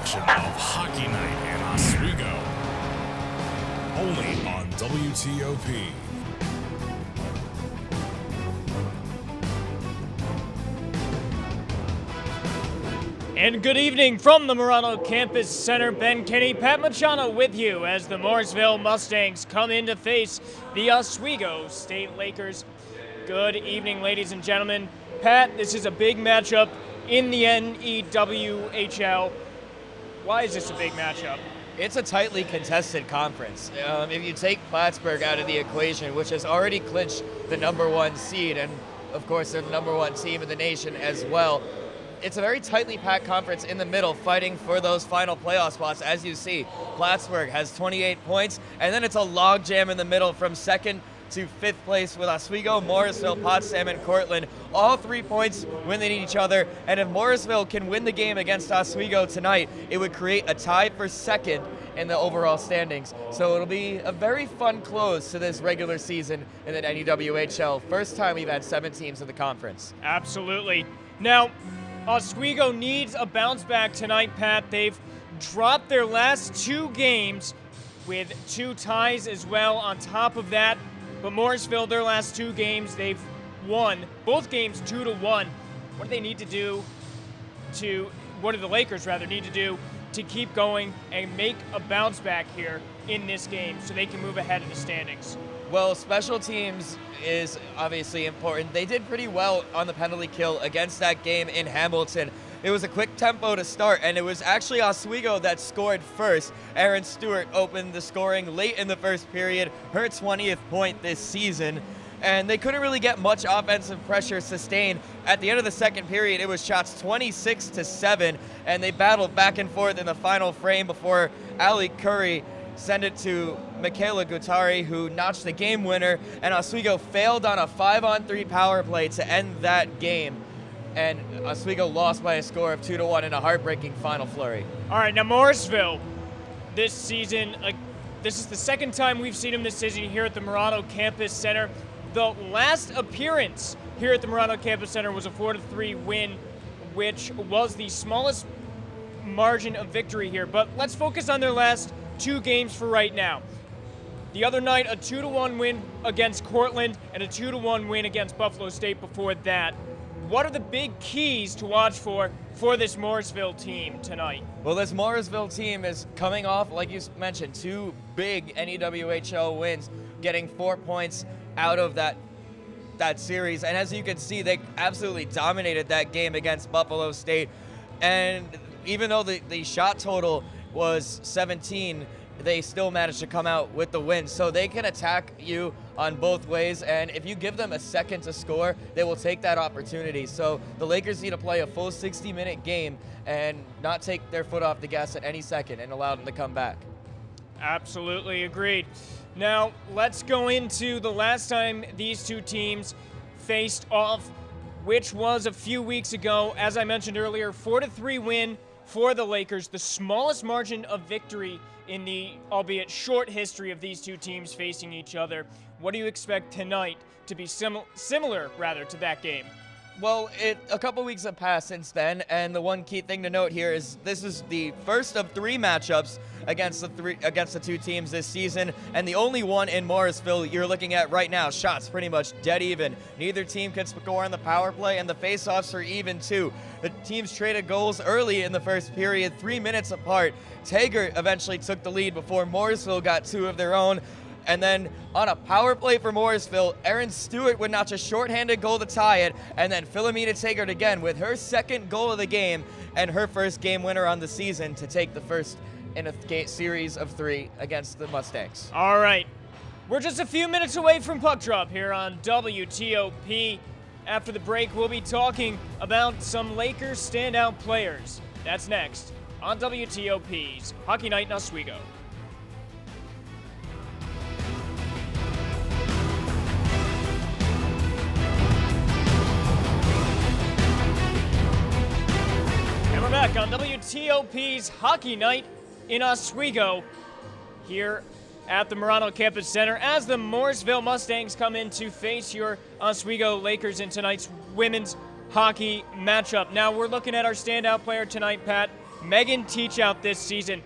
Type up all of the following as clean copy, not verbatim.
edition of Hockey Night in Oswego. Only on WTOP. And good evening from the Morano Campus Center. Ben Kinney, Pat Machado with you as the Morrisville Mustangs come in to face the Oswego State Lakers. Good evening, ladies and gentlemen. Pat, this is a big matchup in the NEWHL. Why is this a big matchup? It's a tightly contested conference. If you take Plattsburgh out of the equation, which has already clinched the #1 seed, and of course they're the #1 team in the nation as well, it's a very tightly packed conference in the middle, fighting for those final playoff spots. As you see, Plattsburgh has 28 points, and then it's a logjam in the middle from second to fifth place with Oswego, Morrisville, Potsdam, and Cortland. All 3 points winning each other, and if Morrisville can win the game against Oswego tonight, it would create a tie for second in the overall standings. So it'll be a very fun close to this regular season in the NEWHL. First time we've had 7 teams in the conference. Absolutely. Now, Oswego needs a bounce back tonight, Pat. They've dropped their last 2 games with 2 ties as well on top of that. But Morrisville, their last 2 games, they've won. Both games 2-1. What do they need to do what do the Lakers rather need to do to keep going and make a bounce back here in this game so they can move ahead in the standings? Well, special teams is obviously important. They did pretty well on the penalty kill against that game in Hamilton. It was a quick tempo to start, and it was actually Oswego that scored first. Erin Stewart opened the scoring late in the first period, her 20th point this season, and they couldn't really get much offensive pressure sustained. At the end of the second period, it was shots 26-7, and they battled back and forth in the final frame before Ali Curry sent it to Michaela Guttari, who notched the game winner, and Oswego failed on a 5-on-3 power play to end that game. And Oswego lost by a score of 2-1 in a heartbreaking final flurry. All right, now Morrisville, this season, this is the second time we've seen them this season here at the Morano Campus Center. The last appearance here at the Morano Campus Center was a 4-3 win, which was the smallest margin of victory here. But let's focus on their last 2 games for right now. The other night, a 2-1 win against Cortland and a 2-1 win against Buffalo State before that. What are the big keys to watch for this Morrisville team tonight? Well, this Morrisville team is coming off, like you mentioned, 2 big NEWHL wins, getting 4 points out of that series. And as you can see, they absolutely dominated that game against Buffalo State. And even though the shot total was 17, they still managed to come out with the win. So they can attack you on both ways, and if you give them a second to score, they will take that opportunity. So the Lakers need to play a full 60-minute game and not take their foot off the gas at any second and allow them to come back. Absolutely agreed. Now, let's go into the last time these 2 teams faced off, which was a few weeks ago. As I mentioned earlier, 4-3 win for the Lakers, the smallest margin of victory in the, albeit short, history of these 2 teams facing each other. What do you expect tonight to be similar to that game? Well, a couple weeks have passed since then, and the one key thing to note here is this is the first of 3 matchups against the 2 teams this season, and the only one in Morrisville you're looking at right now. Shots pretty much dead even. Neither team can score on the power play, and the faceoffs are even too. The teams traded goals early in the first period, 3 minutes apart. Taggart eventually took the lead before Morrisville got 2 of their own. And then on a power play for Morrisville, Erin Stewart would notch a shorthanded goal to tie it, and then Philomena Taggart again with her second goal of the game and her first game winner on the season to take the first in a series of 3 against the Mustangs. All right. We're just a few minutes away from puck drop here on WTOP. After the break, we'll be talking about some Lakers standout players. That's next on WTOP's Hockey Night in Oswego. Back on WTOP's Hockey Night in Oswego here at the Morano Campus Center as the Morrisville Mustangs come in to face your Oswego Lakers in tonight's women's hockey matchup. Now we're looking at our standout player tonight, Pat. Megan Teachout this season,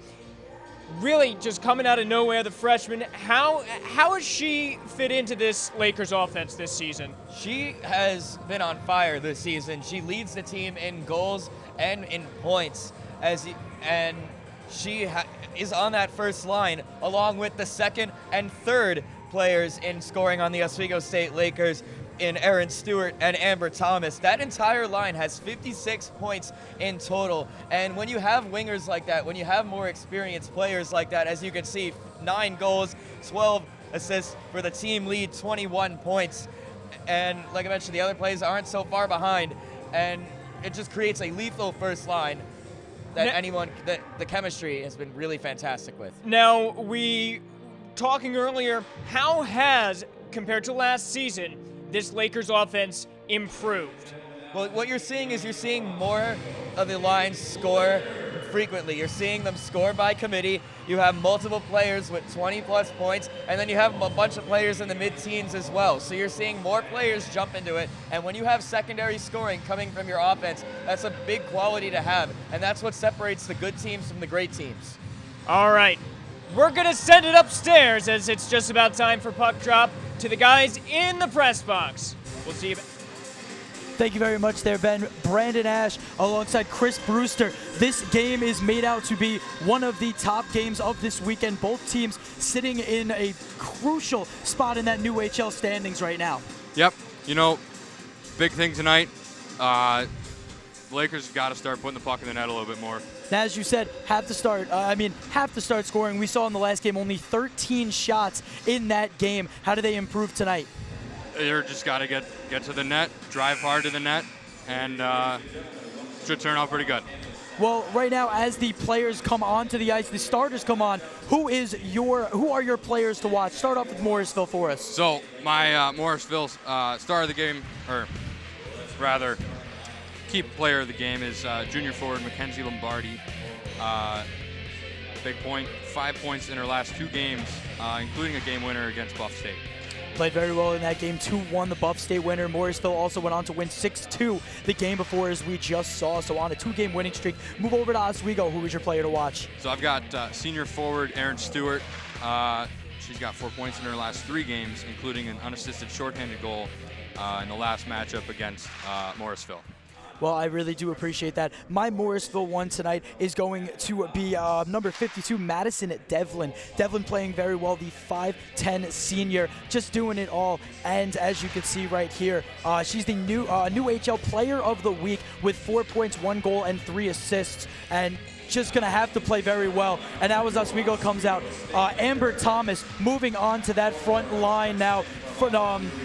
really just coming out of nowhere, the freshman. How has she fit into this Lakers offense this season? She has been on fire this season. She leads the team in goals and in points, and she is on that first line along with the second and third players in scoring on the Oswego State Lakers in Erin Stewart and Amber Thomas. That entire line has 56 points in total. And when you have wingers like that, when you have more experienced players like that, as you can see, 9 goals, 12 assists for the team lead, 21 points. And like I mentioned, the other players aren't so far behind. And it just creates a lethal first line that the chemistry has been really fantastic with. Now, talking earlier, how has, compared to last season, this Lakers offense improved? Well, what you're seeing is more of the lines score frequently. You're seeing them score by committee. You have multiple players with 20-plus points, and then you have a bunch of players in the mid-teens as well. So you're seeing more players jump into it, and when you have secondary scoring coming from your offense, that's a big quality to have, and that's what separates the good teams from the great teams. All right. We're going to send it upstairs as it's just about time for puck drop to the guys in the press box. We'll see you. Thank you very much there, Ben. Brandon Ash alongside Chris Brewster. This game is made out to be one of the top games of this weekend. Both teams sitting in a crucial spot in that new HL standings right now. Yep. Big thing tonight. Lakers got to start putting the puck in the net a little bit more. Now, as you said, have to start scoring. We saw in the last game only 13 shots in that game. How do they improve tonight? They're just got to get to the net, drive hard to the net, and should turn out pretty good. Well, right now, as the players come onto the ice, the starters come on. Who are your players to watch? Start off with Morrisville for us. So my Morrisville star of the game, or rather, key player of the game is junior forward Mackenzie Lombardi. Big point, 5 points in her last 2 games, including a game winner against Buff State. Played very well in that game, 2-1, the Buff State winner. Morrisville also went on to win 6-2 the game before, as we just saw. So on a 2-game winning streak. Move over to Oswego. Who is your player to watch? So I've got senior forward Erin Stewart. She's got 4 points in her last 3 games, including an unassisted shorthanded goal in the last matchup against Morrisville. Well, I really do appreciate that. My Morrisville one tonight is going to be number 52, Madison Devlin. Devlin playing very well, the 5'10 senior, just doing it all. And as you can see right here, she's the new HL Player of the Week with 4 points, 1 goal, and 3 assists. And just going to have to play very well. And now as Oswego comes out, Amber Thomas moving on to that front line now.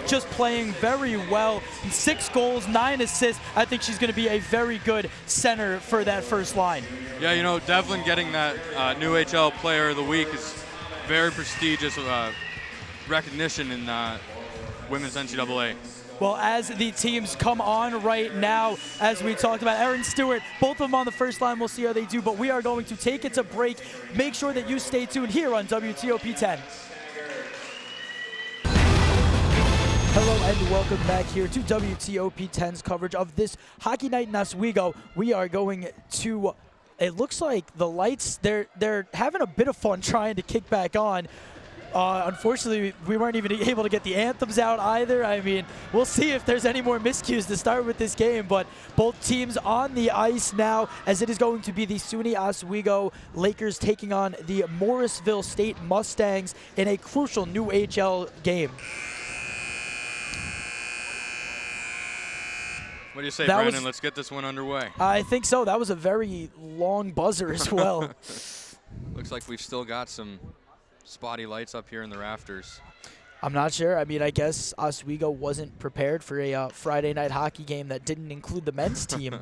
Just playing very well. 6 goals, 9 assists. I think she's going to be a very good center for that first line. Yeah, Devlin getting that new HL Player of the Week is very prestigious recognition in women's NCAA. Well, as the teams come on right now, as we talked about, Erin Stewart, both of them on the first line, we'll see how they do, but we are going to take it to break. Make sure that you stay tuned here on WTOP 10. Hello and welcome back here to WTOP 10's coverage of this hockey night in Oswego. We are going to, it looks like the lights, they're having a bit of fun trying to kick back on. Unfortunately, we weren't even able to get the anthems out either. I mean, we'll see if there's any more miscues to start with this game, but both teams on the ice now, as it is going to be the SUNY Oswego Lakers taking on the Morrisville State Mustangs in a crucial new HL game. What do you say, Brandon? Let's get this one underway. I think so. That was a very long buzzer as well. Looks like we've still got some spotty lights up here in the rafters. I'm not sure. I mean, I guess Oswego wasn't prepared for a Friday night hockey game that didn't include the men's team.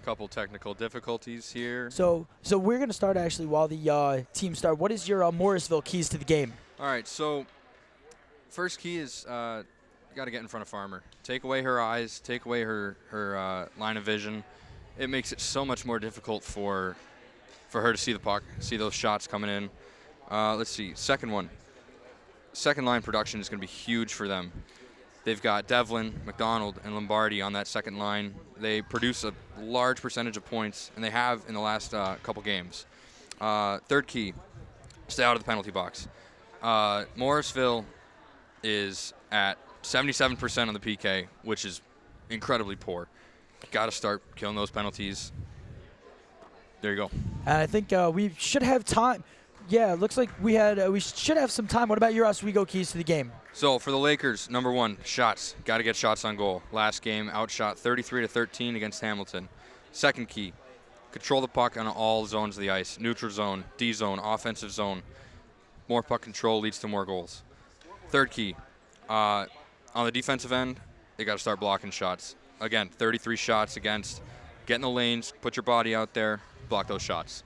Couple technical difficulties here. So we're going to start actually while the teams start. What is your Morrisville keys to the game? All right, so first key is you got to get in front of Farmer. Take away her eyes, take away her line of vision. It makes it so much more difficult for her to see the puck, see those shots coming in. Let's see, second one. Second line production is going to be huge for them. They've got Devlin, McDonald, and Lombardi on that second line. They produce a large percentage of points, and they have in the last couple games. Third key, stay out of the penalty box. Morrisville is at 77% on the PK, which is incredibly poor. Got to start killing those penalties. There you go. And I think we should have time. Yeah, it looks like we should have some time. What about your Oswego keys to the game? So for the Lakers, number one, shots. Got to get shots on goal. Last game, outshot 33-13 against Hamilton. Second key, control the puck on all zones of the ice. Neutral zone, D zone, offensive zone. More puck control leads to more goals. Third key, on the defensive end, they got to start blocking shots. Again, 33 shots against. Get in the lanes, put your body out there, block those shots.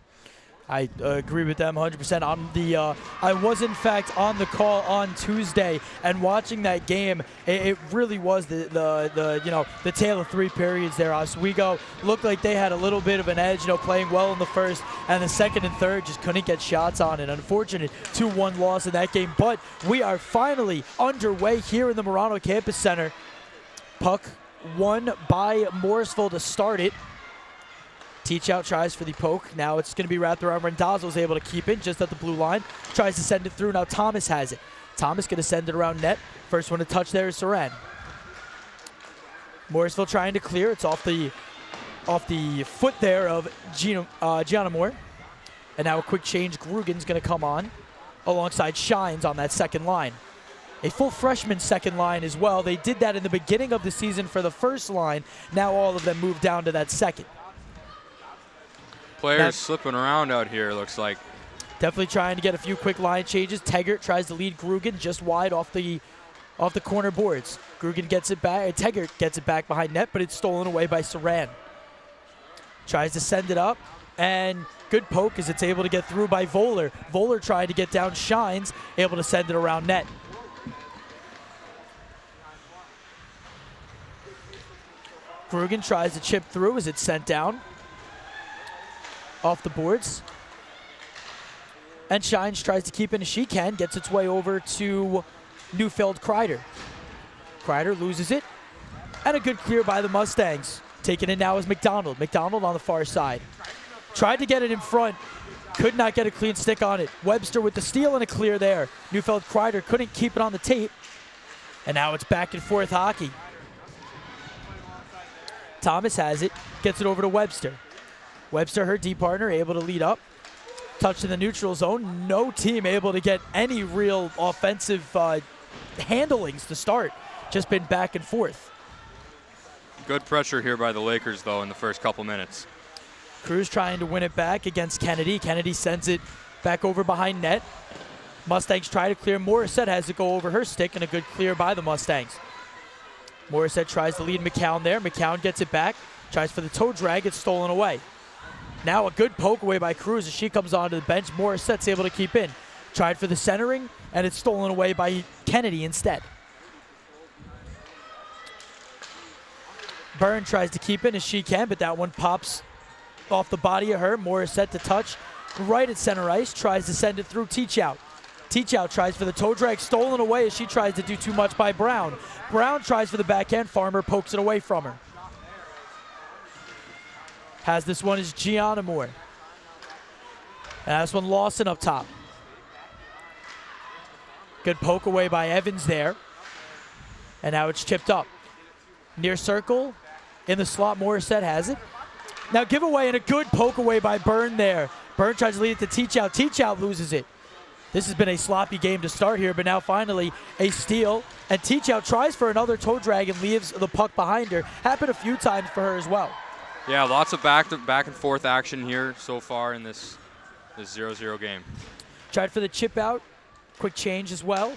I agree with them 100%. I was in fact on the call on Tuesday, and watching that game, it really was the tale of three periods there. Oswego looked like they had a little bit of an edge, playing well in the first, and the second and third just couldn't get shots on it. Unfortunate 2-1 loss in that game, but we are finally underway here in the Morano Campus Center. Puck won by Morrisville to start it. Teach out tries for the poke. Now it's going to be wrapped around. Rendazzo's able to keep it just at the blue line. Tries to send it through. Now Thomas has it. Thomas going to send it around net. First one to touch there is Saran. Morrisville trying to clear. It's off the foot there of Gianna Moore. And now a quick change. Grugan's going to come on alongside Shines on that second line. A full freshman second line as well. They did that in the beginning of the season for the first line. Now all of them moved down to that second. Players slipping around out here, looks like. Definitely trying to get a few quick line changes. Teggart tries to lead Grugan just wide off the corner boards. Grugan gets it back. Teggart gets it back behind net, but it's stolen away by Saran. Tries to send it up, and good poke as it's able to get through by Voller. Voller trying to get down Shines, able to send it around net. Grugan tries to chip through as it's sent down off the boards. And Shines tries to keep it as she can, gets its way over to Neufeld Kreider. Kreider loses it, and a good clear by the Mustangs. Taking it now is McDonald. McDonald on the far side. Tried to get it in front, could not get a clean stick on it. Webster with the steal and a clear there. Neufeld Kreider couldn't keep it on the tape, and now it's back and forth hockey. Thomas has it, gets it over to Webster. Webster, her D partner, able to lead up. Touch in the neutral zone. No team able to get any real offensive handlings to start. Just been back and forth. Good pressure here by the Lakers, though, in the first couple minutes. Cruz trying to win it back against Kennedy. Kennedy sends it back over behind net. Mustangs try to clear. Morissette has to go over her stick, and a good clear by the Mustangs. Morissette tries to lead McCown there. McCown gets it back. Tries for the toe drag. It's stolen away. Now a good poke away by Cruz as she comes onto the bench. Morissette's able to keep in. Tried for the centering, and it's stolen away by Kennedy instead. Byrne tries to keep in as she can, but that one pops off the body of her. Morissette to touch right at center ice. Tries to send it through Teachout. Teachout tries for the toe drag, stolen away as she tries to do too much by Brown. Brown tries for the backhand. Farmer pokes it away from her. Has this one is Gianna Moore. And this one Lawson up top. Good poke away by Evans there. And now it's chipped up. Near circle. In the slot, Morissette has it. Now giveaway and a good poke away by Byrne there. Byrne tries to lead it to Teachout. Teachout loses it. This has been a sloppy game to start here, but now finally a steal. And Teachout tries for another toe drag and leaves the puck behind her. Happened a few times for her as well. Yeah, lots of back and forth action here so far in this 0-0 game. Tried for the chip out. Quick change as well.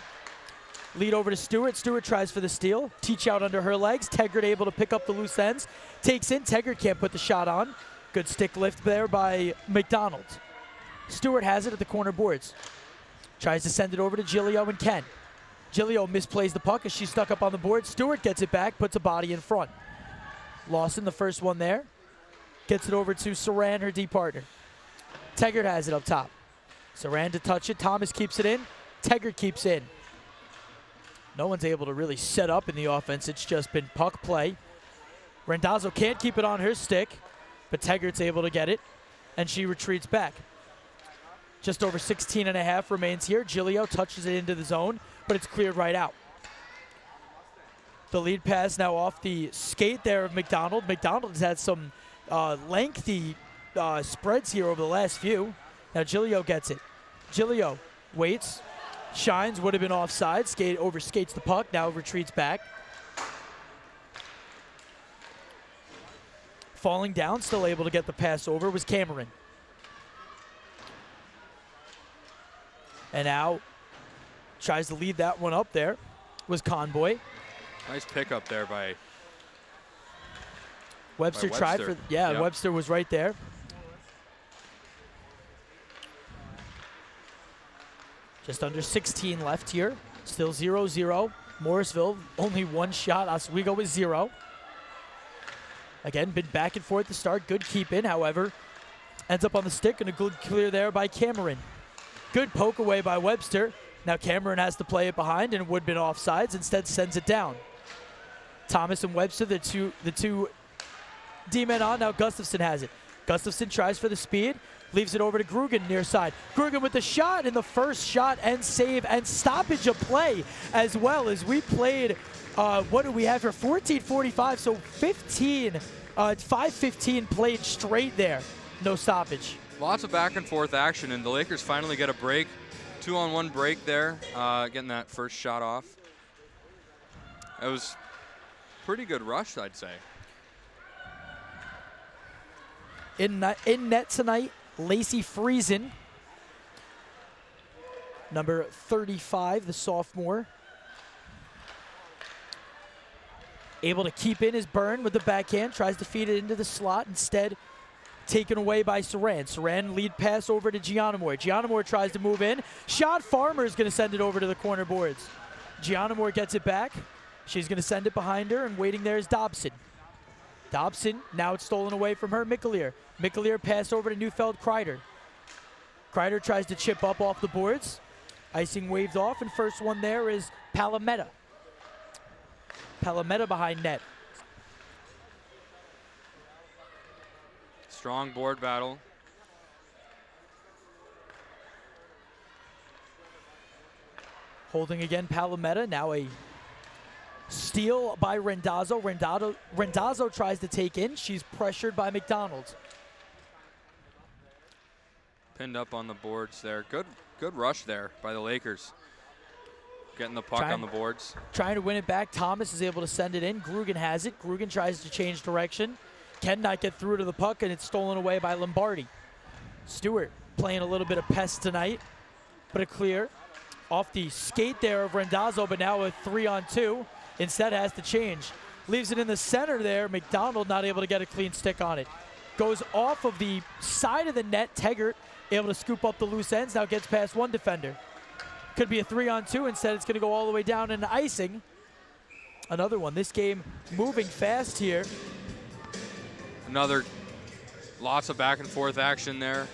Lead over to Stewart. Stewart tries for the steal. Teachout under her legs. Teggart able to pick up the loose ends. Takes in. Teggart can't put the shot on. Good stick lift there by McDonald. Stewart has it at the corner boards. Tries to send it over to Gilio and Ken. Gilio misplays the puck as she's stuck up on the board. Stewart gets it back, puts a body in front. Lawson, the first one there. Gets it over to Saran, her D partner. Teggart has it up top. Saran to touch it. Thomas keeps it in. Teggart keeps in. No one's able to really set up in the offense. It's just been puck play. Randazzo can't keep it on her stick, but Teggert's able to get it, and she retreats back. Just over 16 and a half remains here. Giglio touches it into the zone, but it's cleared right out. The lead pass now off the skate there of McDonald. McDonald has had some lengthy spreads here over the last few. Now Giglio gets it. Giglio waits, shines, would have been offside. Overskates the puck, now retreats back. Falling down, still able to get the pass over, was Cameron. And now tries to lead that one up there, was Conboy. Nice pickup there by Webster tried for, Yep. Webster was right there. Just under 16 left here. Still 0-0. Morrisville, only one shot. Oswego with 0. Again, been back and forth to start. Good keep in, however. Ends up on the stick and a good clear there by Cameron. Good poke away by Webster. Now Cameron has to play it behind and would have been offsides. Instead sends it down. Thomas and Webster, the two D-men on. Now Gustafson has it. Gustafson tries for the speed. Leaves it over to Grugan near side. Grugan with the shot, and the first shot and save and stoppage of play as well, as we played, what do we have here, 14:45, so 5:15 played straight there. No stoppage. Lots of back and forth action, and the Lakers finally get a break. 2-on-1 break there, getting that first shot off. It was pretty good rush, I'd say. In net tonight, Lacey Friesen, number 35, the sophomore. Able to keep in his burn with the backhand, tries to feed it into the slot, instead taken away by Saran. Saran lead pass over to Gianamore. Gianamore tries to move in. Shot, Farmer is going to send it over to the corner boards. Gianamore gets it back. She's going to send it behind her, and waiting there is Dobson. Dobson, now it's stolen away from her. Mickelier. Mickelier pass over to Neufeld Kreider. Kreider tries to chip up off the boards. Icing waved off, and first one there is Palameta. Palameta behind net. Strong board battle. Holding again Palameta, now a steal by Randazzo. Randazzo tries to take in. She's pressured by McDonald. Pinned up on the boards there. Good rush there by the Lakers. Getting the puck on the boards. Trying to win it back. Thomas is able to send it in. Grugan has it. Grugan tries to change direction. Cannot get through to the puck, and it's stolen away by Lombardi. Stewart playing a little bit of pest tonight, but a clear. Off the skate there of Randazzo, but now a 3-on-2. Instead has to change. Leaves it in the center there. McDonald not able to get a clean stick on it. Goes off of the side of the net. Teggert able to scoop up the loose ends. Now gets past one defender. Could be a 3-on-2. Instead it's going to go all the way down into icing. Another one. This game moving fast here. Another, lots of back and forth action there.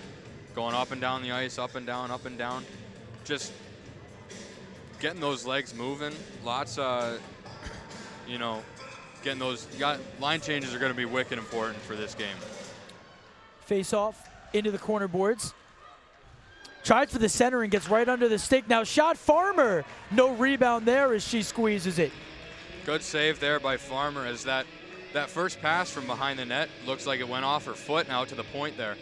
Going up and down the ice, up and down, up and down. Just getting those legs moving. Lots of, getting those, line changes are going to be wicked important for this game. Face off into the corner boards. Tries for the center and gets right under the stick. Now shot, Farmer. No rebound there as she squeezes it. Good save there by Farmer, as that first pass from behind the net looks like it went off her foot and out to the point there.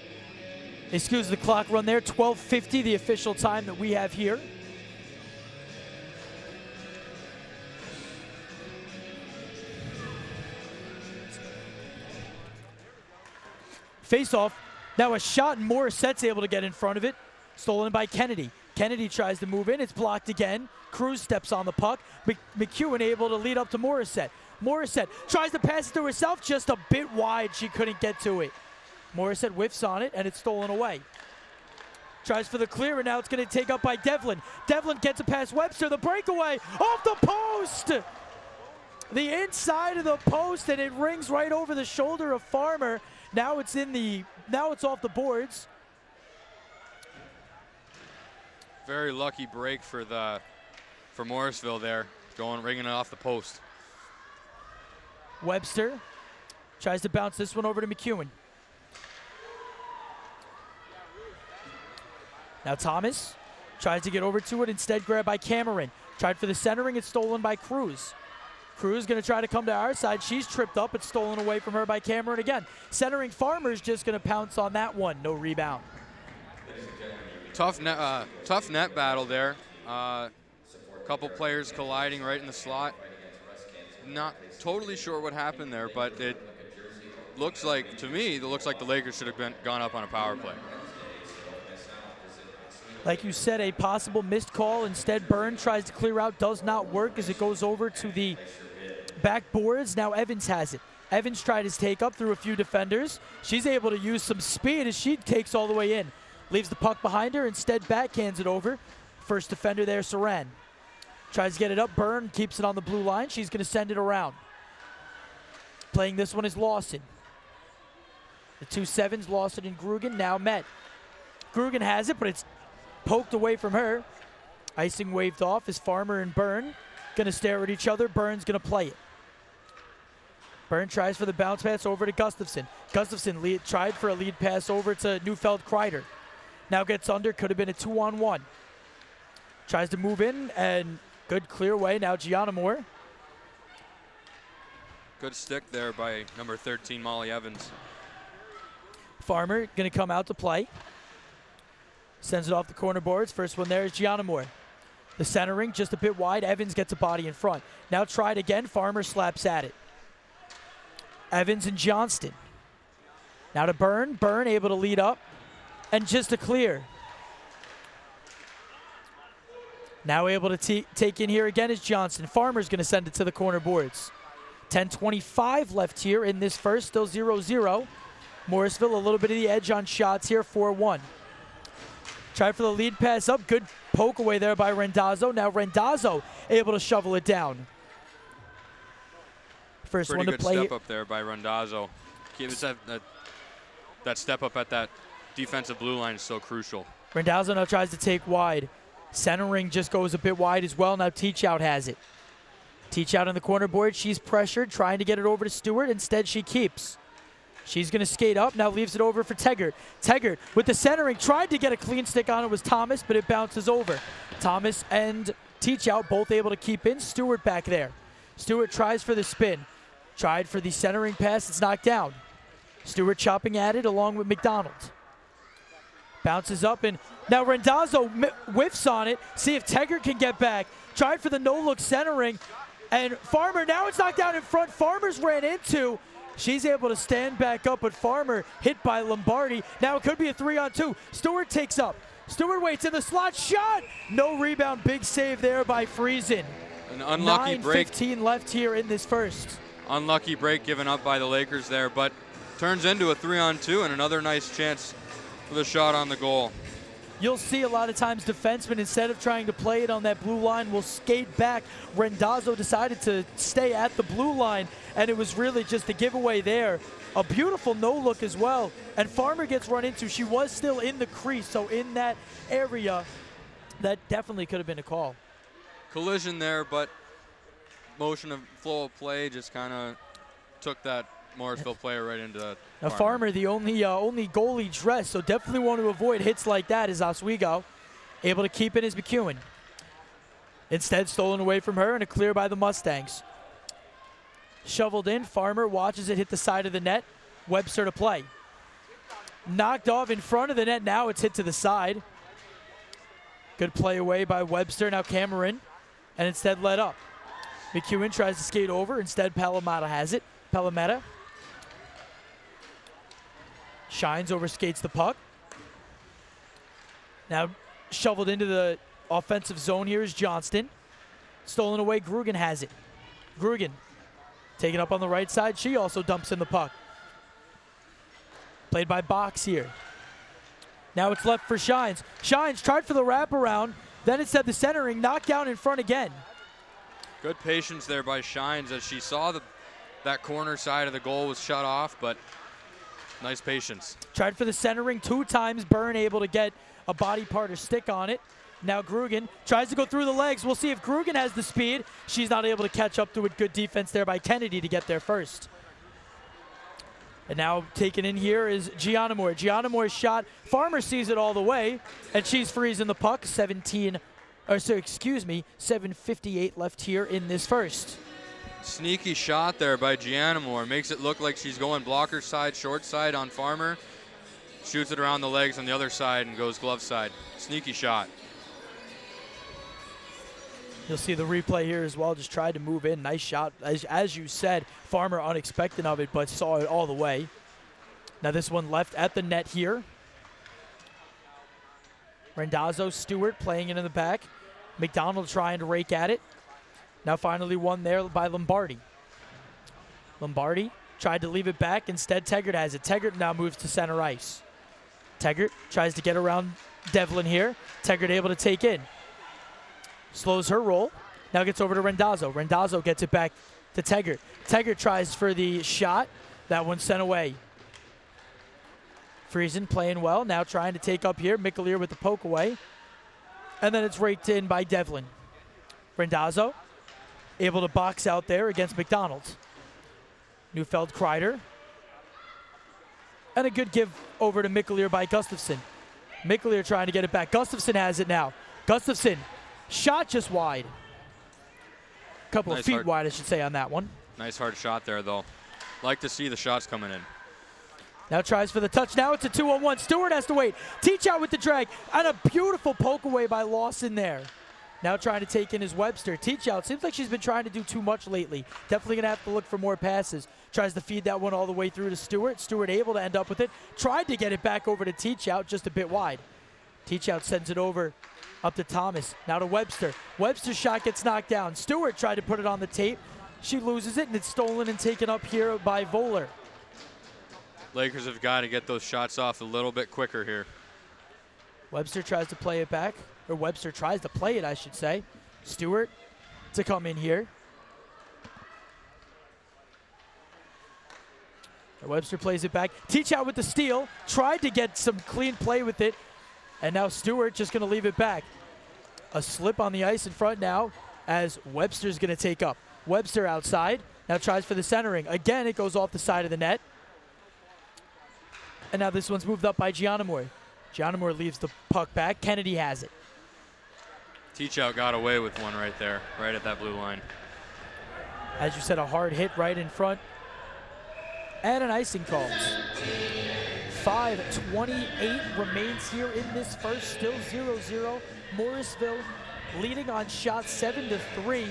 Excuse the clock run there. 12:50, the official time that we have here. Face off. Now a shot, and Morissette's able to get in front of it. Stolen by Kennedy. Kennedy tries to move in. It's blocked again. Cruz steps on the puck. McEwen able to lead up to Morissette. Morissette tries to pass it to herself, just a bit wide. She couldn't get to it. Morissette whiffs on it, and it's stolen away. Tries for the clear, and now it's going to take up by Devlin. Devlin gets it past Webster. The breakaway off the post. The inside of the post, and it rings right over the shoulder of Farmer. Now it's off the boards. Very lucky break for Morrisville there. ringing it off the post. Webster tries to bounce this one over to McEwen. Now Thomas tries to get over to it, instead grabbed by Cameron. Tried for the centering, it's stolen by Cruz. Cruz gonna try to come to our side. She's tripped up, it's stolen away from her by Cameron again. Centering Farmer's just gonna pounce on that one, no rebound. Tough net battle there. Couple players colliding right in the slot. Not totally sure what happened there, but it looks like, to me, it looks like the Lakers should have gone up on a power play. Like you said, a possible missed call. Instead, Byrne tries to clear out, does not work as it goes over to the backboards. Now Evans has it. Evans tried his take up through a few defenders. She's able to use some speed as she takes all the way in. Leaves the puck behind her, instead backhands it over. First defender there, Saran. Tries to get it up, Byrne keeps it on the blue line. She's gonna send it around. Playing this one is Lawson. The 2-7s, Lawson and Grugan, now met. Grugan has it, but it's poked away from her. Icing waved off as Farmer and Byrne gonna stare at each other. Byrne's gonna play it. Byrne tries for the bounce pass over to Gustafson. Gustafson tried for a lead pass over to Neufeld-Kreider. Now gets under, could have been a 2-on-1. Tries to move in, and good clear away. Now Gianna Moore. Good stick there by number 13, Molly Evans. Farmer gonna come out to play. Sends it off the corner boards. First one there is Gianna Moore. The centering just a bit wide. Evans gets a body in front. Now tried again. Farmer slaps at it. Evans and Johnston. Now to Byrne. Byrne able to lead up. And just a clear. Now able to take in here again is Johnston. Farmer's going to send it to the corner boards. 10:25 left here in this first. Still 0-0. Morrisville a little bit of the edge on shots here. 4-1. Tried for the lead pass up. Good poke away there by Rendazzo. Now Rendazzo able to shovel it down. First Pretty one to good play. step up there by Rendazzo. That step up at that defensive blue line is so crucial. Rendazzo now tries to take wide. Centering just goes a bit wide as well. Now Teachout has it. Teachout on the corner board. She's pressured, trying to get it over to Stewart. Instead, she keeps. She's going to skate up, now leaves it over for Teggart. Teggart with the centering, tried to get a clean stick on it was Thomas, but it bounces over. Thomas and Teachout both able to keep in. Stewart back there. Stewart tries for the spin. Tried for the centering pass, it's knocked down. Stewart chopping at it along with McDonald. Bounces up, and now Rendazzo whiffs on it. See if Teggart can get back. Tried for the no-look centering, and Farmer, now it's knocked down in front. Farmer's ran into. She's able to stand back up, but Farmer hit by Lombardi. Now it could be a 3-on-2. Stewart takes up. Stewart waits in the slot. Shot! No rebound. Big save there by Friesen. An unlucky break. 9:15 left here in this first. Unlucky break given up by the Lakers there, but turns into a 3-on-2 and another nice chance for the shot on the goal. You'll see a lot of times defensemen, instead of trying to play it on that blue line, will skate back. Rendazzo decided to stay at the blue line, and it was really just a giveaway there. A beautiful no-look as well, and Farmer gets run into. She was still in the crease, so in that area, that definitely could have been a call. Collision there, but motion of flow of play just kind of took that Morrisville player right into Now Farmer, the only goalie dressed, so definitely want to avoid hits like that is Oswego. Able to keep it is McEwen. Instead, stolen away from her and a clear by the Mustangs. Shoveled in, Farmer watches it hit the side of the net. Webster to play. Knocked off in front of the net, now it's hit to the side. Good play away by Webster, now Cameron, and instead let up. McEwen tries to skate over, instead Palomata has it. Palomata Shines, overskates the puck. Now shoveled into the offensive zone here is Johnston. Stolen away, Grugan has it. Grugan taken up on the right side. She also dumps in the puck. Played by Box here. Now it's left for Shines. Shines tried for the wraparound. Then instead the centering, knocked down in front again. Good patience there by Shines as she saw that corner side of the goal was shut off, but nice patience. Tried for the centering 2 times. Byrne able to get a body part or stick on it. Now Grugan tries to go through the legs. We'll see if Grugan has the speed. She's not able to catch up to it. Good defense there by Kennedy to get there first. And now taken in here is Gianna Moore. Gianna Moore's shot. Farmer sees it all the way, and she's freezing the puck. 7:58 left here in this first. Sneaky shot there by Gianna Moore. Makes it look like she's going blocker side, short side on Farmer. Shoots it around the legs on the other side and goes glove side. Sneaky shot. You'll see the replay here as well. Just tried to move in. Nice shot. As you said, Farmer unexpected of it, but saw it all the way. Now this one left at the net here. Randazzo, Stewart playing it in the back. McDonald trying to rake at it. Now finally won there by Lombardi. Lombardi tried to leave it back. Instead, Teggart has it. Teggart now moves to center ice. Teggart tries to get around Devlin here. Teggart able to take in. Slows her roll. Now gets over to Randazzo. Randazzo gets it back to Teggart. Teggart tries for the shot. That one's sent away. Friesen playing well. Now trying to take up here. Mickelier with the poke away. And then it's raked in by Devlin. Randazzo able to box out there against McDonald. Neufeld Kreider. And a good give over to Mickelier by Gustafsson. Mickelier trying to get it back. Gustafsson has it now. Gustafsson. Shot just wide. Couple of feet wide, I should say, on that one. Nice hard shot there, though. Like to see the shots coming in. Now tries for the touch. Now it's a 2-on-1. Stewart has to wait. Teach out with the drag. And a beautiful poke away by Lawson there. Now trying to take in his Webster. Teach out. Seems like she's been trying to do too much lately. Definitely going to have to look for more passes. Tries to feed that one all the way through to Stewart. Stewart able to end up with it. Tried to get it back over to Teach out, just a bit wide. Teach out sends it over up to Thomas. Now to Webster. Webster's shot gets knocked down. Stewart tried to put it on the tape. She loses it, and it's stolen and taken up here by Voller. Lakers have got to get those shots off a little bit quicker here. Webster tries to play it back. Or Webster tries to play it, I should say. Stewart to come in here. Webster plays it back. Teach out with the steal. Tried to get some clean play with it. And now Stewart just going to leave it back. A slip on the ice in front now as Webster's going to take up. Webster outside. Now tries for the centering. Again, it goes off the side of the net. And now this one's moved up by Gianna Moore. Gianna Moore leaves the puck back. Kennedy has it. Teach out got away with one right there, right at that blue line. As you said, a hard hit right in front. And an icing call. 5:28 remains here in this first, still 0-0. Morrisville leading on shots 7-3.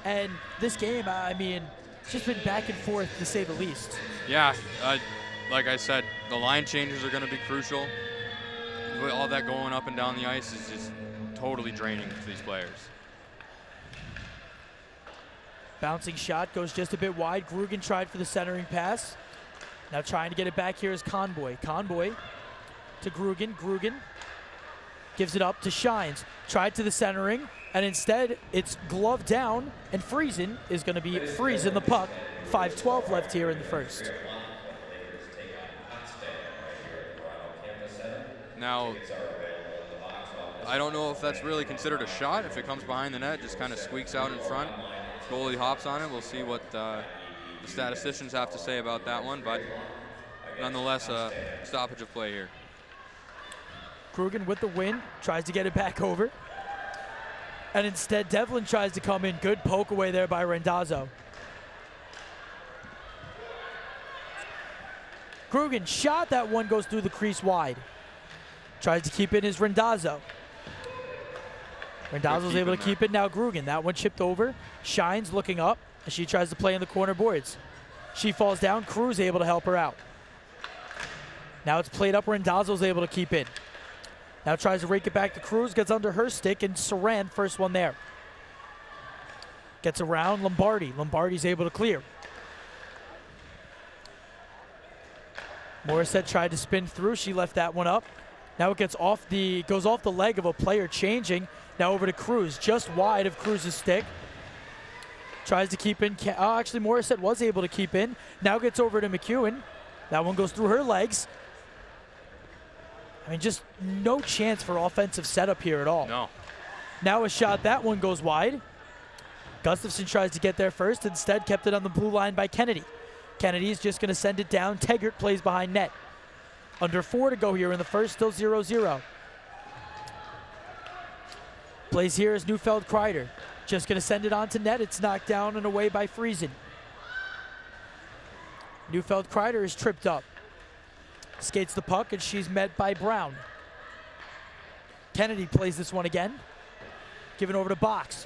And this game, I mean, it's just been back and forth to say the least. Yeah, like I said, the line changes are going to be crucial. All that going up and down the ice is just totally draining to these players. Bouncing shot goes just a bit wide. Grugan tried for the centering pass. Now trying to get it back here is Conboy. Conboy to Grugan. Grugan gives it up to Shines. Tried to the centering, and instead it's glove down, and Friesen is going to be freezing the puck. 5:12 left here in the first. Now, I don't know if that's really considered a shot. If it comes behind the net, just kind of squeaks out in front. Goalie hops on it. We'll see what the statisticians have to say about that one, but nonetheless, a stoppage of play here. Grugan with the win, tries to get it back over. And instead, Devlin tries to come in. Good poke away there by Randazzo. Grugan shot, that one goes through the crease wide. Tries to keep it is Randazzo. Randazzo's able to keep it now. Grugan, that one chipped over. Shines looking up as she tries to play in the corner boards. She falls down. Cruz able to help her out. Now it's played up. Randazzo's able to keep it. Now tries to rake it back to Cruz. Gets under her stick, and Saran, first one there. Gets around Lombardi. Lombardi's able to clear. Morissette tried to spin through. She left that one up. Now it goes off the leg of a player changing. Now over to Cruz, just wide of Cruz's stick. Tries to keep in. Actually, Morissette was able to keep in. Now gets over to McEwen. That one goes through her legs. I mean, just no chance for offensive setup here at all. No. Now a shot, that one goes wide. Gustafson tries to get there first, instead kept it on the blue line by Kennedy. Kennedy is just going to send it down. Taggart plays behind net. Under 4 to go here in the first, still 0-0. Plays here is Neufeld-Kreider. Just going to send it on to net. It's knocked down and away by Friesen. Neufeld-Kreider is tripped up. Skates the puck, and she's met by Brown. Kennedy plays this one again. Given over to Box.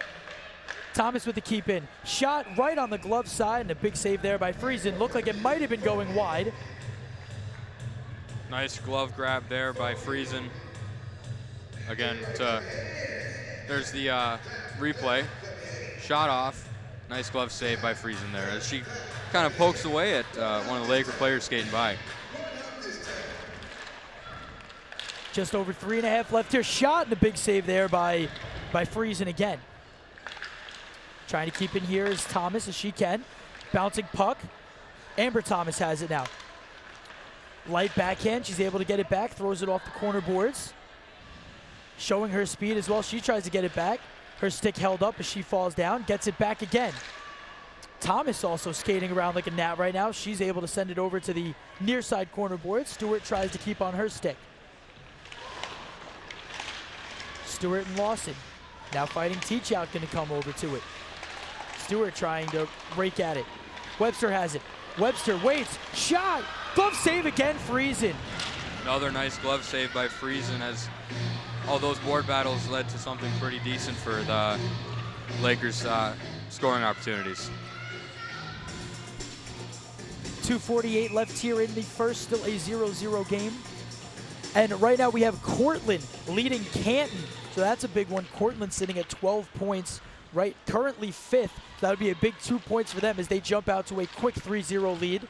Thomas with the keep in. Shot right on the glove side, and a big save there by Friesen. Looked like it might have been going wide. Nice glove grab there by Friesen. Again, there's the replay. Shot off. Nice glove save by Friesen there as she kind of pokes away at one of the Laker players skating by. Just over 3.5 left here. Shot, and a big save there by Friesen again. Trying to keep in here is Thomas as she can. Bouncing puck. Amber Thomas has it now. Light backhand. She's able to get it back. Throws it off the corner boards. Showing her speed as well. She tries to get it back. Her stick held up as she falls down. Gets it back again. Thomas also skating around like a gnat right now. She's able to send it over to the near side corner board. Stewart tries to keep on her stick. Stewart and Lawson. Now fighting Teachout, going to come over to it. Stewart trying to rake at it. Webster has it. Webster waits. Shot! Glove save again, Friesen. Another nice glove save by Friesen as all those board battles led to something pretty decent for the Lakers' scoring opportunities. 2:48 left here in the first, still a 0-0 game. And right now we have Cortland leading Canton. So that's a big one. Cortland sitting at 12 points, right, currently 5th. So that would be a big 2 points for them as they jump out to a quick 3-0 lead.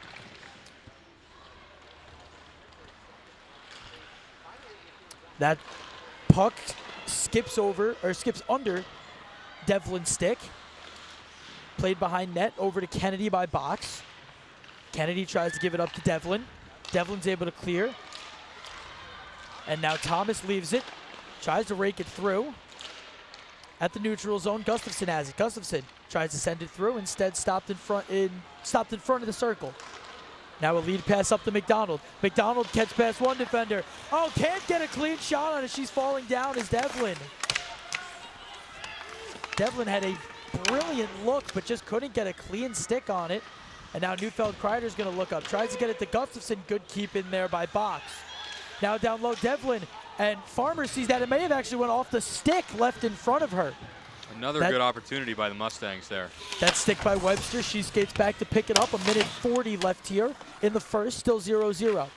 That puck skips under Devlin's stick. Played behind net over to Kennedy by Box. Kennedy tries to give it up to Devlin. Devlin's able to clear. And now Thomas leaves it. Tries to rake it through. At the neutral zone, Gustafson has it. Gustafson tries to send it through. Instead, stopped in front of the circle. Now a lead pass up to McDonald. McDonald gets past one defender. Oh, can't get a clean shot on it. She's falling down as Devlin. Devlin had a brilliant look, but just couldn't get a clean stick on it. And now Neufeld-Kreider's going to look up. Tries to get it to Gustafson. Good keep in there by Box. Now down low, Devlin. And Farmer sees that. It may have actually went off the stick left in front of her. Another good opportunity by the Mustangs there. That stick by Webster. She skates back to pick it up. 1:40 left here in the first. Still 0-0.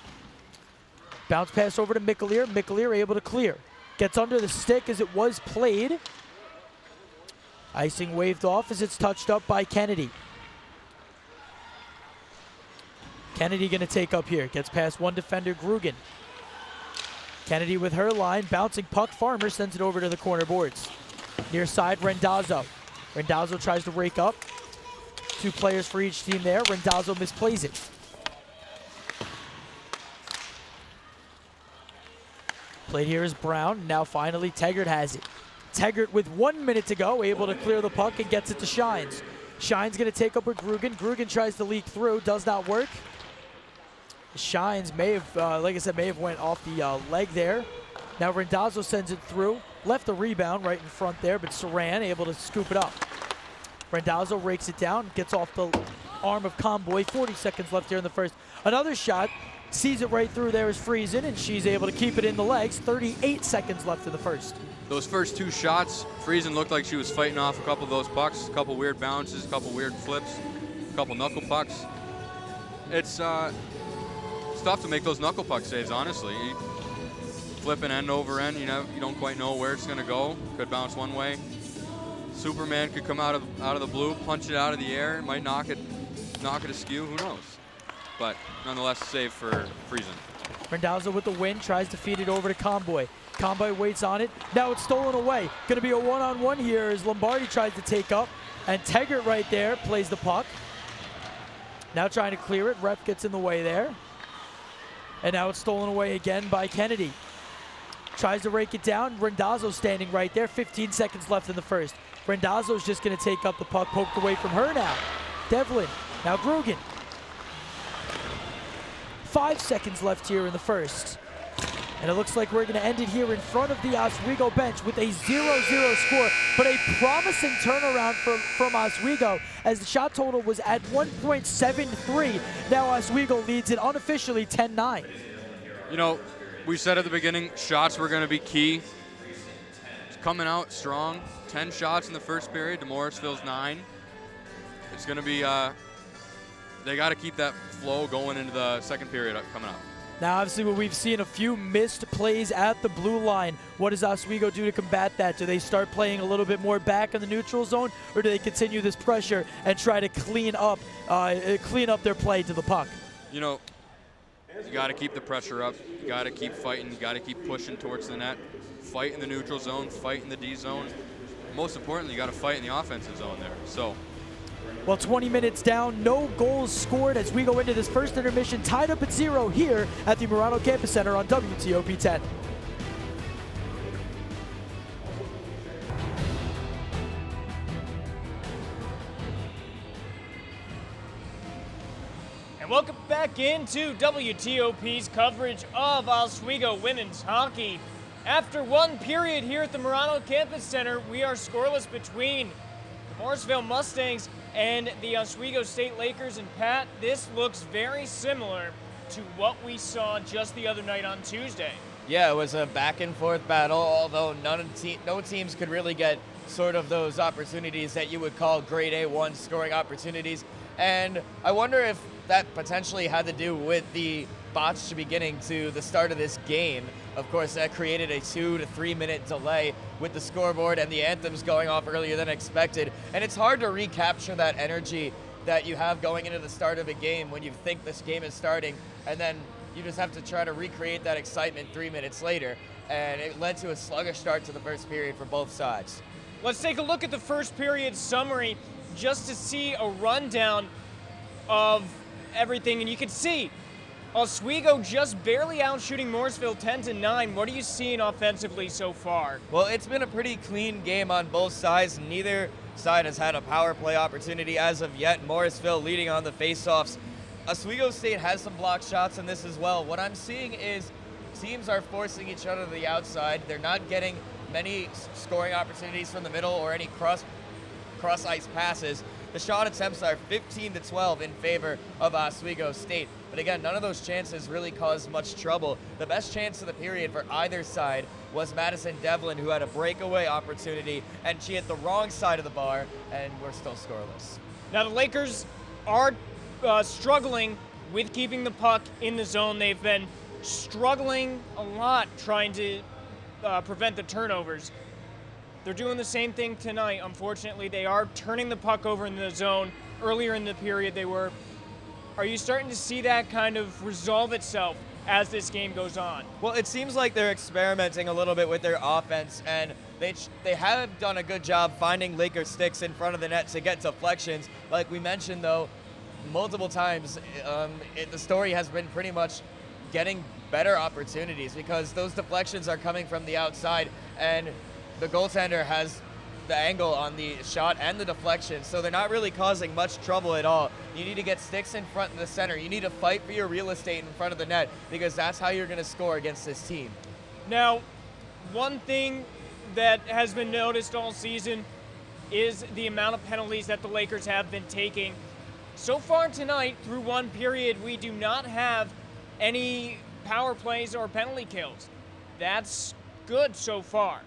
Bounce pass over to McAleer. McAleer able to clear. Gets under the stick as it was played. Icing waved off as it's touched up by Kennedy. Kennedy going to take up here. Gets past one defender, Grugan. Kennedy with her line. Bouncing puck. Farmer sends it over to the corner boards. Near side, Rendazzo. Rendazzo tries to rake up. 2 players for each team there. Rendazzo misplays it. Played here is Brown. Now finally Taggart has it. Taggart with 1 minute to go, able to clear the puck and gets it to Shines. Shines going to take up with Grugan. Grugan tries to leak through. Does not work. Shines may have, like I said, may have went off the leg there. Now Rendazzo sends it through. Left the rebound right in front there, but Saran able to scoop it up. Rendazzo rakes it down, gets off the arm of Comboy. 40 seconds left here in the first. Another shot, sees it right through there is Friesen, and she's able to keep it in the legs. 38 seconds left in the first. Those first 2 shots, Friesen looked like she was fighting off a couple of those pucks, a couple weird bounces, a couple weird flips, a couple knuckle pucks. It's tough to make those knuckle puck saves, honestly. Flipping end over end, you don't quite know where it's going to go. Could bounce one way. Superman could come out of the blue, punch it out of the air, might knock it askew. Who knows? But nonetheless, save for Friesen. Rendazzo with the win, tries to feed it over to Comboy. Comboy waits on it. Now it's stolen away. Going to be a one-on-one here as Lombardi tries to take up, and Taggart right there plays the puck. Now trying to clear it. Ref gets in the way there. And now it's stolen away again by Kennedy. tries to rake it down. Rendazzo standing right there. 15 seconds left in the first. Rendazzo's just going to take up the puck, poked away from her now. Devlin, now Grugan. 5 seconds left here in the first. And it looks like we're going to end it here in front of the Oswego bench with a 0-0 score, but a promising turnaround from Oswego as the shot total was at 1.73. Now Oswego leads it unofficially 10-9. You know, we said at the beginning, shots were going to be key. It's coming out strong. 10 shots in the first period to Morrisville's 9. It's going to be, they got to keep that flow going into the second period coming up. Now, obviously, we've seen a few missed plays at the blue line. What does Oswego do to combat that? Do they start playing a little bit more back in the neutral zone, or do they continue this pressure and try to clean up their play to the puck? You know, you got to keep the pressure up. You got to keep fighting. You got to keep pushing towards the net. Fight in the neutral zone. Fight in the D zone. Most importantly, you got to fight in the offensive zone there. So. Well, 20 minutes down, no goals scored as we go into this first intermission, tied up at 0 here at the Murano Campus Center on WTOP 10. And welcome back into WTOP's coverage of Oswego women's hockey. After one period here at the Murano Campus Center, we are scoreless between the Morrisville Mustangs and the Oswego State Lakers. And Pat, this looks very similar to what we saw just the other night on Tuesday. Yeah, it was a back and forth battle, although no teams could really get sort of those opportunities that you would call grade A1 scoring opportunities. And I wonder if that potentially had to do with the botched beginning to the start of this game. Of course, that created a 2 to 3 minute delay with the scoreboard and the anthems going off earlier than expected. And it's hard to recapture that energy that you have going into the start of a game when you think this game is starting, and then you just have to try to recreate that excitement 3 minutes later. And it led to a sluggish start to the first period for both sides. Let's take a look at the first period summary just to see a rundown of everything. And you can see Oswego just barely outshooting Morrisville 10-9. What are you seeing offensively so far? Well, it's been a pretty clean game on both sides. Neither side has had a power play opportunity as of yet. Morrisville leading on the faceoffs. Oswego State has some block shots in this as well. What I'm seeing is teams are forcing each other to the outside. They're not getting many scoring opportunities from the middle or any cross ice passes. The shot attempts are 15-12 in favor of Oswego State. But again, none of those chances really caused much trouble. The best chance of the period for either side was Madison Devlin, who had a breakaway opportunity, and she hit the wrong side of the bar, and we're still scoreless. Now the Lakers are struggling with keeping the puck in the zone. They've been struggling a lot trying to prevent the turnovers. They're doing the same thing tonight. Unfortunately, they are turning the puck over in the zone. Earlier in the period, they were. Are you starting to see that kind of resolve itself as this game goes on? Well, it seems like they're experimenting a little bit with their offense, and they have done a good job finding Laker sticks in front of the net to get deflections. Like we mentioned, though, multiple times, the story has been pretty much getting better opportunities because those deflections are coming from the outside, and the goaltender has the angle on the shot and the deflection, so they're not really causing much trouble at all. You need to get sticks in front of the center. You need to fight for your real estate in front of the net because that's how you're going to score against this team. Now, one thing that has been noticed all season is the amount of penalties that the Lakers have been taking. So far tonight, through one period, we do not have any power plays or penalty kills. That's good so far.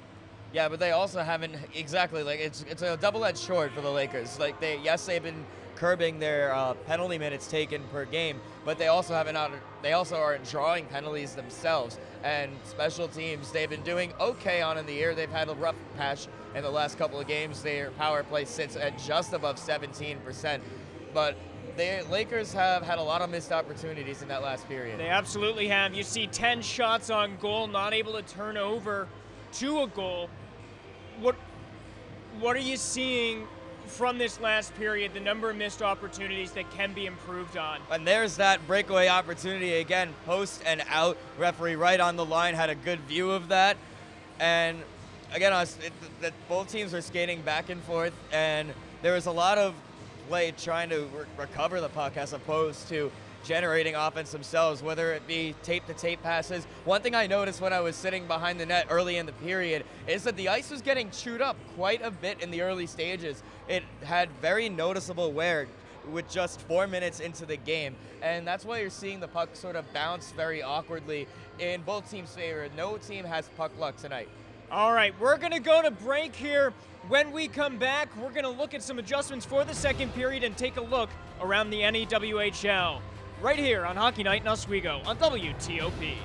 Yeah, but they also haven't exactly, like, it's a double-edged sword for the Lakers. Like, they've been curbing their penalty minutes taken per game, but they also aren't drawing penalties themselves. And special teams, they've been doing okay on in the year. They've had a rough patch in the last couple of games. Their power play sits at just above 17%, but the Lakers have had a lot of missed opportunities in that last period. They absolutely have. You see 10 shots on goal, not able to turn over to a goal. What are you seeing from this last period, the number of missed opportunities that can be improved on. And there's that breakaway opportunity again, post and out. Referee right on the line had a good view of that. And again, both teams were skating back and forth, and there was a lot of play trying to recover the puck as opposed to generating offense themselves, whether it be tape-to-tape passes. One thing I noticed when I was sitting behind the net early in the period is that the ice was getting chewed up quite a bit in the early stages. It had very noticeable wear with just 4 minutes into the game, and that's why you're seeing the puck sort of bounce very awkwardly in both teams' favor. No team has puck luck tonight. All right, we're going to go to break here. When we come back, we're going to look at some adjustments for the second period and take a look around the NEWHL. Right here on Hockey Night in Oswego on WTOP.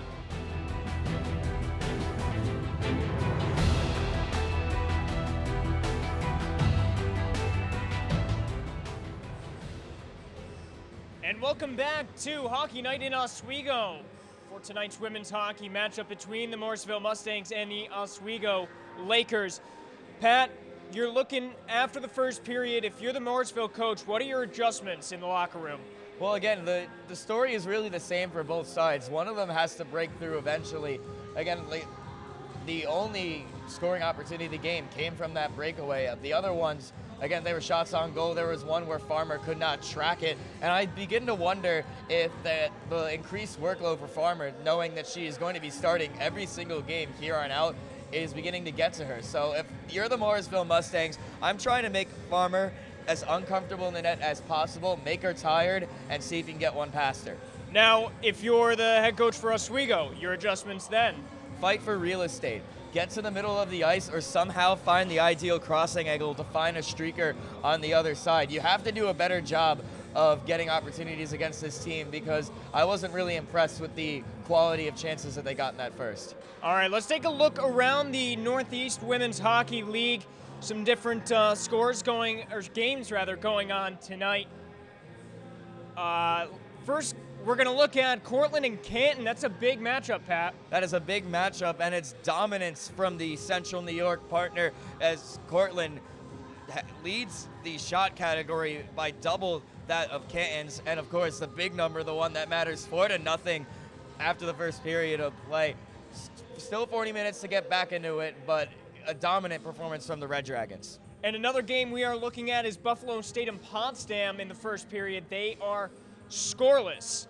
And welcome back to Hockey Night in Oswego for tonight's women's hockey matchup between the Morrisville Mustangs and the Oswego Lakers. Pat, you're looking after the first period. If you're the Morrisville coach, what are your adjustments in the locker room? Well, again, the story is really the same for both sides. One of them has to break through eventually. Again, the only scoring opportunity of the game came from that breakaway. The other ones, again, they were shots on goal. There was one where Farmer could not track it. And I begin to wonder if the increased workload for Farmer, knowing that she is going to be starting every single game here on out, is beginning to get to her. So if you're the Morrisville Mustangs, I'm trying to make Farmer as uncomfortable in the net as possible, make her tired, and see if you can get one past her. Now, if you're the head coach for Oswego, your adjustments then? Fight for real estate. Get to the middle of the ice or somehow find the ideal crossing angle to find a streaker on the other side. You have to do a better job of getting opportunities against this team because I wasn't really impressed with the quality of chances that they got in that first. All right, let's take a look around the Northeast Women's Hockey League. Some different games going on tonight. First, we're going to look at Cortland and Canton. That's a big matchup, Pat. That is a big matchup, and it's dominance from the Central New York partner as Cortland leads the shot category by double that of Canton's. And, of course, the big number, the one that matters, 4-0 after the first period of play. Still 40 minutes to get back into it, but a dominant performance from the Red Dragons. And another game we are looking at is Buffalo State and Potsdam in the first period. They are scoreless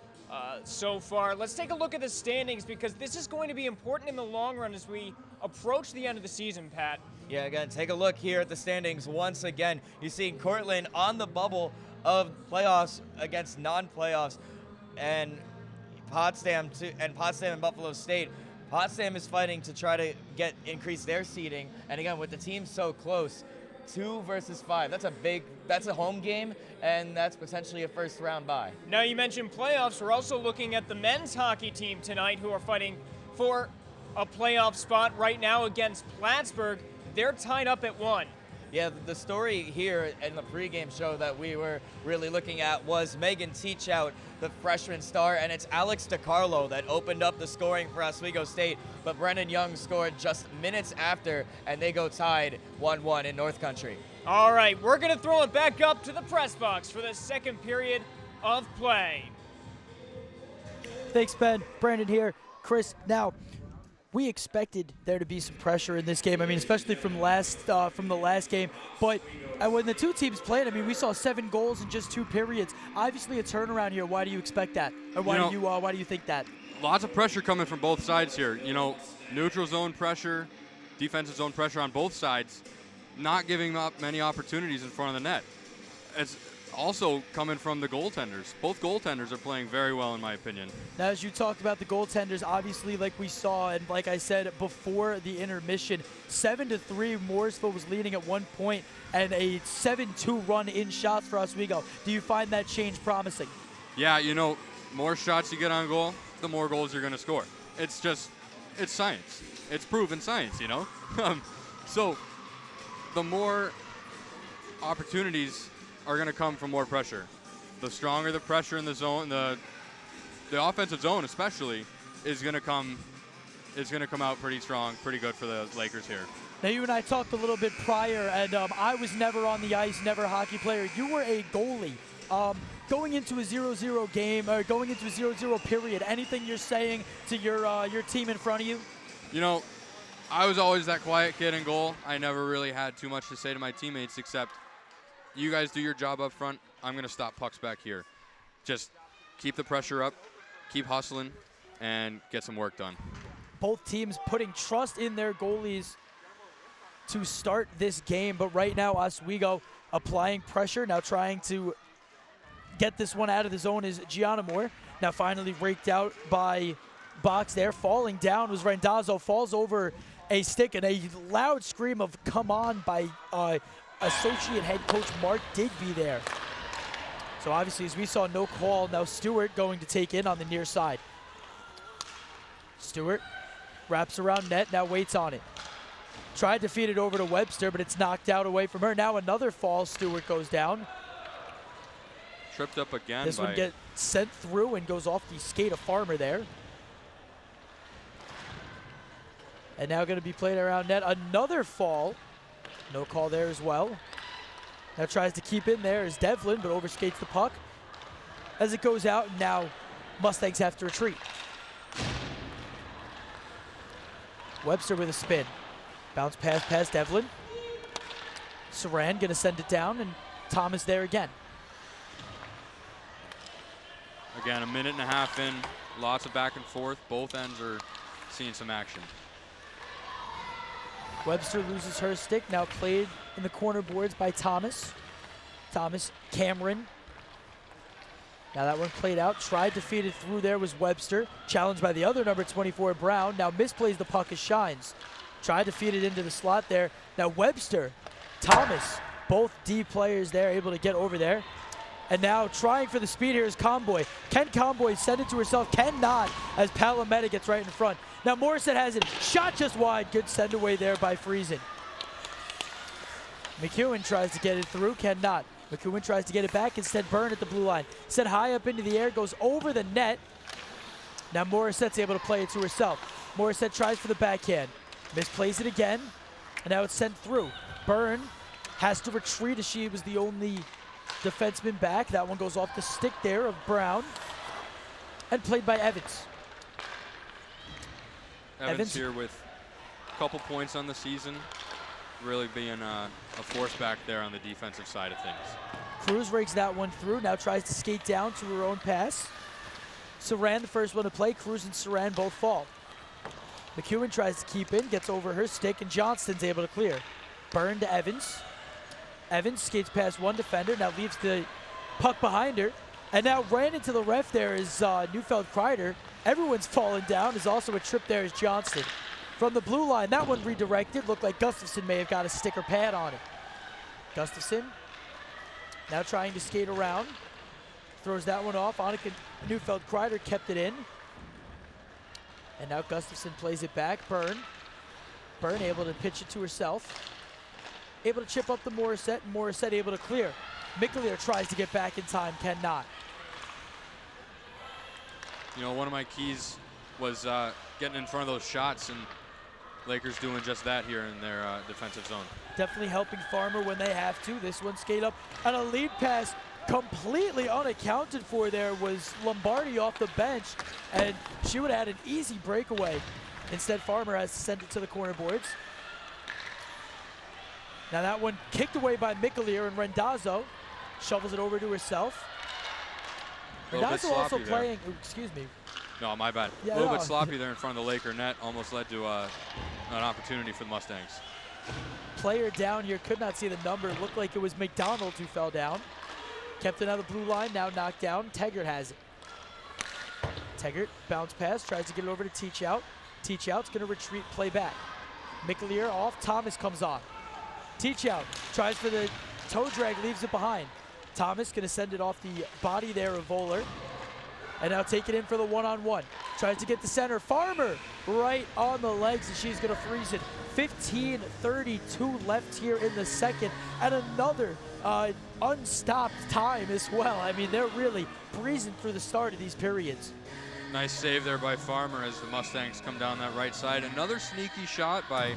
so far. Let's take a look at the standings because this is going to be important in the long run as we approach the end of the season, Pat. Yeah, again, take a look here at the standings once again. You see Cortland on the bubble of playoffs against non-playoffs, and Potsdam and Buffalo State. Potsdam is fighting to try to increase their seeding, and again, with the team so close, 2 versus 5. That's a home game, and that's potentially a first round bye. Now you mentioned playoffs. We're also looking at the men's hockey team tonight who are fighting for a playoff spot right now against Plattsburgh. They're tied up at 1. Yeah, the story here in the pregame show that we were really looking at was Megan Teachout, the freshman star, and it's Alex DiCarlo that opened up the scoring for Oswego State, but Brennan Young scored just minutes after, and they go tied 1-1 in North Country. All right, we're going to throw it back up to the press box for the second period of play. Thanks, Ben. Brandon here. Chris, now, we expected there to be some pressure in this game. I mean, especially from the last game. But when the two teams played, I mean, we saw 7 goals in just 2 periods. Obviously, a turnaround here. Why do you expect that? Or why do you think that? Lots of pressure coming from both sides here. You know, neutral zone pressure, defensive zone pressure on both sides, not giving up many opportunities in front of the net. It's also coming from the goaltenders. Both goaltenders are playing very well, in my opinion. Now, as you talked about the goaltenders, obviously, like we saw, and like I said before the intermission, 7-3, Morrisville was leading at one point, and a 7-2 run in shots for Oswego. Do you find that change promising? Yeah, you know, more shots you get on goal, the more goals you're going to score. It's science. It's proven science, you know? So the more opportunities are going to come from more pressure. The stronger the pressure in the zone, the offensive zone especially, is going to come out pretty strong, pretty good for the Lakers here. Now, you and I talked a little bit prior, and I was never on the ice, never a hockey player. You were a goalie. Going into a 0-0 game, or going into a 0-0 period, anything you're saying to your team in front of you? You know, I was always that quiet kid in goal. I never really had too much to say to my teammates except, you guys do your job up front. I'm going to stop pucks back here. Just keep the pressure up, keep hustling, and get some work done. Both teams putting trust in their goalies to start this game, but right now Oswego applying pressure, now trying to get this one out of the zone is Gianna Moore. Now finally raked out by Box there. Falling down was Rendazzo, falls over a stick, and a loud scream of "come on" by associate head coach Mark Digby there. So obviously, as we saw, no call. Now Stewart going to take in on the near side. Stewart wraps around net, now waits on it. Tried to feed it over to Webster, but it's knocked out away from her. Now another fall. Stewart goes down. Tripped up again. This one gets sent through and goes off the skate of Farmer there. And now going to be played around net. Another fall. No call there as well. Now tries to keep in there is Devlin, but overskates the puck. As it goes out, now Mustangs have to retreat. Webster with a spin. Bounce pass past Devlin. Saran going to send it down, and Thomas there again. Again, a minute and a half in, lots of back and forth. Both ends are seeing some action. Webster loses her stick, now played in the corner boards by Thomas. Thomas, Cameron. Now that one played out, tried to feed it through there was Webster. Challenged by the other number 24, Brown. Now misplays the puck as Shines. Tried to feed it into the slot there. Now Webster, Thomas, both D players there able to get over there. And now trying for the speed here is Comboy. Can Comboy send it to herself? Cannot, as Palometa gets right in front. Now Morissette has it, shot just wide. Good send away there by Friesen. McEwen tries to get it through, cannot. McEwen tries to get it back, instead Byrne at the blue line. Sent high up into the air, goes over the net. Now Morissette's able to play it to herself. Morissette tries for the backhand. Misplays it again, and now it's sent through. Byrne has to retreat as she was the only defenseman back. That one goes off the stick there of Brown, and played by Evans. Evans here with a couple points on the season, really being a force back there on the defensive side of things. Cruz rakes that one through, now tries to skate down to her own pass. Saran, the first one to play. Cruz and Saran both fall. McEwen tries to keep in, gets over her stick, and Johnston's able to clear. Byrne to Evans. Evans skates past one defender, now leaves the puck behind her, and now ran into the ref there is Neufeld-Kreider. Everyone's fallen down. There's also a trip there is Johnston. From the blue line, that one redirected. Looked like Gustafson may have got a sticker pad on it. Gustafson now trying to skate around. Throws that one off. Annika Neufeld-Kreider kept it in. And now Gustafson plays it back. Byrne able to pitch it to herself. Able to chip up the Morissette, and Morissette able to clear. Mickelier tries to get back in time, cannot. You know, one of my keys was getting in front of those shots, and Lakers doing just that here in their defensive zone. Definitely helping Farmer when they have to. This one skate up, and a lead pass completely unaccounted for there was Lombardi off the bench, and she would have had an easy breakaway. Instead, Farmer has to send it to the corner boards. Now that one kicked away by Mickelier, and Rendazzo shovels it over to herself. Rendazzo also playing, excuse me. No, my bad. Yeah, a little bit sloppy there in front of the Laker net. Almost led to an opportunity for the Mustangs. Player down here, could not see the number. It looked like it was McDonald who fell down. Kept it on the blue line, now knocked down. Teggart has it. Teggart, bounce pass, tries to get it over to Teach Out. Teach Out's gonna retreat, play back. Mickelier off, Thomas comes on. Teach Out, tries for the toe drag, leaves it behind. Thomas gonna send it off the body there of Voller. And now take it in for the one-on-one. Tries to get the center. Farmer right on the legs, and she's gonna freeze it. 15:32 left here in the second, and another unstopped time as well. I mean, they're really breezing through the start of these periods. Nice save there by Farmer as the Mustangs come down that right side. Another sneaky shot by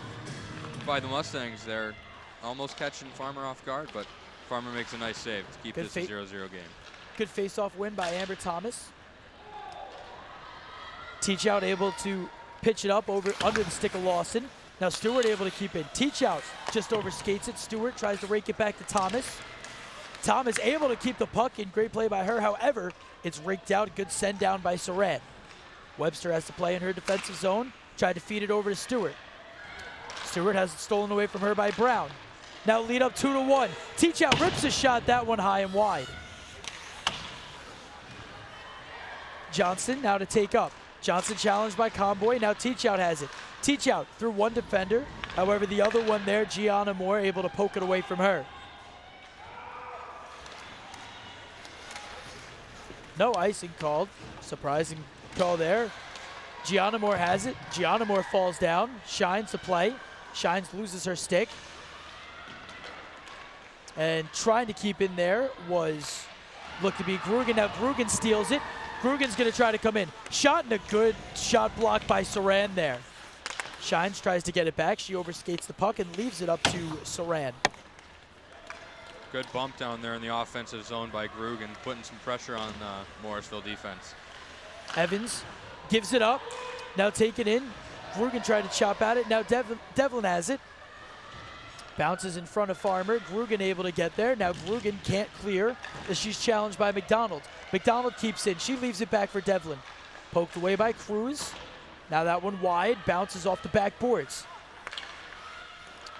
by the Mustangs there. Almost catching Farmer off guard, but Farmer makes a nice save to keep Good this a 0-0 game. Good face-off win by Amber Thomas. Teach Out able to pitch it up over under the stick of Lawson. Now Stewart able to keep it. Teach Out just overskates it. Stewart tries to rake it back to Thomas. Thomas able to keep the puck in. Great play by her. However, it's raked out. Good send down by Saran. Webster has to play in her defensive zone. Tried to feed it over to Stewart. Stewart has it stolen away from her by Brown. Now lead up 2-1. Teach Out rips a shot. That one high and wide. Johnson now to take up. Johnson challenged by Comboy. Now Teach Out has it. Teach Out through one defender. However, the other one there, Gianna Moore, able to poke it away from her. No icing called. Surprising call there. Gianna Moore has it. Gianna Moore falls down. Shines to play. Shines loses her stick. And trying to keep in there was, looked to be Grugan. Now Grugan steals it. Grugan's going to try to come in. Shot and a good shot blocked by Saran there. Shines tries to get it back. She overskates the puck and leaves it up to Saran. Good bump down there in the offensive zone by Grugan, putting some pressure on Morrisville defense. Evans gives it up. Now taken in. Grugan tried to chop at it. Now Devlin has it. Bounces in front of Farmer. Grugan able to get there. Now Grugan can't clear as she's challenged by McDonald. McDonald keeps in. She leaves it back for Devlin. Poked away by Cruz. Now that one wide. Bounces off the backboards.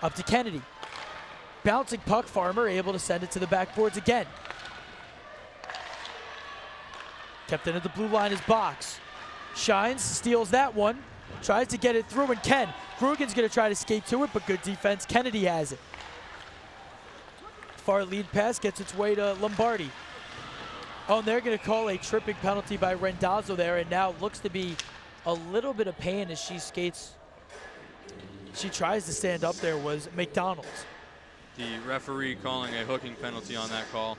Up to Kennedy. Bouncing puck. Farmer able to send it to the backboards again. Kept in at the blue line is Box. Shines, steals that one. Tries to get it through and Ken. Grugan's going to try to skate to it, but good defense. Kennedy has it. Far lead pass gets its way to Lombardi. Oh, and they're going to call a tripping penalty by Rendazzo there, and now looks to be a little bit of pain as she skates. She tries to stand up there was McDonald. The referee calling a hooking penalty on that call.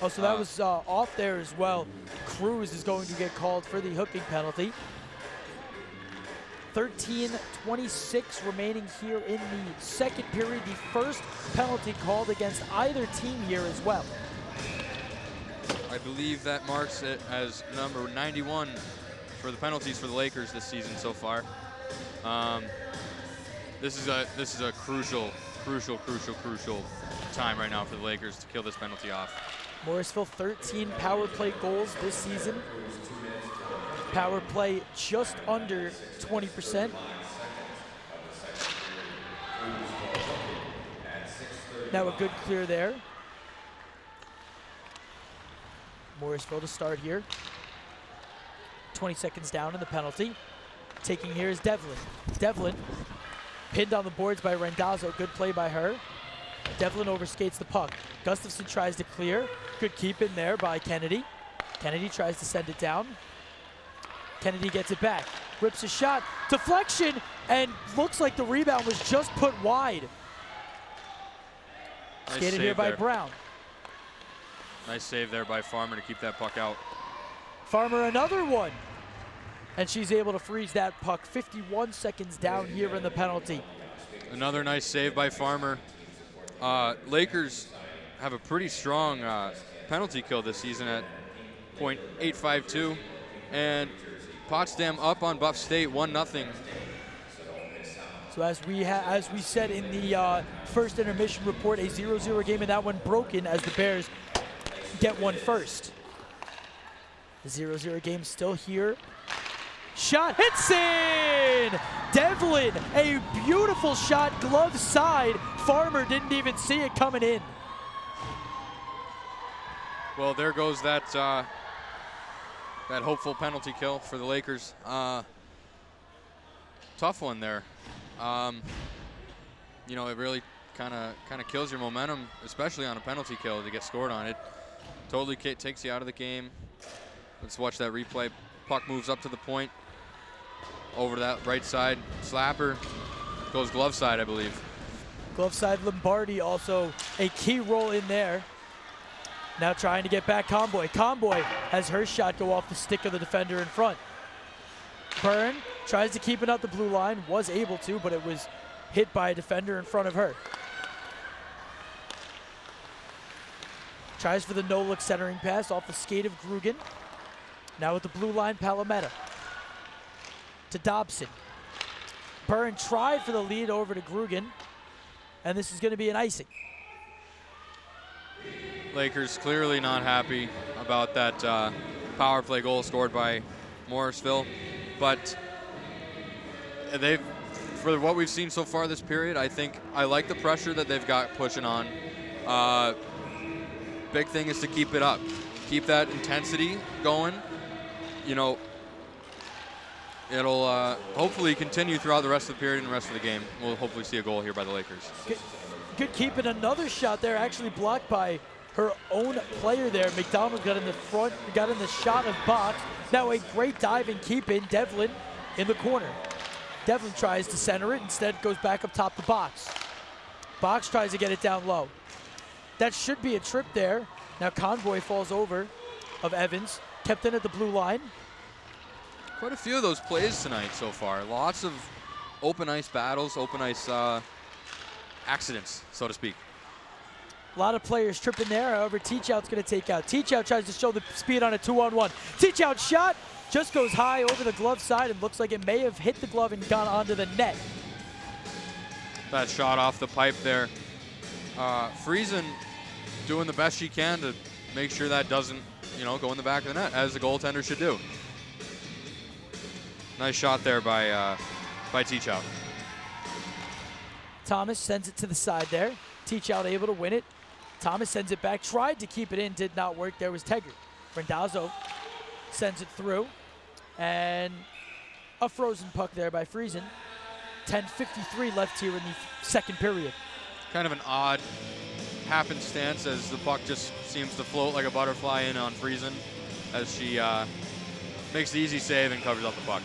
Oh, so that was off there as well. Cruz is going to get called for the hooking penalty. 13:26 remaining here in the second period. The first penalty called against either team here as well. I believe that marks it as number 91 for the penalties for the Lakers this season so far. This is a crucial time right now for the Lakers to kill this penalty off. Morrisville 13 power play goals this season. Power play just under 20%. Now a good clear there. Morrisville to start here. 20 seconds down in the penalty. Taking here is Devlin. Devlin pinned on the boards by Rendazzo. Good play by her. Devlin overskates the puck. Gustafson tries to clear. Good keep in there by Kennedy. Kennedy tries to send it down. Kennedy gets it back. Rips a shot. Deflection, and looks like the rebound was just put wide. Nice Skated here by there. Brown. Nice save there by Farmer to keep that puck out. Farmer another one. And she's able to freeze that puck. 51 seconds down here in the penalty. Another nice save by Farmer. Lakers have a pretty strong penalty kill this season at .852. And Potsdam up on Buff State 1-0. So as we said in the first intermission report, a 0-0 game, and that one broken as the Bears get one first. The 0-0 game still here. Shot hits in! Devlin, a beautiful shot, glove side. Farmer didn't even see it coming in. Well, there goes that hopeful penalty kill for the Lakers. Tough one there. You know, it really kind of kills your momentum, especially on a penalty kill to get scored on. It totally takes you out of the game. Let's watch that replay. Puck moves up to the point, over to that right side. Slapper goes glove side, I believe. Glove side Lombardi also a key role in there. Now trying to get back Comboy. Comboy has her shot go off the stick of the defender in front. Byrne tries to keep it out the blue line, was able to, but it was hit by a defender in front of her. Tries for the no-look centering pass off the skate of Grugan. Now with the blue line, Palometa. To Dobson. Byrne tried for the lead over to Grugan, and this is going to be an icing. Lakers clearly not happy about that power play goal scored by Morrisville, but for what we've seen so far this period, I like the pressure that they've got pushing on. Big thing is to keep it up, keep that intensity going. You know, it'll hopefully continue throughout the rest of the period and the rest of the game. We'll hopefully see a goal here by the Lakers. Good keeping. Another shot there, actually blocked by her own player there. McDonald got in the front, got in the shot of box. Now a great dive and keep in. Devlin in the corner. Devlin tries to center it, instead goes back up top the box. Box tries to get it down low. That should be a trip there. Now Convoy falls over of Evans, kept in at the blue line. Quite a few of those plays tonight so far. Lots of open ice battles, open ice accidents, so to speak. A lot of players tripping there. However, Teachout's going to take out. Teachout tries to show the speed on a 2-on-1. Teachout shot just goes high over the glove side and looks like it may have hit the glove and gone onto the net. That shot off the pipe there. Friesen doing the best she can to make sure that doesn't, go in the back of the net, as the goaltender should do. Nice shot there by Teachout. Thomas sends it to the side there. Teachout able to win it. Thomas sends it back, tried to keep it in, did not work. There was Tegert. Rendazzo sends it through. And a frozen puck there by Friesen. 10:53 left here in the second period. Kind of an odd happenstance as the puck just seems to float like a butterfly in on Friesen as she makes the easy save and covers up the puck.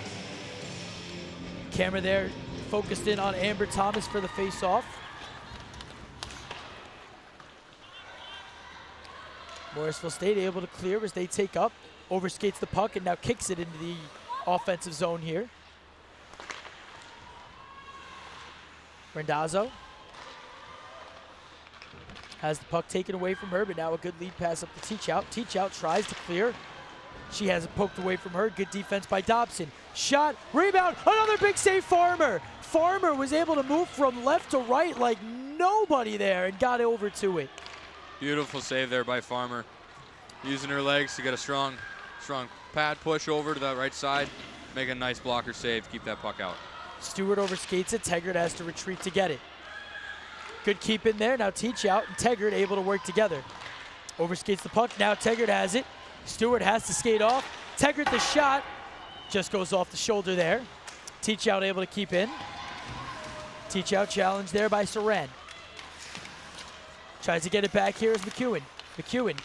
Camera there focused in on Amber Thomas for the face-off. Morrisville State able to clear as they take up, overskates the puck, and now kicks it into the offensive zone here. Rendazzo has the puck taken away from her, but now a good lead pass up to Teachout. Teachout tries to clear. She has it poked away from her. Good defense by Dobson. Shot, rebound, another big save, Farmer. Farmer was able to move from left to right like nobody there and got over to it. Beautiful save there by Farmer. Using her legs to get a strong pad push over to that right side. Make a nice blocker save, keep that puck out. Stewart overskates it. Tegert has to retreat to get it. Good keep in there. Now Teachout and Tegert able to work together. Overskates the puck. Now Tegert has it. Stewart has to skate off. Tegert the shot. Just goes off the shoulder there. Teachout able to keep in. Teachout challenged there by Saran. Tries to get it back here is McEwen. McEwen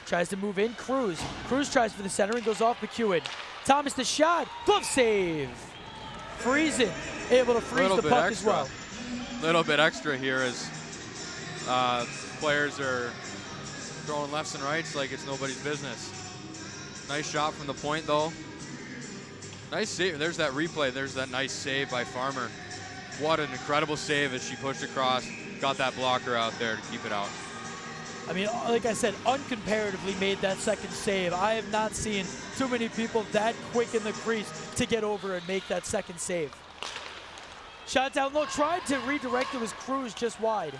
tries to move in. Cruz. Cruz tries for the center and goes off McEwen. Thomas the shot. Glove save. Friesen able to freeze the puck as well. Little bit extra here as players are throwing lefts and rights like it's nobody's business. Nice shot from the point though. Nice save. There's that replay. There's that nice save by Farmer. What an incredible save as she pushed across. Got that blocker out there to keep it out. I mean, like I said, uncomparatively made that second save. I have not seen too many people that quick in the crease to get over and make that second save. Shot down low, tried to redirect it, was Cruz just wide.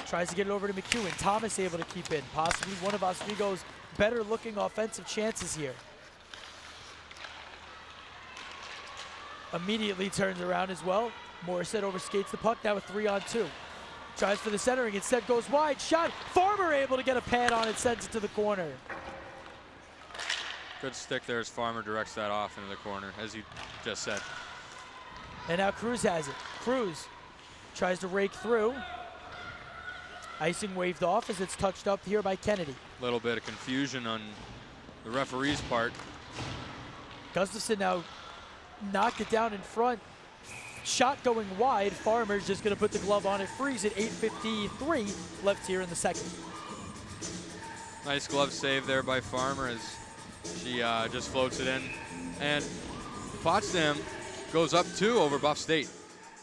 Tries to get it over to McEwen. Thomas able to keep in. Possibly one of Oswego's better looking offensive chances here. Immediately turns around as well. Morissette overskates the puck, now a 3-on-2. Tries for the centering, instead goes wide. Shot, Farmer able to get a pad on it, sends it to the corner. Good stick there as Farmer directs that off into the corner, as you just said. And now Cruz has it. Cruz tries to rake through. Icing waved off as it's touched up here by Kennedy. A little bit of confusion on the referee's part. Gustafson now knocked it down in front. Shot going wide. Farmer's just going to put the glove on it. Freeze it. 8:53 left here in the second. Nice glove save there by Farmer as she just floats it in. And Potsdam goes up 2 over Buff State.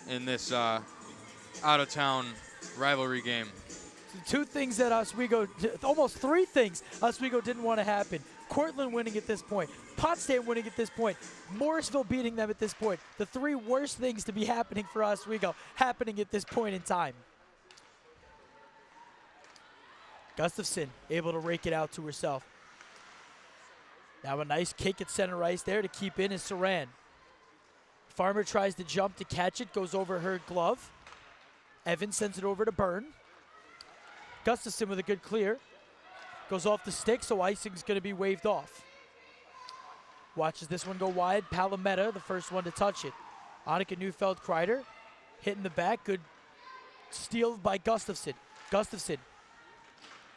in this out-of-town rivalry game. Two things that Oswego, almost three things Oswego didn't want to happen. Cortland winning at this point, Potsdam winning at this point, Morrisville beating them at this point. The three worst things to be happening for Oswego happening at this point in time. Gustafson able to rake it out to herself. Now a nice kick at center ice there to keep in is Saran. Farmer tries to jump to catch it, goes over her glove. Evans sends it over to Byrne. Gustafson with a good clear. Goes off the stick, so icing's going to be waved off. Watches this one go wide. Palometa, the first one to touch it. Annika Neufeld-Kreider hitting the back. Good steal by Gustafson. Gustafson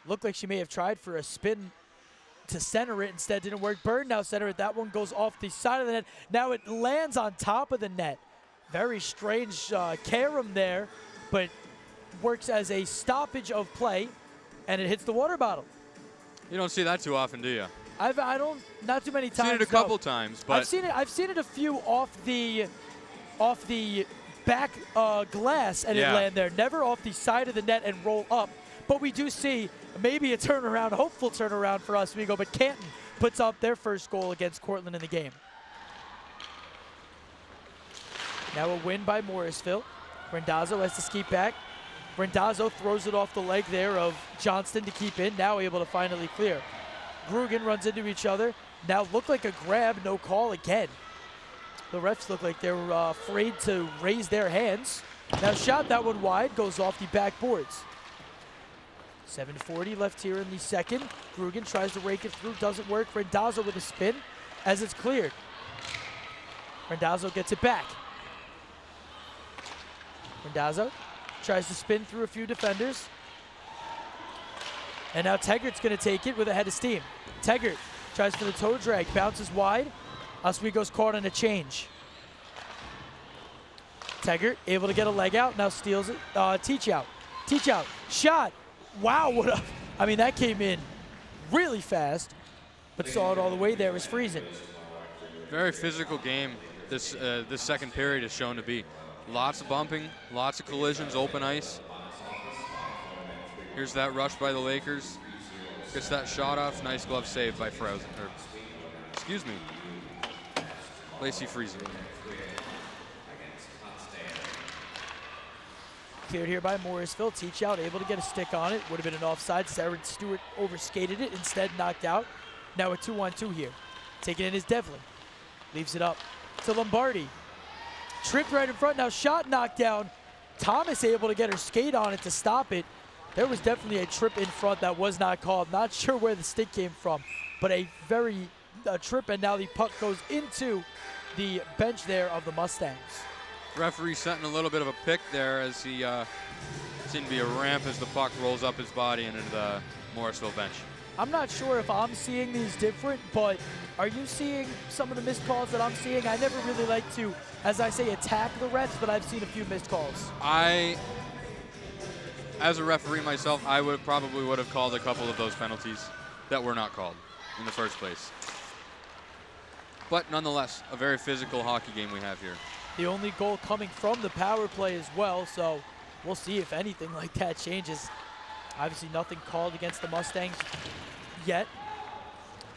looked like she may have tried for a spin to center it. Instead, didn't work. Byrne now center it. That one goes off the side of the net. Now it lands on top of the net. Very strange carom there, but works as a stoppage of play, and it hits the water bottle. You don't see that too often, do you? Not too many times. Seen it a couple times, but I've seen it a few off the back glass and it land there. Never off the side of the net and roll up. But we do see maybe a turnaround, hopeful turnaround for Oswego. But Canton puts up their first goal against Cortland in the game. Now a win by Morrisville. Rendazzo has to skate back. Rendazzo throws it off the leg there of Johnston to keep in. Now able to finally clear. Grugan runs into each other. Now looked like a grab, no call again. The refs look like they're afraid to raise their hands. Now shot that one wide, goes off the backboards. 7:40 left here in the second. Grugan tries to rake it through, doesn't work. Rendazzo with a spin as it's cleared. Rendazzo gets it back. Rendazzo tries to spin through a few defenders. And now Teggert's going to take it with a head of steam. Teggert tries for the toe drag, bounces wide. Oswego's caught on a change. Teggert able to get a leg out, now steals it. Teach out, shot. Wow, I mean, that came in really fast, but saw it all the way there was Friesen. very physical game this second period is shown to be. Lots of bumping, lots of collisions, open ice. Here's that rush by the Lakers. Gets that shot off. Nice glove save by Lacey Friesen. Cleared here by Morrisville. Teach out, able to get a stick on it. Would have been an offside. Sarah Stewart overskated it, instead knocked out. Now a 2-on-2 here. Taking in is Devlin. Leaves it up to Lombardi. Tripped right in front, now shot knocked down. Thomas able to get her skate on it to stop it. There was definitely a trip in front that was not called. Not sure where the stick came from, but a trip, and now the puck goes into the bench there of the Mustangs. Referee setting a little bit of a pick there as he seemed to be a ramp as the puck rolls up his body and into the Morrisville bench. I'm not sure if I'm seeing these different, but are you seeing some of the missed calls that I'm seeing? I never really like to, as I say, attack the refs, but I've seen a few missed calls. As a referee myself, I probably would have called a couple of those penalties that were not called in the first place. But nonetheless, a very physical hockey game we have here. The only goal coming from the power play as well, so we'll see if anything like that changes. Obviously nothing called against the Mustangs yet.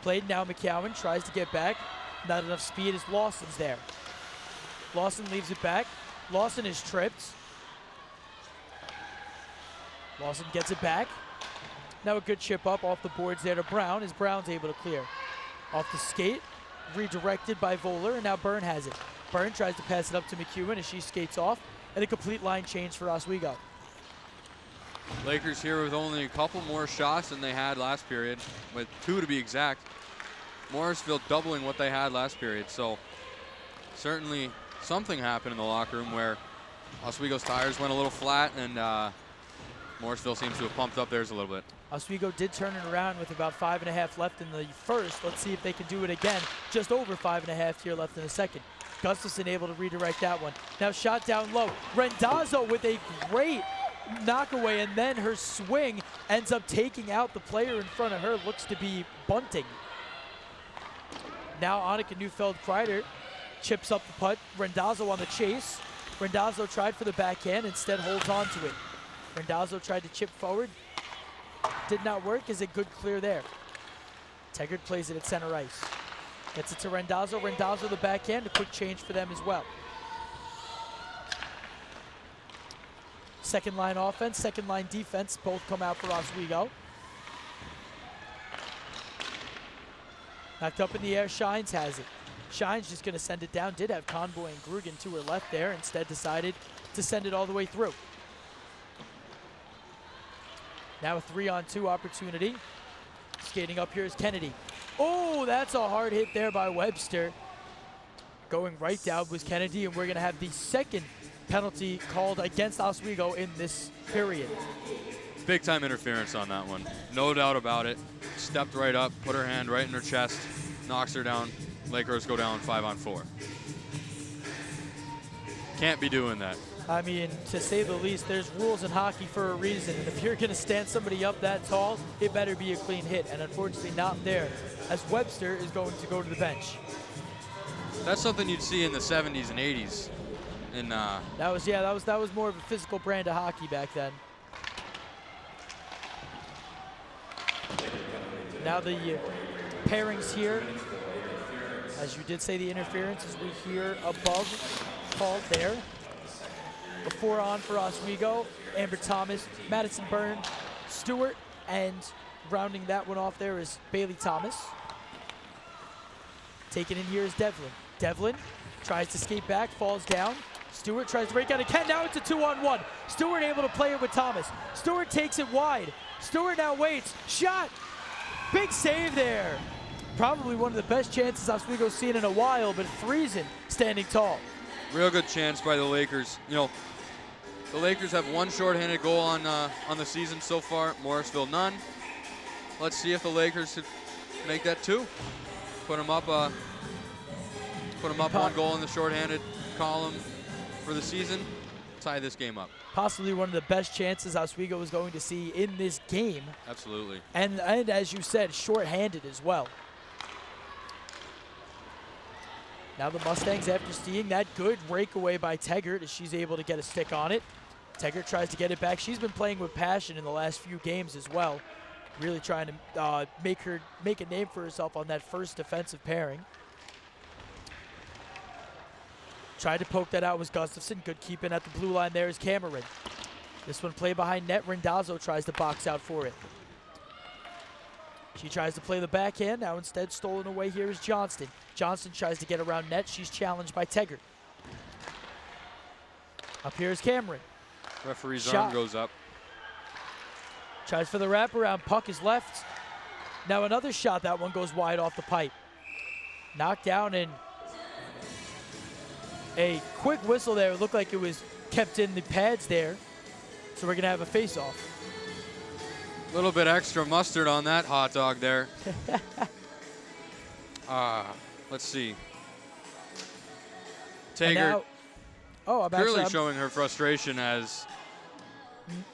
Played now, McCowan tries to get back. Not enough speed as Lawson's there. Lawson leaves it back. Lawson is tripped. Lawson gets it back. Now a good chip up off the boards there to Brown, as Brown's able to clear. Off the skate, redirected by Voller, and now Byrne has it. Byrne tries to pass it up to McEwen as she skates off, and a complete line change for Oswego. Lakers here with only a couple more shots than they had last period, with 2 to be exact. Morrisville doubling what they had last period, so certainly something happened in the locker room where Oswego's tires went a little flat, and Morrisville seems to have pumped up theirs a little bit. Oswego did turn it around with about 5.5 left in the first. Let's see if they can do it again. Just over 5.5 here left in the second. Gustafson able to redirect that one. Now shot down low. Rendazzo with a great knockaway, and then her swing ends up taking out the player in front of her. Looks to be bunting. Now Annika Neufeld-Kreider chips up the putt. Rendazzo on the chase. Rendazzo tried for the backhand, instead holds on to it. Rendazzo tried to chip forward. Did not work. Is a good clear there. Teggart plays it at center ice. Gets it to Rendazzo. Rendazzo the backhand. A quick change for them as well. Second line offense, second line defense, both come out for Oswego. Knocked up in the air, Shines has it. Shines just gonna send it down. Did have Conboy and Grugan to her left there. Instead decided to send it all the way through. Now a 3-on-2 opportunity. Skating up here is Kennedy. Oh, that's a hard hit there by Webster. Going right down was Kennedy, and we're gonna have the second penalty called against Oswego in this period. Big time interference on that one. No doubt about it. Stepped right up, put her hand right in her chest, knocks her down. Lakers go down 5-on-4. Can't be doing that. I mean, to say the least, there's rules in hockey for a reason. And if you're going to stand somebody up that tall, it better be a clean hit. And unfortunately not there, as Webster is going to go to the bench. That's something you'd see in the 70s and 80s. That was more of a physical brand of hockey back then. Now the pairings here. As you did say, the interference as we hear above called there. A 4-on for Oswego. Amber Thomas, Madison Byrne, Stewart, and rounding that one off there is Bailey Thomas. Taken in here is Devlin. Devlin tries to skate back, falls down. Stewart tries to break out again. Now it's a 2-on-1. Stewart able to play it with Thomas. Stewart takes it wide. Stewart now waits. Shot. Big save there. Probably one of the best chances Oswego's seen in a while, but Friesen standing tall. Real good chance by the Lakers. You know, the Lakers have one shorthanded goal on the season so far. Morrisville none. Let's see if the Lakers could make that 2. Put them up one goal in the shorthanded column for the season. Tie this game up. Possibly one of the best chances Oswego is going to see in this game. Absolutely. And as you said, shorthanded as well. Now the Mustangs, after seeing that good breakaway by Teggart, as she's able to get a stick on it. Teggart tries to get it back. She's been playing with passion in the last few games as well. Really trying to make a name for herself on that first defensive pairing. Tried to poke that out was Gustafson. Good keeping at the blue line there is Cameron. This one played behind net. Rendazzo tries to box out for it. She tries to play the backhand. Now instead stolen away here is Johnston. Johnston tries to get around net. She's challenged by Teggart. Up here is Cameron. Referee's arm goes up. Tries for the wraparound. Puck is left. Now another shot. That one goes wide off the pipe. Knocked down, and a quick whistle there. It looked like it was kept in the pads there. So we're going to have a face-off. A little bit extra mustard on that hot dog there. Let's see. Taggart clearly showing her frustration as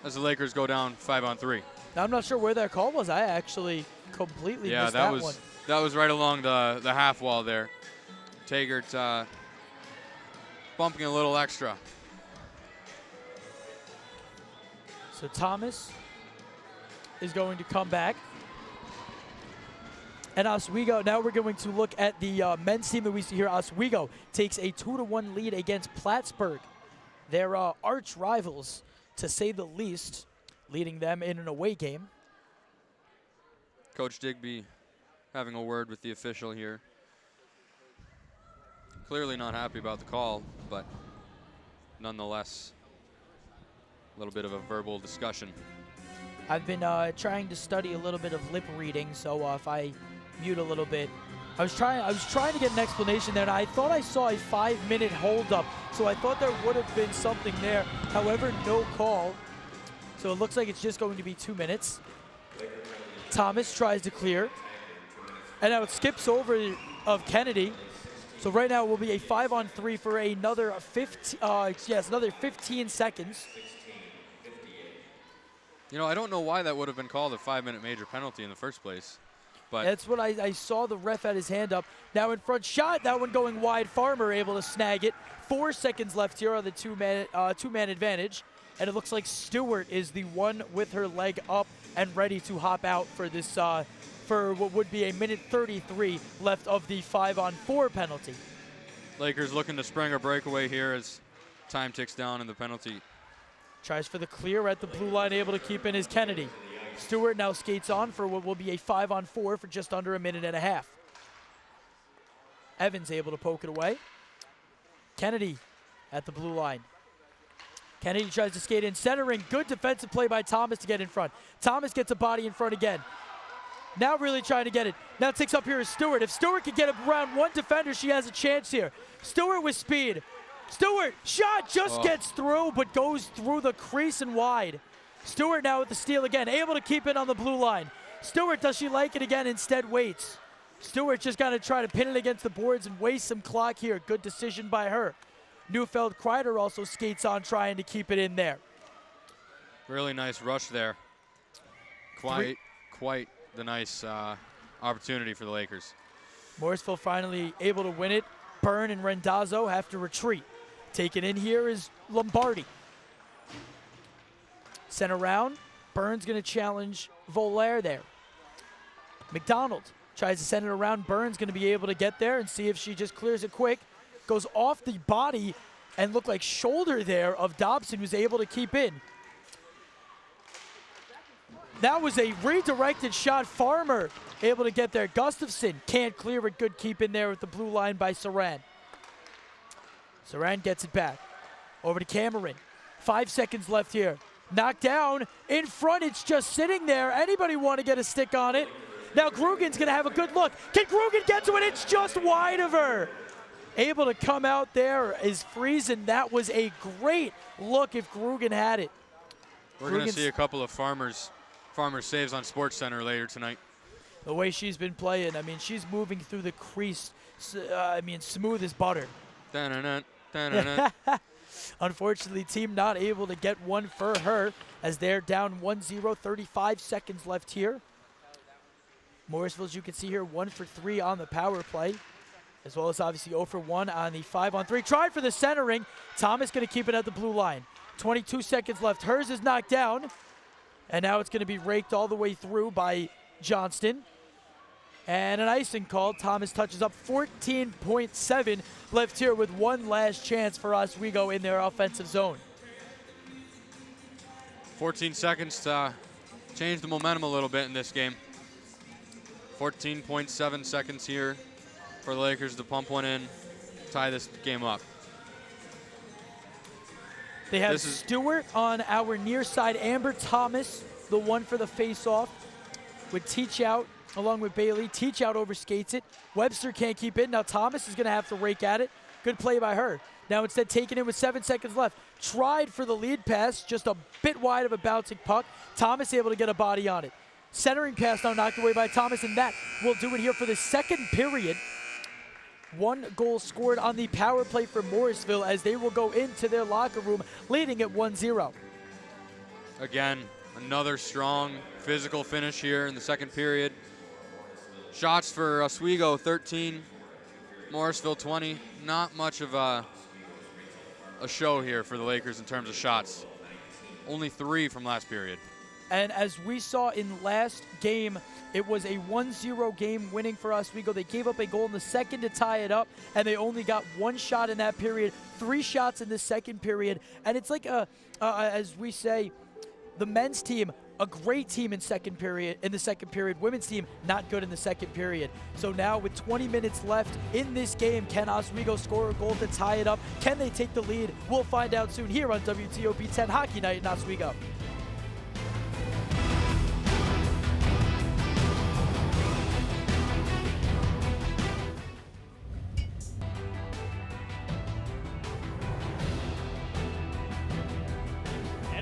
the Lakers go down 5-on-3. Now, I'm not sure where that call was. I actually completely missed that one. That was right along the half wall there. Taggart bumping a little extra. So Thomas is going to come back. And Oswego, now we're going to look at the men's team that we see here. Oswego takes a 2-1 lead against Plattsburgh. They're arch rivals, to say the least, leading them in an away game. Coach Digby having a word with the official here. Clearly not happy about the call, but nonetheless, a little bit of a verbal discussion. I've been trying to study a little bit of lip reading, so if I mute a little bit. I was trying to get an explanation there, and I thought I saw a 5-minute holdup, so I thought there would have been something there. However, no call. So it looks like it's just going to be 2 minutes. Thomas tries to clear. And now it skips over of Kennedy. So right now it will be a 5-on-3 for another 15 seconds. You know, I don't know why that would have been called a 5-minute major penalty in the first place. But that's what I saw. The ref had his hand up. Now in front shot, that one going wide. Farmer able to snag it. 4 seconds left here on the two-man advantage. And it looks like Stewart is the one with her leg up and ready to hop out for this, for what would be a minute 33 left of the 5-on-4 penalty. Lakers looking to spring a breakaway here as time ticks down in the penalty. Tries for the clear at the blue line, able to keep in is Kennedy. Stewart now skates on for what will be a 5-on-4 for just under a minute and a half. Evans able to poke it away. Kennedy at the blue line. Kennedy tries to skate in, centering. Good defensive play by Thomas to get in front. Thomas gets a body in front again. Now really trying to get it. Now takes up here is Stewart. If Stewart can get around one defender, she has a chance here. Stewart with speed. Stewart, shot just gets through, but goes through the crease and wide. Stewart now with the steal again, able to keep it on the blue line. Stewart, does she like it again? Instead waits. Stewart just got to try to pin it against the boards and waste some clock here. Good decision by her. Neufeld-Kreider also skates on, trying to keep it in there. Really nice rush there. Quite the nice opportunity for the Lakers. Morrisville finally able to win it. Byrne and Rendazzo have to retreat. Taken in here is Lombardi. Sent around. Burns going to challenge Volaire there. McDonald tries to send it around. Burns going to be able to get there and see if she just clears it quick. Goes off the body and looked like shoulder there of Dobson, who's able to keep in. That was a redirected shot. Farmer able to get there. Gustafson can't clear it. Good keep in there with the blue line by Saran. Saran gets it back. Over to Cameron. 5 seconds left here. Knocked down. In front, it's just sitting there. Anybody want to get a stick on it? Now Grugan's going to have a good look. Can Grugan get to it? It's just wide of her. Able to come out there is Friesen. That was a great look if Grugan had it. We're going to see a couple of Farmer saves on SportsCenter later tonight. The way she's been playing, I mean, she's moving through the crease, smooth as butter. Dun-dun-dun, dun-dun-dun. Unfortunately, team not able to get one for her as they're down 1-0, 35 seconds left here. Morrisville, as you can see here, 1 for 3 on the power play, as well as obviously 0 for 1 on the 5-on-3. Tried for the centering. Thomas going to keep it at the blue line. 22 seconds left. Hers is knocked down, and now it's going to be raked all the way through by Johnston. And an icing call. Thomas touches up. 14.7 left here with one last chance for Oswego in their offensive zone. 14 seconds to change the momentum a little bit in this game. 14.7 seconds here for the Lakers to pump one in, tie this game up. They have Stewart on our near side. Amber Thomas, the one for the face-off, with Teach out along with Bailey. Teach out overskates it. Webster can't keep it. Now Thomas is going to have to rake at it. Good play by her. Now instead taking it with 7 seconds left. Tried for the lead pass, just a bit wide of a bouncing puck. Thomas able to get a body on it. Centering pass now knocked away by Thomas, and that will do it here for the second period. 1 goal scored on the power play for Morrisville as they will go into their locker room leading at 1-0. Again, another strong physical finish here in the second period. Shots for Oswego 13, Morrisville 20. Not much of a show here for the Lakers in terms of shots. Only 3 from last period. And as we saw in last game, it was a 1-0 game winning for Oswego. They gave up a goal in the second to tie it up, and they only got 1 shot in that period, 3 shots in the second period. And it's like, as we say, the men's team, a great team in the second period. Women's team, not good in the second period. So now with 20 minutes left in this game, can Oswego score a goal to tie it up? Can they take the lead? We'll find out soon here on WTOP 10 Hockey Night in Oswego.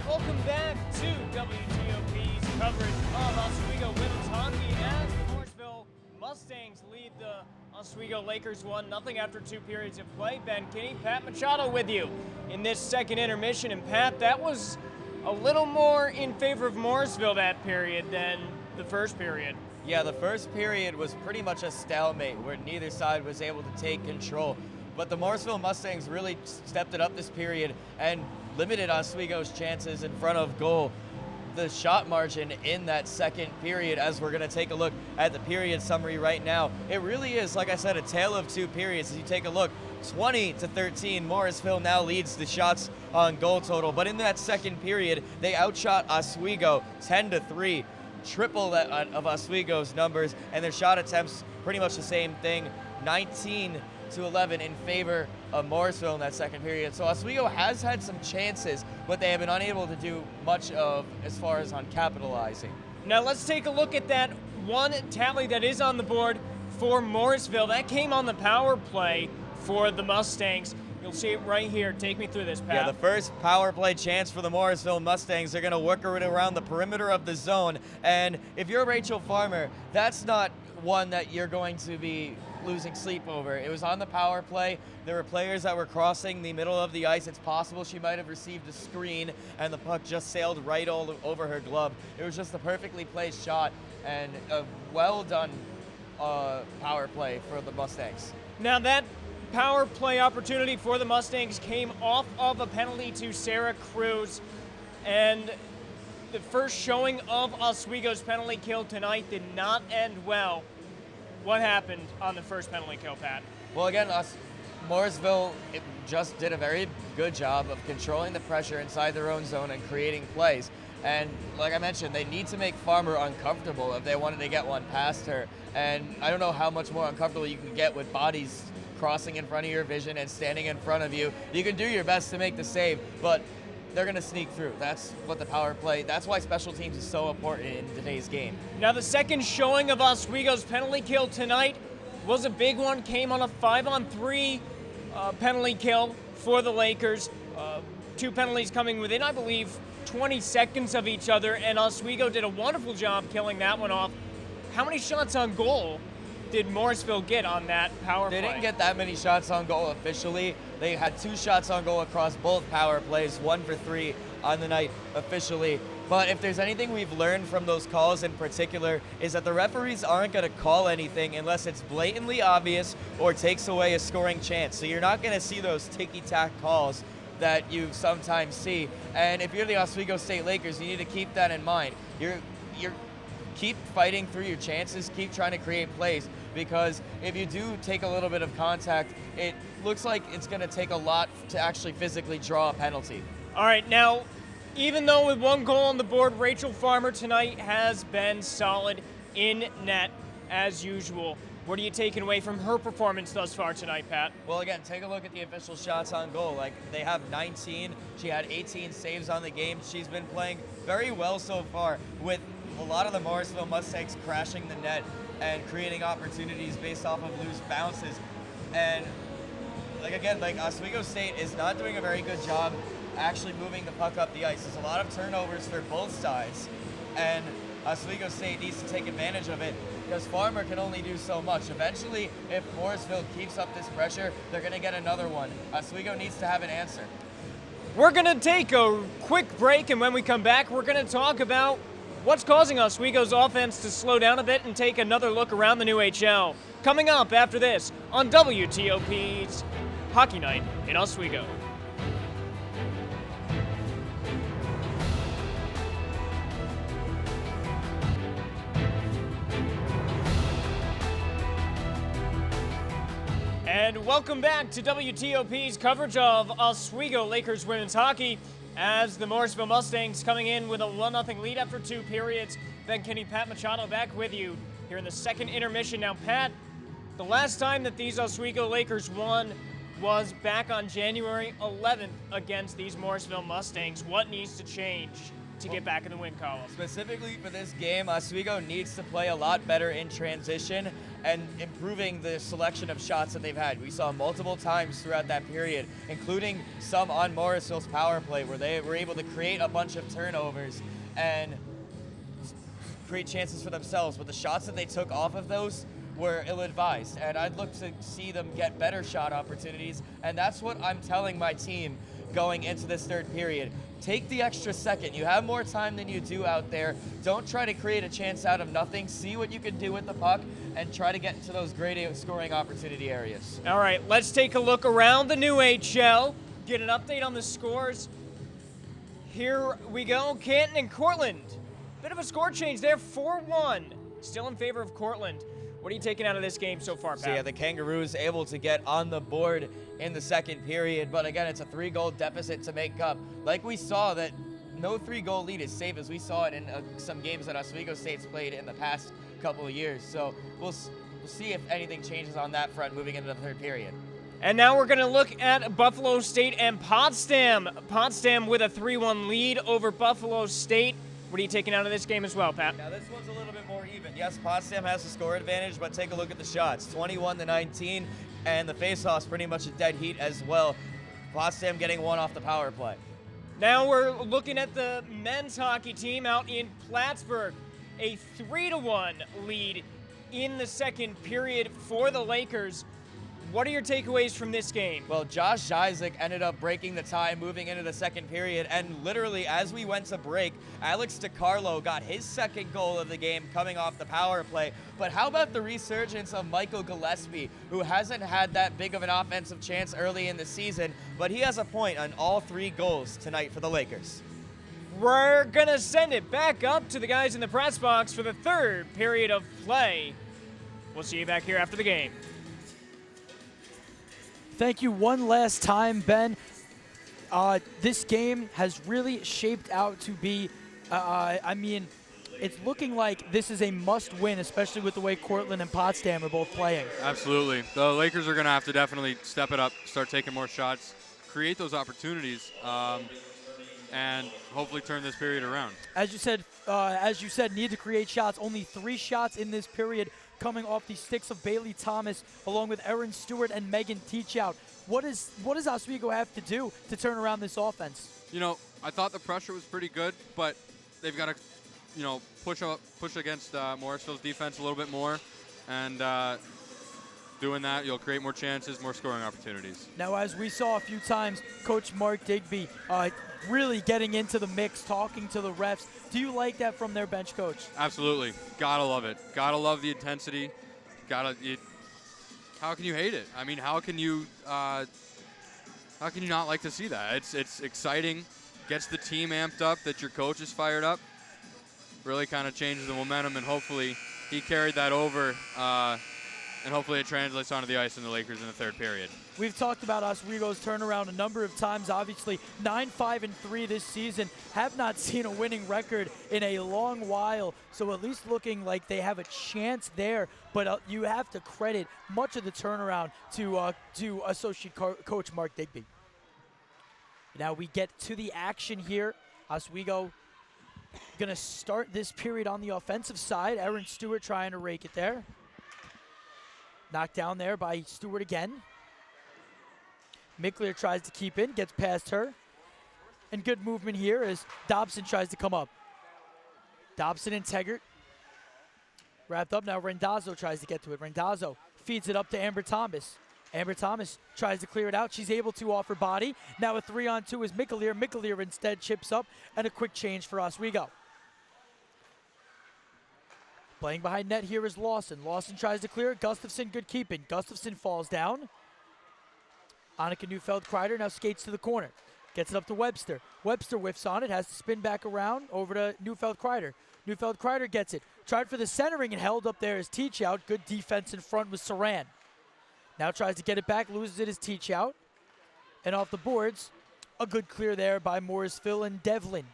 Welcome back to WTOP's coverage of Oswego women's hockey as the Morrisville Mustangs lead the Oswego Lakers 1-0 after 2 periods of play. Ben Kinney, Pat Machado with you in this second intermission. And Pat, that was a little more in favor of Morrisville that period than the first period. Yeah, the first period was pretty much a stalemate where neither side was able to take control. But the Morrisville Mustangs really stepped it up this period and limited Oswego's chances in front of goal. The shot margin in that second period, as we're going to take a look at the period summary right now, it really is, like I said, a tale of two periods. As you take a look, 20-13, Morrisville now leads the shots on goal total. But in that second period, they outshot Oswego 10-3, triple that of Oswego's numbers, and their shot attempts pretty much the same thing, 19-11 in favor of Morrisville in that second period. So Oswego has had some chances, but they have been unable to do much of as far as on capitalizing. Now let's take a look at that one tally that is on the board for Morrisville. That came on the power play for the Mustangs. You'll see it right here. Take me through this, Pat. Yeah, the first power play chance for the Morrisville Mustangs. They're going to work it around the perimeter of the zone. And if you're Rachel Farmer, that's not one that you're going to be losing sleep over. It was on the power play. There were players that were crossing the middle of the ice. It's possible she might have received a screen and the puck just sailed right all over her glove. It was just a perfectly placed shot and a well done power play for the Mustangs. Now that power play opportunity for the Mustangs came off of a penalty to Sarah Cruz, and the first showing of Oswego's penalty kill tonight did not end well. What happened on the first penalty kill, Pat? Well, again, Morrisville just did a very good job of controlling the pressure inside their own zone and creating plays. And like I mentioned, they need to make Farmer uncomfortable if they wanted to get one past her. And I don't know how much more uncomfortable you can get with bodies crossing in front of your vision and standing in front of you. You can do your best to make the save, but they're going to sneak through. That's what the power play, that's why special teams is so important in today's game. Now the second showing of Oswego's penalty kill tonight was a big one, came on a 5-on-3 penalty kill for the Lakers. Two penalties coming within, I believe, 20 seconds of each other, and Oswego did a wonderful job killing that one off. How many shots on goal did Morrisville get on that power play? They didn't get that many shots on goal officially. They had 2 shots on goal across both power plays, 1 for 3 on the night officially. But if there's anything we've learned from those calls in particular, is that the referees aren't going to call anything unless it's blatantly obvious or takes away a scoring chance. So you're not going to see those ticky-tack calls that you sometimes see. And if you're the Oswego State Lakers, you need to keep that in mind. You're keep fighting through your chances, keep trying to create plays, because if you do take a little bit of contact, it looks like it's going to take a lot to actually physically draw a penalty. All right, now, even though with 1 goal on the board, Rachel Farmer tonight has been solid in net as usual. What are you taking away from her performance thus far tonight, Pat? Well, again, take a look at the official shots on goal. Like, they have 19. She had 18 saves on the game. She's been playing very well so far, with a lot of the Morrisville Mustangs crashing the net and creating opportunities based off of loose bounces. And Oswego State is not doing a very good job actually moving the puck up the ice. There's a lot of turnovers for both sides, and Oswego State needs to take advantage of it, because Farmer can only do so much. Eventually, if Morrisville keeps up this pressure, they're going to get another one. Oswego needs to have an answer. We're going to take a quick break, and when we come back, we're going to talk about what's causing Oswego's offense to slow down a bit and take another look around the new HL. Coming up after this on WTOP's Hockey Night in Oswego. And welcome back to WTOP's coverage of Oswego Lakers women's hockey, as the Morrisville Mustangs coming in with a 1-0 lead after 2 periods. Ben Kinney, Pat Machado back with you here in the second intermission. Now, Pat, the last time that these Oswego Lakers won was back on January 11th against these Morrisville Mustangs. What needs to change to get back in the win column? Specifically for this game, Oswego needs to play a lot better in transition and improving the selection of shots that they've had. We saw multiple times throughout that period, including some on Morrisville's power play, where they were able to create a bunch of turnovers and create chances for themselves, but the shots that they took off of those were ill-advised, and I'd look to see them get better shot opportunities, and that's what I'm telling my team going into this third period. take the extra second. You have more time than you do out there. Don't try to create a chance out of nothing. See what you can do with the puck and try to get into those great scoring opportunity areas. All right, let's take a look around the new HL, get an update on the scores. Here we go, Canton and Cortland. Bit of a score change there, 4-1. Still in favor of Cortland. What are you taking out of this game so far, Pat? So yeah, the Kangaroos able to get on the board in the second period, but again, it's a 3-goal deficit to make up. Like we saw, that no 3-goal lead is safe, as we saw it in some games that Oswego State's played in the past couple of years. So we'll see if anything changes on that front moving into the third period. And now we're going to look at Buffalo State and Potsdam. Potsdam with a 3-1 lead over Buffalo State. What are you taking out of this game as well, Pat? Now this one's a little bit more even. Yes, Potsdam has the score advantage, but take a look at the shots. 21-19, and the faceoff's pretty much a dead heat as well. Potsdam getting one off the power play. Now we're looking at the men's hockey team out in Plattsburgh. A 3-1 lead in the second period for the Lakers. What are your takeaways from this game? Well, Josh Isaac ended up breaking the tie moving into the second period, and literally as we went to break, Alex DiCarlo got his second goal of the game coming off the power play. But how about the resurgence of Michael Gillespie, who hasn't had that big of an offensive chance early in the season, but he has a point on all 3 goals tonight for the Lakers. We're gonna send it back up to the guys in the press box for the third period of play. We'll see you back here after the game. Thank you one last time, Ben. This game has really shaped out to be, it's looking like this is a must-win, especially with the way Cortland and Potsdam are both playing. Absolutely. The Lakers are going to have to definitely step it up, start taking more shots, create those opportunities, and hopefully turn this period around. As you said, need to create shots. Only 3 shots in this period coming off the sticks of Bailey Thomas, along with Erin Stewart and Megan Teachout. What does Oswego have to do to turn around this offense? You know, I thought the pressure was pretty good, but they've got to, push against Morrisville's defense a little bit more, and doing that, you'll create more chances, more scoring opportunities. Now, as we saw a few times, Coach Mark Digby really getting into the mix, talking to the refs. Do you like that from their bench coach? Absolutely. Gotta love it. Gotta love the intensity. How can you hate it? I mean, how can you not like to see that? It's exciting. Gets the team amped up, that your coach is fired up. Really kind of changes the momentum, and hopefully he carried that over, and hopefully it translates onto the ice in the Lakers in the third period. We've talked about Oswego's turnaround a number of times. Obviously, 9-5-3 this season. Have not seen a winning record in a long while, so at least looking like they have a chance there. But you have to credit much of the turnaround to associate coach Mark Digby. Now we get to the action here. Oswego going to start this period on the offensive side. Erin Stewart trying to rake it there. Knocked down there by Stewart again. Mickler tries to keep in, gets past her. And good movement here as Dobson tries to come up. Dobson and Teggart wrapped up. Now Rendazzo tries to get to it. Rendazzo feeds it up to Amber Thomas. Amber Thomas tries to clear it out. She's able to off her body. Now a 3-on-2 is Mickler. Mickler instead chips up, and a quick change for Oswego. Playing behind net here is Lawson. Lawson tries to clear it. Gustafson, good keeping. Gustafson falls down. Annika Neufeld-Kreider now skates to the corner. Gets it up to Webster. Webster whiffs on it, has to spin back around over to Neufeld-Kreider. Neufeld-Kreider gets it. Tried for the centering and held up there as Teachout. Good defense in front with Saran. Now tries to get it back, loses it as Teachout. And off the boards, a good clear there by Morrisville and Devlin.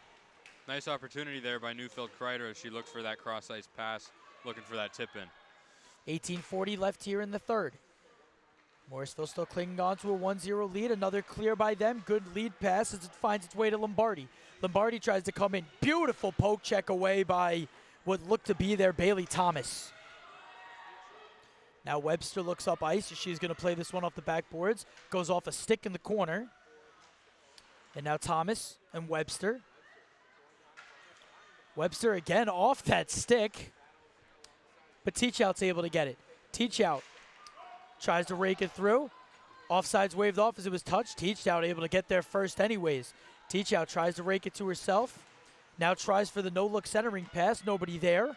Nice opportunity there by Neufeld-Kreider as she looked for that cross-ice pass, looking for that tip-in. 18:40 left here in the third. Morrisville still clinging on to a 1-0 lead. Another clear by them. Good lead pass as it finds its way to Lombardi. Lombardi tries to come in. Beautiful poke check away by what looked to be their Bailey Thomas. Now Webster looks up ice as she's going to play this one off the backboards. Goes off a stick in the corner. And now Thomas and Webster. Webster again off that stick. But Teachout's able to get it. Teachout tries to rake it through. Offside's waved off as it was touched. Teachout able to get there first anyways. Teachout tries to rake it to herself. Now tries for the no-look centering pass. Nobody there.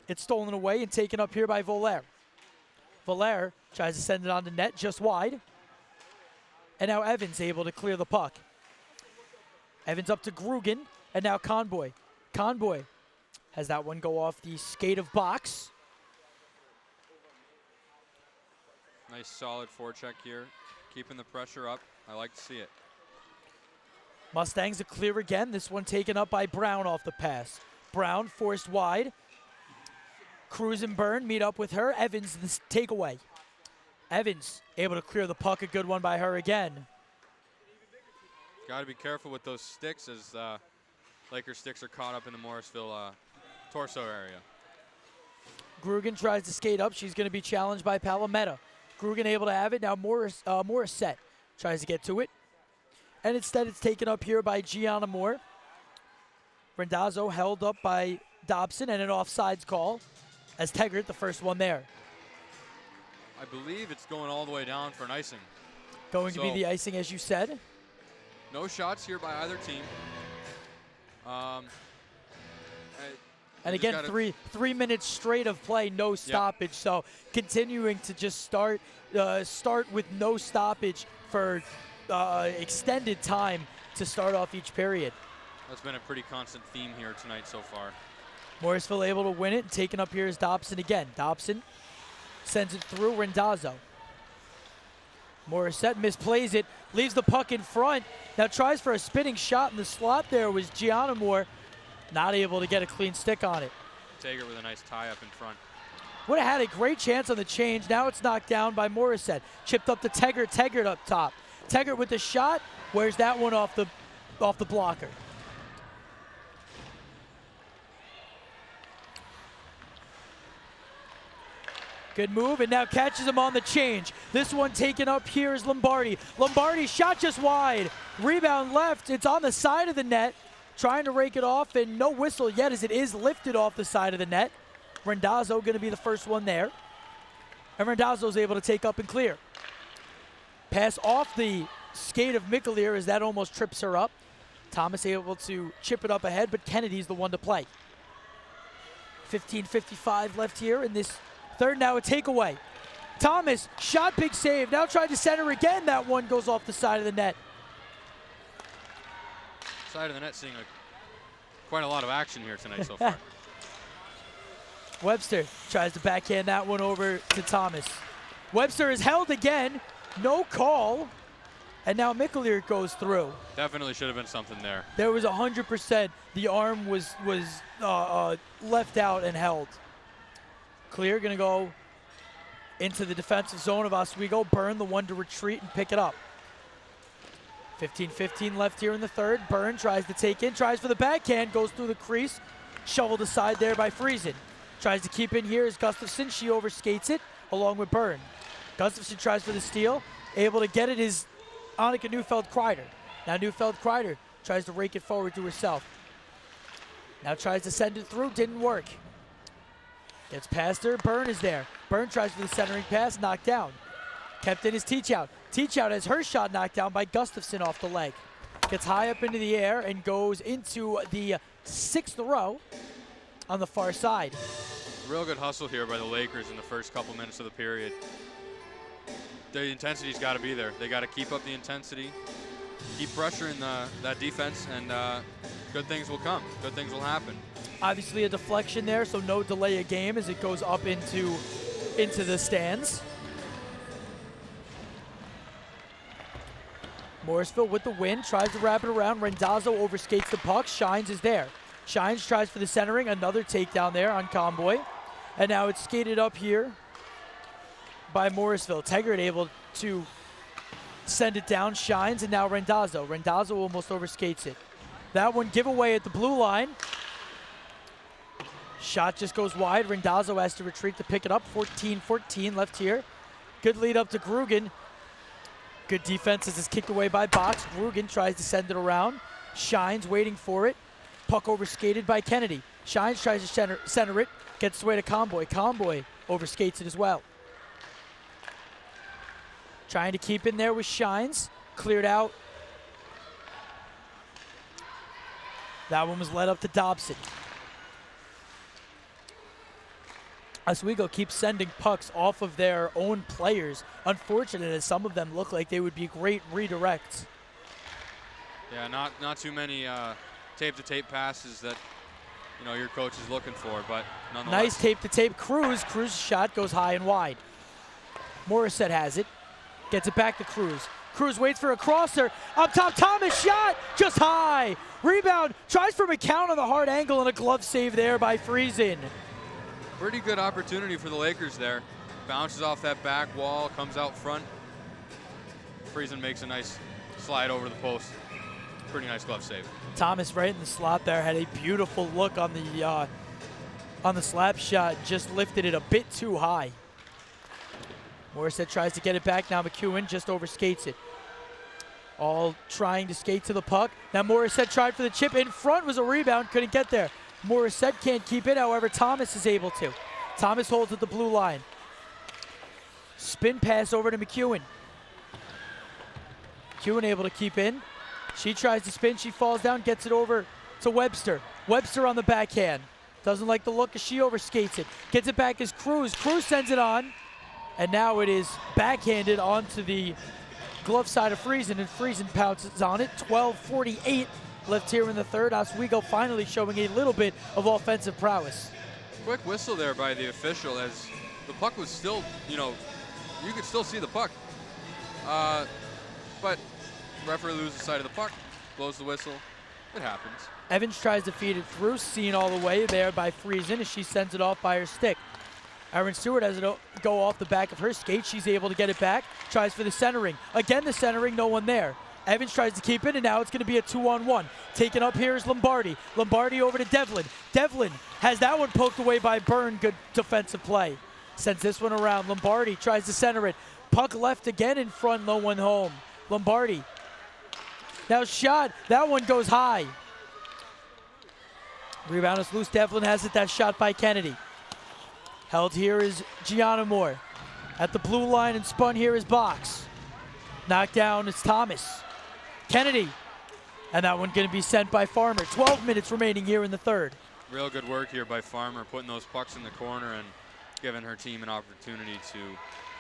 It's stolen away and taken up here by Voller. Voller tries to send it on the net just wide. And now Evans able to clear the puck. Evans up to Grugan, and now Conboy. Conboy has that one go off the skate of box. Nice solid forecheck here. Keeping the pressure up. I like to see it. Mustangs a clear again. This one taken up by Brown off the pass. Brown forced wide. Cruz and Byrne meet up with her. Evans the takeaway. Evans able to clear the puck. A good one by her again. Got to be careful with those sticks as Lakers sticks are caught up in the Morrisville torso area. Grugan tries to skate up. She's going to be challenged by Palometa. Grugan able to have it. Now Morissette tries to get to it. And instead it's taken up here by Gianna Moore. Rendazzo held up by Dobson and an offsides call as Teggart, the first one there. I believe it's going all the way down for an icing. Going to be the icing, as you said. No shots here by either team. And again, 3 minutes straight of play, no stoppage. Yep. So continuing to just start with no stoppage for extended time to start off each period. That's been a pretty constant theme here tonight so far. Morrisville able to win it, and taken up here is Dobson again. Dobson sends it through Rendazzo. Morissette misplays it, leaves the puck in front. Now tries for a spinning shot in the slot there was Gianna Moore. Not able to get a clean stick on it. Taggart with a nice tie up in front. Would have had a great chance on the change. Now it's knocked down by Morissette. Chipped up to Teggart. Teggart up top. Teggart with the shot. Where's that one off the blocker? Good move, and now catches him on the change. This one taken up here is Lombardi. Lombardi shot just wide. Rebound left. It's on the side of the net. Trying to rake it off, and no whistle yet as it is lifted off the side of the net. Rendazzo going to be the first one there. And Rendazzo's able to take up and clear. Pass off the skate of Mickelier as that almost trips her up. Thomas able to chip it up ahead, but Kennedy's the one to play. 15:55 left here in this third. Now a takeaway. Thomas, shot, big save. Now tried to center again. That one goes off the side of the net. Side of the net seeing quite a lot of action here tonight so far. Webster tries to backhand that one over to Thomas. Webster is held again. No call. And now Mickelier goes through. Definitely should have been something there. There was 100%. The arm was left out and held. Clear, going to go into the defensive zone of Oswego. Byrne, the one to retreat and pick it up. 15:15 left here in the third. Byrne tries to take in, tries for the backhand, goes through the crease. Shoveled aside there by Friesen. Tries to keep in here is Gustafson. She overskates it along with Byrne. Gustafson tries for the steal. Able to get it is Annika Neufeld-Kreider. Now Neufeld-Kreider tries to rake it forward to herself. Now tries to send it through, didn't work. Gets past her, Byrne is there. Byrne tries for the centering pass, knocked down. Kept in his Teachout. Teachout has her shot knocked down by Gustafson off the leg. Gets high up into the air and goes into the sixth row on the far side. Real good hustle here by the Lakers in the first couple minutes of the period. The intensity's got to be there. They got to keep up the intensity, keep pressuring that defense, and good things will come. Good things will happen. Obviously a deflection there, so no delay of game as it goes up into the stands. Morrisville with the win, tries to wrap it around. Rendazzo overskates the puck. Shines is there. Shines tries for the centering. Another takedown there on Conboy. And now it's skated up here by Morrisville. Teggart able to send it down. Shines, and now Rendazzo. Rendazzo almost overskates it. That one giveaway at the blue line. Shot just goes wide. Rendazzo has to retreat to pick it up. 14-14 left here. Good lead up to Grugan. Good defense as it's kicked away by Box. Grugan tries to send it around. Shines waiting for it. Puck overskated by Kennedy. Shines tries to center it. Gets away to Conboy. Conboy overskates it as well. Trying to keep in there with Shines. Cleared out That one was led up to Dobson. Oswego keeps sending pucks off of their own players. Unfortunate, as some of them look like they would be great redirects. Yeah, not too many tape-to-tape passes that your coach is looking for, but nonetheless. Nice tape-to-tape. Cruz's shot goes high and wide. Morissette has it. Gets it back to Cruz. Cruz waits for a crosser. Up top, Thomas shot just high. Rebound, tries for McCown on the hard angle, and a glove save there by Friesen. Pretty good opportunity for the Lakers there. Bounces off that back wall, comes out front. Friesen makes a nice slide over the post. Pretty nice glove save. Thomas right in the slot there, had a beautiful look on the slap shot, just lifted it a bit too high. Morissette tries to get it back. Now McEwen just overskates it. All trying to skate to the puck. Now Morissette tried for the chip. In front was a rebound. Couldn't get there. Morissette can't keep it. However, Thomas is able to. Thomas holds at the blue line. Spin pass over to McEwen. McEwen able to keep in. She tries to spin. She falls down. Gets it over to Webster. Webster on the backhand. Doesn't like the look as she overskates it. Gets it back as Cruz. Cruz sends it on. And now it is backhanded onto the glove side of Friesen, and Friesen pounces on it. 12:48 left here in the third. Oswego finally showing a little bit of offensive prowess. Quick whistle there by the official as the puck was still, you could still see the puck. But referee loses sight of the puck, blows the whistle. It happens. Evans tries to feed it through, seen all the way there by Friesen as she sends it off by her stick. Aaron Stewart has it go off the back of her skate. She's able to get it back. Tries for the centering. Again, the centering, no one there. Evans tries to keep it, and now it's going to be a 2-on-1. Taken up here is Lombardi. Lombardi over to Devlin. Devlin has that one poked away by Byrne. Good defensive play. Sends this one around. Lombardi tries to center it. Puck left again in front, no one home. Lombardi. Now shot. That one goes high. Rebound is loose. Devlin has it. That shot by Kennedy. Held here is Gianna Moore. At the blue line and spun here is Box. Knocked down is Thomas. Kennedy. And that one going to be sent by Farmer. 12 minutes remaining here in the third. Real good work here by Farmer, putting those pucks in the corner and giving her team an opportunity to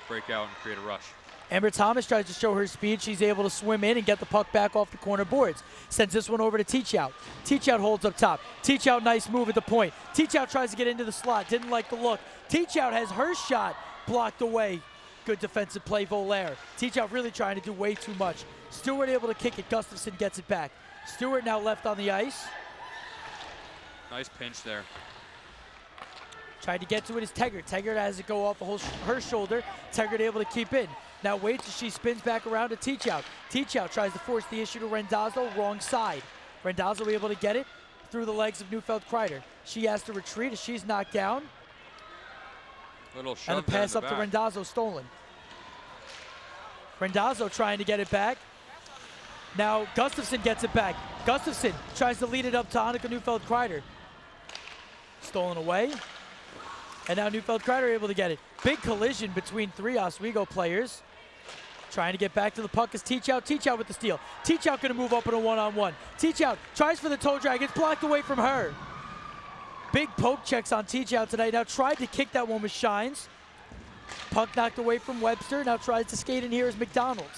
break out and create a rush. Amber Thomas tries to show her speed. She's able to swim in and get the puck back off the corner boards. Sends this one over to Teachout. Teachout holds up top. Teachout, nice move at the point. Teachout tries to get into the slot. Didn't like the look. Teachout has her shot blocked away. Good defensive play, Volaire. Teachout really trying to do way too much. Stewart able to kick it. Gustafson gets it back. Stewart now left on the ice. Nice pinch there. Tried to get to it is Teggart. Teggart has it go off her shoulder. Teggart able to keep in. Now waits as she spins back around to Teachout. Teachout tries to force the issue to Rendazzo, wrong side. Rendazzo able to get it through the legs of Neufeld-Kreider. She has to retreat as she's knocked down. Little shove And the pass there in up the to back. Rendazzo stolen. Rendazzo trying to get it back. Now Gustafson gets it back. Gustafson tries to lead it up to Annika Neufeld-Kreider. Stolen away. And now Neufeld-Kreider able to get it. Big collision between three Oswego players. Trying to get back to the puck is Teachout. Teachout with the steal. Teachout going to move up in a one-on-one. Teachout tries for the toe drag. It's blocked away from her. Big poke checks on Teachout tonight. Now tried to kick that one with Shines. Puck knocked away from Webster. Now tries to skate in here is McDonald.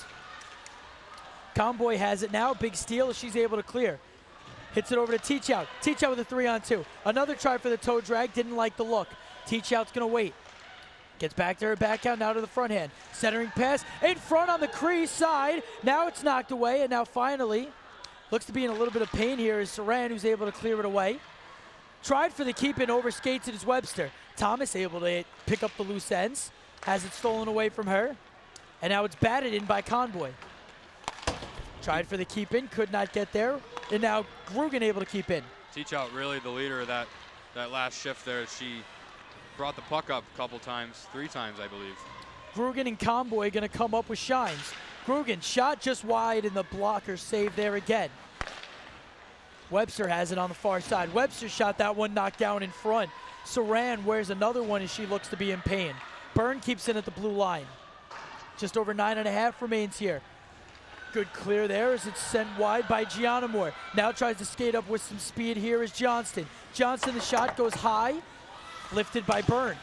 Comboy has it now. Big steal as she's able to clear. Hits it over to Teachout. Teachout with a 3-on-2. Another try for the toe drag. Didn't like the look. Teachout's going to wait. Gets back to her backhand, now to the front hand. Centering pass in front on the crease side. Now it's knocked away, and now finally, looks to be in a little bit of pain here is Saran, who's able to clear it away. Tried for the keep in, overskates it is Webster. Thomas able to pick up the loose ends. Has it stolen away from her. And now it's batted in by Conboy. Tried for the keep in, could not get there. And now Grugan able to keep in. Teachout really the leader of that last shift there. She brought the puck up a couple times, 3 times, I believe. Grugan and Comboy going to come up with Shines. Grugan shot just wide and the blocker save there again. Webster has it on the far side. Webster shot that one knocked down in front. Saran wears another one as she looks to be in pain. Byrne keeps in at the blue line. Just over 9.5 remains here. Good clear there as it's sent wide by Gianamore. Now tries to skate up with some speed here is Johnston. Johnston, the shot goes high, lifted by Byrne.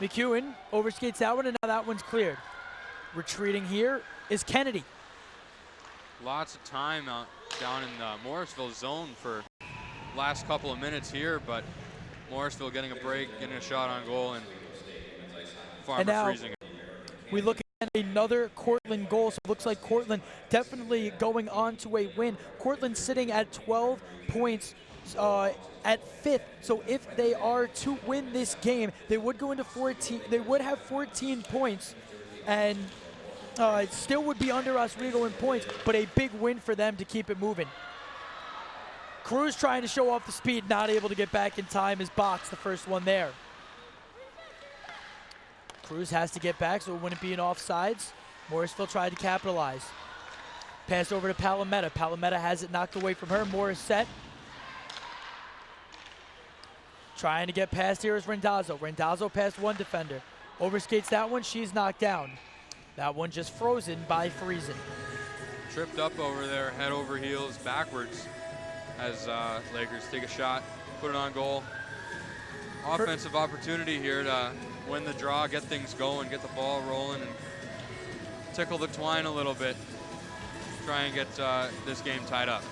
McEwen overskates that one, and now that one's cleared. Retreating here is Kennedy. Lots of time down in the Morrisville zone for last couple of minutes here, but Morrisville getting a break, getting a shot on goal, and Farmer now freezing. We look at another Cortland goal, so it looks like Cortland definitely going on to a win. Cortland sitting at 12 points at 5th, so if they are to win this game, they would go into 14. They would have 14 points, and it still would be under Oswego in points, but a big win for them to keep it moving. Cruz trying to show off the speed, not able to get back in time, is boxed, the first one there. Cruz has to get back, so it wouldn't be an offsides. Morrisville tried to capitalize. Pass over to Palometa. Palometa has it knocked away from her. Morris set. Trying to get past here is Rendazzo. Rendazzo past one defender. Overskates that one. She's knocked down. That one just frozen by Friesen. Tripped up over there, head over heels, backwards as Lakers take a shot, put it on goal. Offensive opportunity here to win the draw, get things going, get the ball rolling, and tickle the twine a little bit. Try and get this game tied up.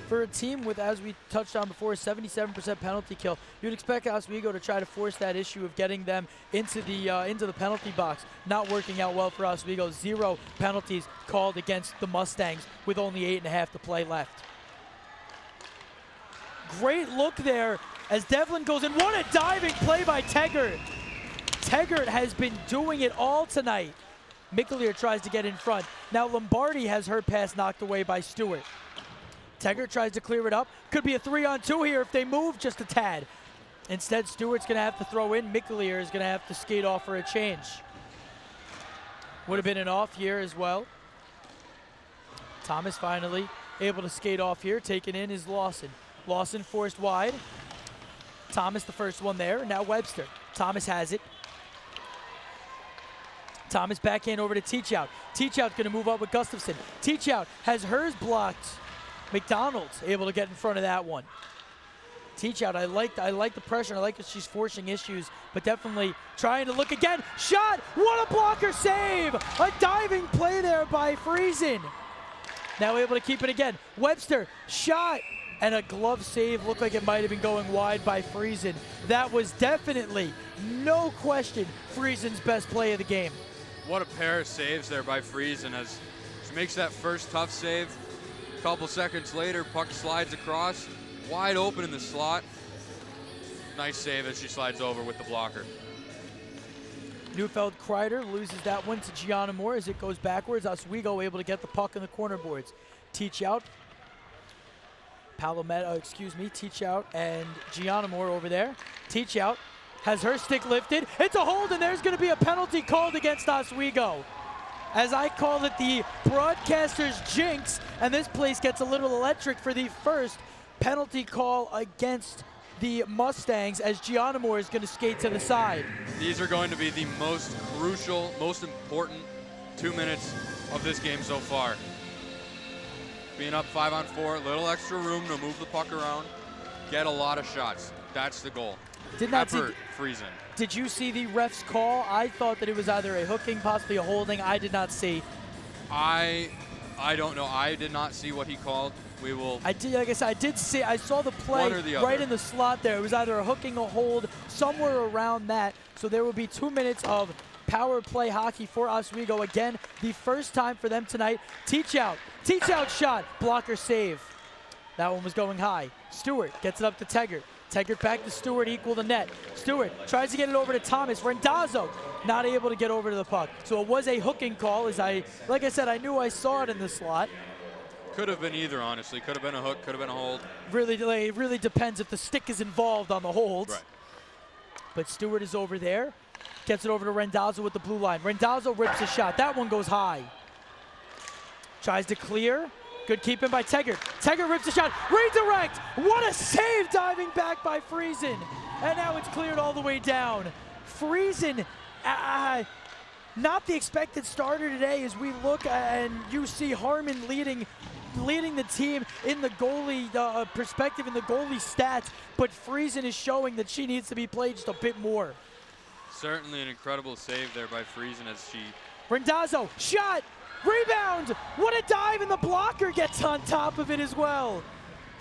For a team with, as we touched on before, 77% penalty kill, you'd expect Oswego to try to force that issue of getting them into the penalty box. Not working out well for Oswego. 0 penalties called against the Mustangs with only 8.5 to play left. Great look there as Devlin goes in. What a diving play by Teggart. Teggart has been doing it all tonight. Mickelier tries to get in front. Now Lombardi has her pass knocked away by Stewart. Teggart tries to clear it up. Could be a 3-on-2 here if they move just a tad. Instead, Stewart's going to have to throw in. Mickelier is going to have to skate off for a change. Would have been an off here as well. Thomas finally able to skate off here. Taken in is Lawson. Lawson forced wide. Thomas the first one there. Now Webster. Thomas has it. Thomas backhand over to Teachout. Teachout's going to move up with Gustafson. Teachout has hers blocked. McDonald's able to get in front of that one. Teachout, I like the pressure. I like that she's forcing issues, but definitely trying to look again. Shot! What a blocker save! A diving play there by Friesen. Now able to keep it again. Webster, shot! And a glove save. Looked like it might have been going wide by Friesen. That was definitely, no question, Friesen's best play of the game. What a pair of saves there by Friesen as she makes that first tough save. A couple seconds later, puck slides across, wide open in the slot. Nice save as she slides over with the blocker. Neufeld-Kreider loses that one to Gianna Moore as it goes backwards. Oswego able to get the puck in the corner boards. Teachout, Teachout and Gianna Moore over there. Teachout has her stick lifted. It's a hold, and there's going to be a penalty called against Oswego. As I call it, the broadcaster's jinx, and this place gets a little electric for the first penalty call against the Mustangs as Gianna Moore is going to skate to the side. These are going to be the most crucial, most important 2 minutes of this game so far. Being up 5-on-4, a little extra room to move the puck around, get a lot of shots. That's the goal. Did not see. Friesen. Did you see the ref's call? I thought that it was either a hooking, possibly a holding. I did not see. I don't know. I did not see what he called. We will. I did. Like I said, I did see. I saw the play right in the slot there. It was either a hooking, a hold, somewhere around that. So there will be 2 minutes of power play hockey for Oswego again. The first time for them tonight. Teachout shot, blocker save. That one was going high. Stewart gets it up to Teggart. Teggart back to Stewart, equal the net. Stewart tries to get it over to Thomas. Rendazzo not able to get over to the puck. So it was a hooking call. Like I said, I knew I saw it in the slot. Could have been either, honestly. Could have been a hook, could have been a hold. It really depends if the stick is involved on the holds. Right. But Stewart is over there. Gets it over to Rendazzo with the blue line. Rendazzo rips a shot. That one goes high. Tries to clear. Good keeping by Teggart. Teggart rips a shot. Redirect. What a save diving back by Friesen. And now it's cleared all the way down. Friesen not the expected starter today as we look and you see Harmon leading the team in the goalie perspective, in the goalie stats, but Friesen is showing that she needs to be played just a bit more. Certainly an incredible save there by Friesen as she... Rendazzo, shot, rebound, what a dive, and the blocker gets on top of it as well.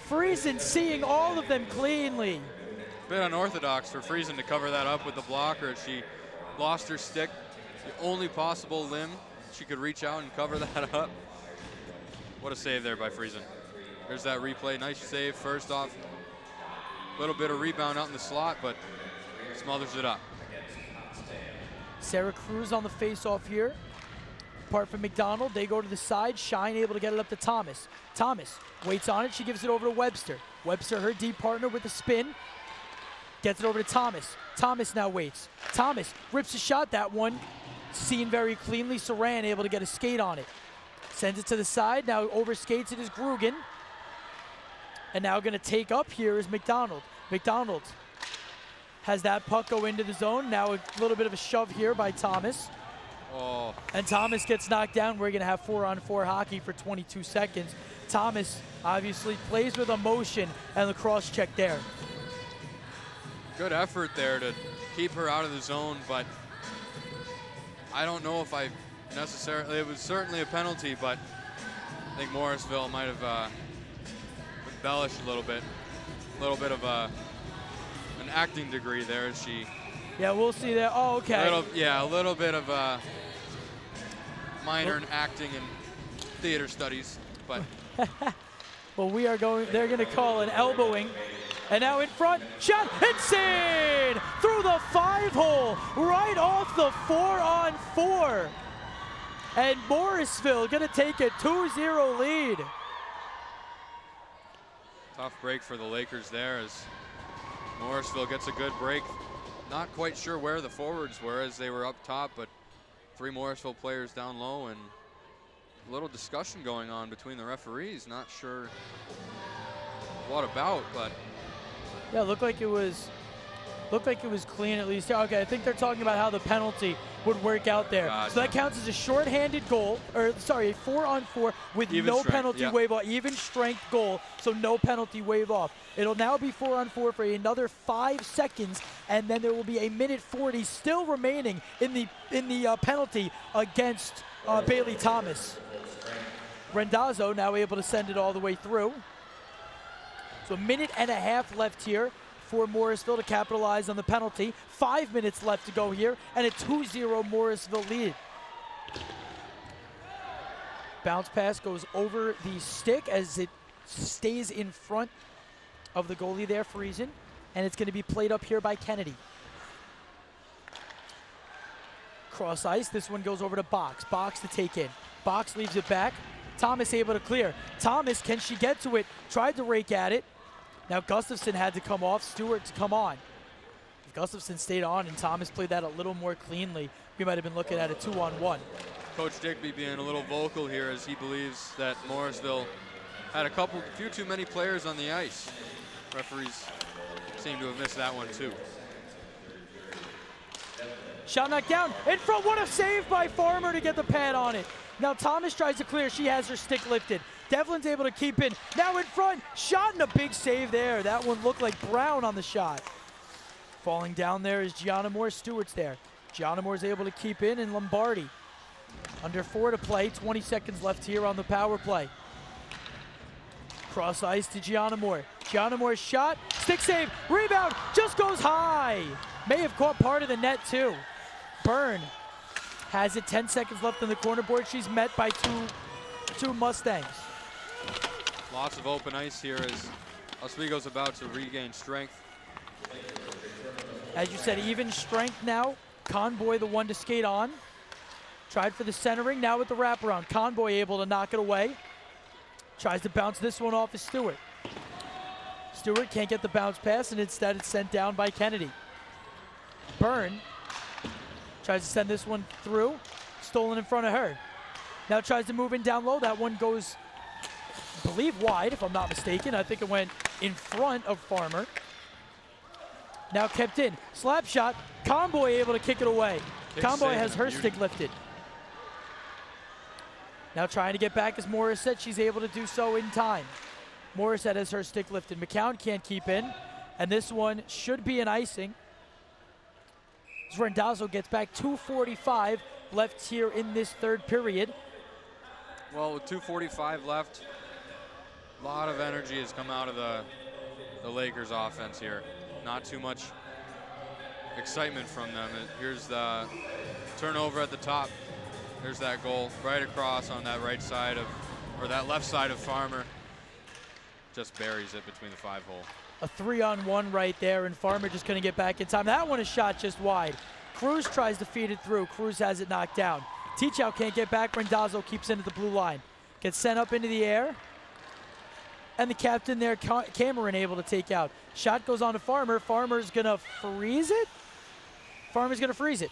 Friesen seeing all of them cleanly. Bit unorthodox for Friesen to cover that up with the blocker. She lost her stick, the only possible limb she could reach out and cover that up. What a save there by Friesen. There's that replay, nice save first off. A little bit of rebound out in the slot, but smothers it up. Sarah Cruz on the face-off here. Apart from McDonald, they go to the side. Shine able to get it up to Thomas. Thomas waits on it. She gives it over to Webster. Webster, her deep partner with a spin. Gets it over to Thomas. Thomas now waits. Thomas rips a shot. That one seen very cleanly. Saran able to get a skate on it. Sends it to the side. Now overskates it is Grugan. And now going to take up here is McDonald. McDonald has that puck go into the zone. Now a little bit of a shove here by Thomas. Oh. And Thomas gets knocked down. We're going to have 4-on-4 hockey for 22 seconds. Thomas obviously plays with emotion and the cross check there. Good effort there to keep her out of the zone, but I don't know if I necessarily, it was certainly a penalty, but I think Morrisville might have embellished a little bit of an acting degree there as she... Yeah, we'll see that. Oh, okay. A little bit of a minor in acting and theater studies, but... Well, they're going to call an elbowing. And now in front, shot, it's in! Through the 5-hole, right off the 4-on-4. And Morrisville going to take a 2-0 lead. Tough break for the Lakers there as Morrisville gets a good break. Not quite sure where the forwards were as they were up top, but 3 Morrisville players down low and a little discussion going on between the referees. Not sure what about, but... Yeah, looked like it was clean at least. Okay, I think they're talking about how the penalty would work out there. Gotcha. So that counts as a shorthanded goal, or sorry, a 4-on-4 with Even no strength, penalty yeah. waive off, even strength goal, so no penalty waive off. It'll now be 4-on-4 for another 5 seconds, and then there will be a minute 40 still remaining in the penalty against Bailey Thomas. Rendazzo now able to send it all the way through. So a minute and a half left here for Morrisville to capitalize on the penalty. 5 minutes left to go here, and a 2-0 Morrisville lead. Bounce pass goes over the stick as it stays in front of the goalie there, Friesen, and it's going to be played up here by Kennedy. Cross ice, this one goes over to Box. Box to take in. Box leaves it back. Thomas able to clear. Thomas, can she get to it? Tried to rake at it. Now Gustafson had to come off, Stewart to come on. If Gustafson stayed on and Thomas played that a little more cleanly, we might have been looking at a 2-on-1. Coach Digby being a little vocal here as he believes that Morrisville had a few too many players on the ice. Referees seem to have missed that one too. Shot knocked down, in front, what a save by Farmer to get the pad on it. Now Thomas tries to clear, she has her stick lifted. Devlin's able to keep in, now in front, shot and a big save there. That one looked like Brown on the shot. Falling down there is Gianna Moore, Stewart's there. Gianna Moore's able to keep in, and Lombardi. Under 4 to play, 20 seconds left here on the power play. Cross ice to Gianna Moore. Gianna Moore's shot, stick save, rebound, just goes high. May have caught part of the net too. Byrne has it, 10 seconds left on the corner board. She's met by two Mustangs. Lots of open ice here as Oswego's about to regain strength. As you said, even strength now. Conboy the one to skate on. Tried for the centering, now with the wraparound. Conboy able to knock it away. Tries to bounce this one off of Stewart. Stewart can't get the bounce pass, and instead it's sent down by Kennedy. Byrne tries to send this one through. Stolen in front of her. Now tries to move in down low. That one goes, I believe, wide, if I'm not mistaken. I think it went in front of Farmer. Now kept in. Slap shot. Conboy able to kick it away. Conboy has saving her beauty. stick lifted. Now trying to get back as Morissette. She's able to do so in time. Morissette has her stick lifted. McCown can't keep in. And this one should be an icing. As Randazzo gets back. 2:45 left here in this third period. Well, with 2:45 left, a lot of energy has come out of the Lakers offense here. Not too much excitement from them. Here's the turnover at the top. There's that goal right across on that right side of, or that left side of Farmer. Just buries it between the 5-hole. A 3-on-1 right there, and Farmer just couldn't get back in time. That one is shot just wide. Cruz tries to feed it through. Cruz has it knocked down. Teachout can't get back. Randazzo keeps into the blue line. Gets sent up into the air. And the captain there, Cameron, able to take out. Shot goes on to Farmer. Farmer's going to freeze it? Farmer's going to freeze it.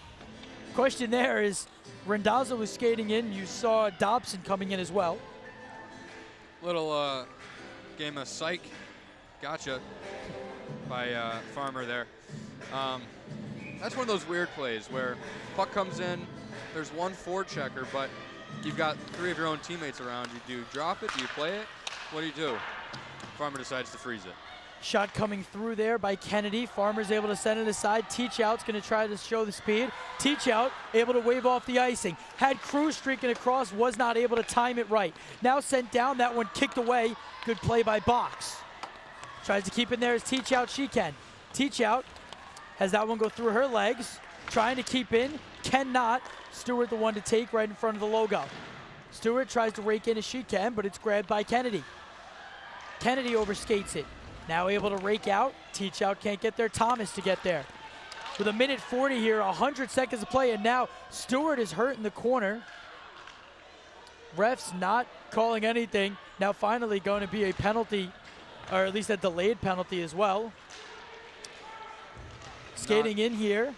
Question there is, Randazzo was skating in. You saw Dobson coming in as well. Little game of psych. Gotcha by Farmer there. That's one of those weird plays where puck comes in, there's one forechecker, but you've got 3 of your own teammates around you. Do you drop it? Do you play it? What do you do? Farmer decides to freeze it. Shot coming through there by Kennedy. Farmer's able to send it aside. Teachout's going to try to show the speed. Teachout able to wave off the icing. Had Cruz streaking across, was not able to time it right. Now sent down, that one kicked away. Good play by Box. Tries to keep in there as Teachout, she can. Teachout has that one go through her legs. Trying to keep in, cannot. Stewart the one to take right in front of the logo. Stewart tries to rake in as she can, but it's grabbed by Kennedy. Kennedy overskates it. Now able to rake out. Teachout can't get there. Thomas to get there. With 1:40 here, 100 seconds to play, and now Stewart is hurt in the corner. Refs not calling anything. Now finally going to be a penalty, or at least a delayed penalty as well. Skating in here.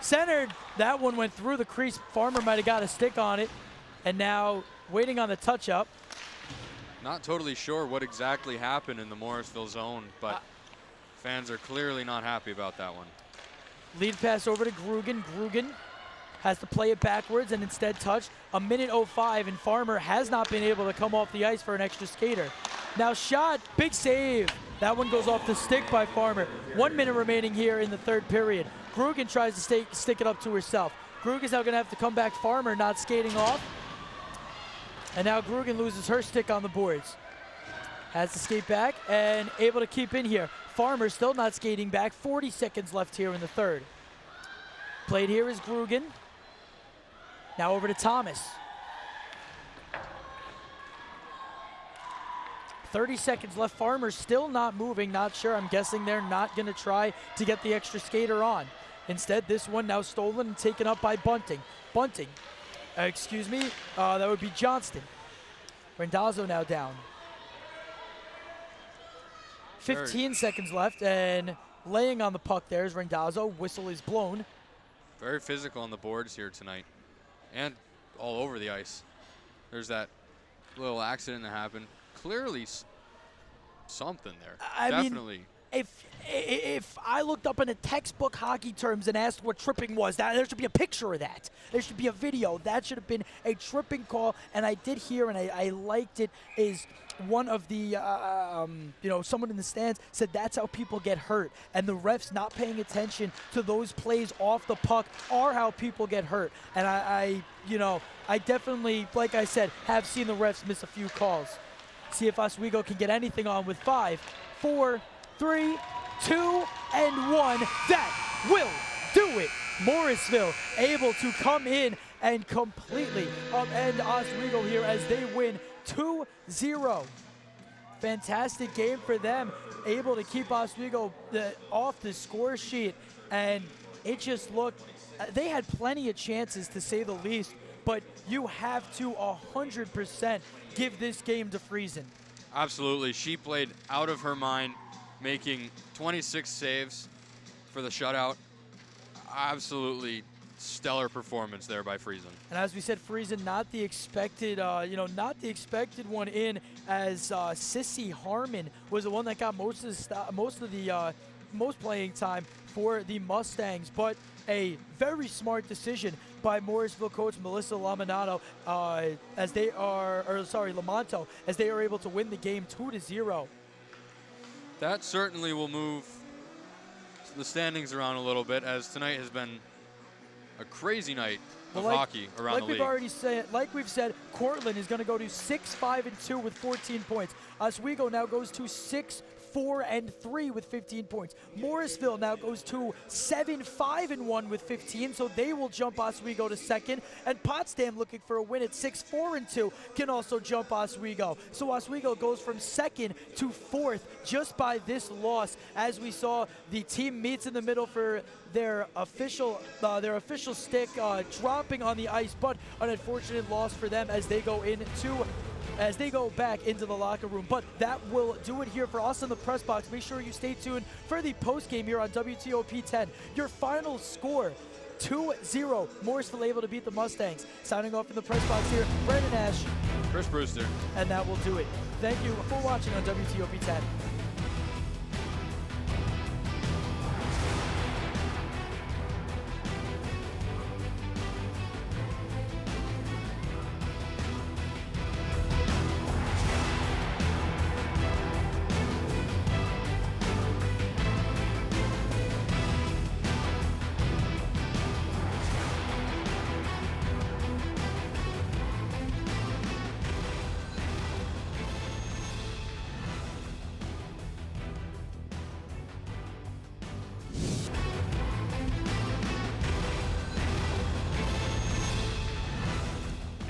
Centered. That one went through the crease. Farmer might have got a stick on it. And now waiting on the touch-up. Not totally sure what exactly happened in the Morrisville zone, but fans are clearly not happy about that one. Lead pass over to Grugan. Grugan has to play it backwards and instead touch. 1:05, and Farmer has not been able to come off the ice for an extra skater. Now shot, big save. That one goes off the stick by Farmer. 1 minute remaining here in the third period. Grugan tries to stick it up to herself. Grugan's now going to have to come back. Farmer not skating off. And now Grugan loses her stick on the boards. Has to skate back and able to keep in here. Farmer still not skating back. 40 seconds left here in the third. Played here is Grugan. Now over to Thomas. 30 seconds left. Farmer still not moving, not sure. I'm guessing they're not going to try to get the extra skater on. Instead, this one now stolen and taken up by Bunting. Bunting, that would be Johnston. Randazzo now down. 15 seconds left, and laying on the puck there is Randazzo. Whistle is blown. Very physical on the boards here tonight, and all over the ice. There's that little accident that happened. Clearly something there. Definitely. Mean, if I looked up in the textbook hockey terms and asked what tripping was, there should be a picture of that. There should be a video. That should have been a tripping call, and I did hear, and I liked it, is one of the, someone in the stands said that's how people get hurt, and the refs not paying attention to those plays off the puck are how people get hurt. And I definitely, like I said, have seen the refs miss a few calls. See if Oswego can get anything on with 5, 4, 3, 2, and 1. That will do it. Morrisville able to come in and completely upend Oswego here as they win 2-0. Fantastic game for them. Able to keep Oswego off the score sheet. And it just looked, they had plenty of chances to say the least, but you have to 100% give this game to Friesen. Absolutely. She played out of her mind, making 26 saves for the shutout. Absolutely stellar performance there by Friesen. And as we said, Friesen not the expected, not the expected one in, as Sissy Harmon was the one that got most playing time for the Mustangs. But a very smart decision by Morrisville coach Melissa Lamanto Lamonto, as they are able to win the game 2-0. That certainly will move the standings around a little bit, as tonight has been a crazy night of hockey around the league. Like we've said, Cortland is going to go to 6-5-2 with 14 points. Oswego now goes to 6-4-3 with 15 points. Morrisville now goes to 7-5-1 with 15, so they will jump Oswego to second. And Potsdam, looking for a win at 6-4-2, can also jump Oswego. So Oswego goes from second to fourth just by this loss. As we saw, the team meets in the middle for their official stick dropping on the ice, but an unfortunate loss for them as they go back into the locker room. But that will do it here for us in the press box. Make sure you stay tuned for the post game here on WTOP 10. Your final score, 2-0. Morrisville able to beat the Mustangs. Signing off in the press box here, Brandon Ash, Chris Brewster. and that will do it. Thank you for watching on WTOP 10.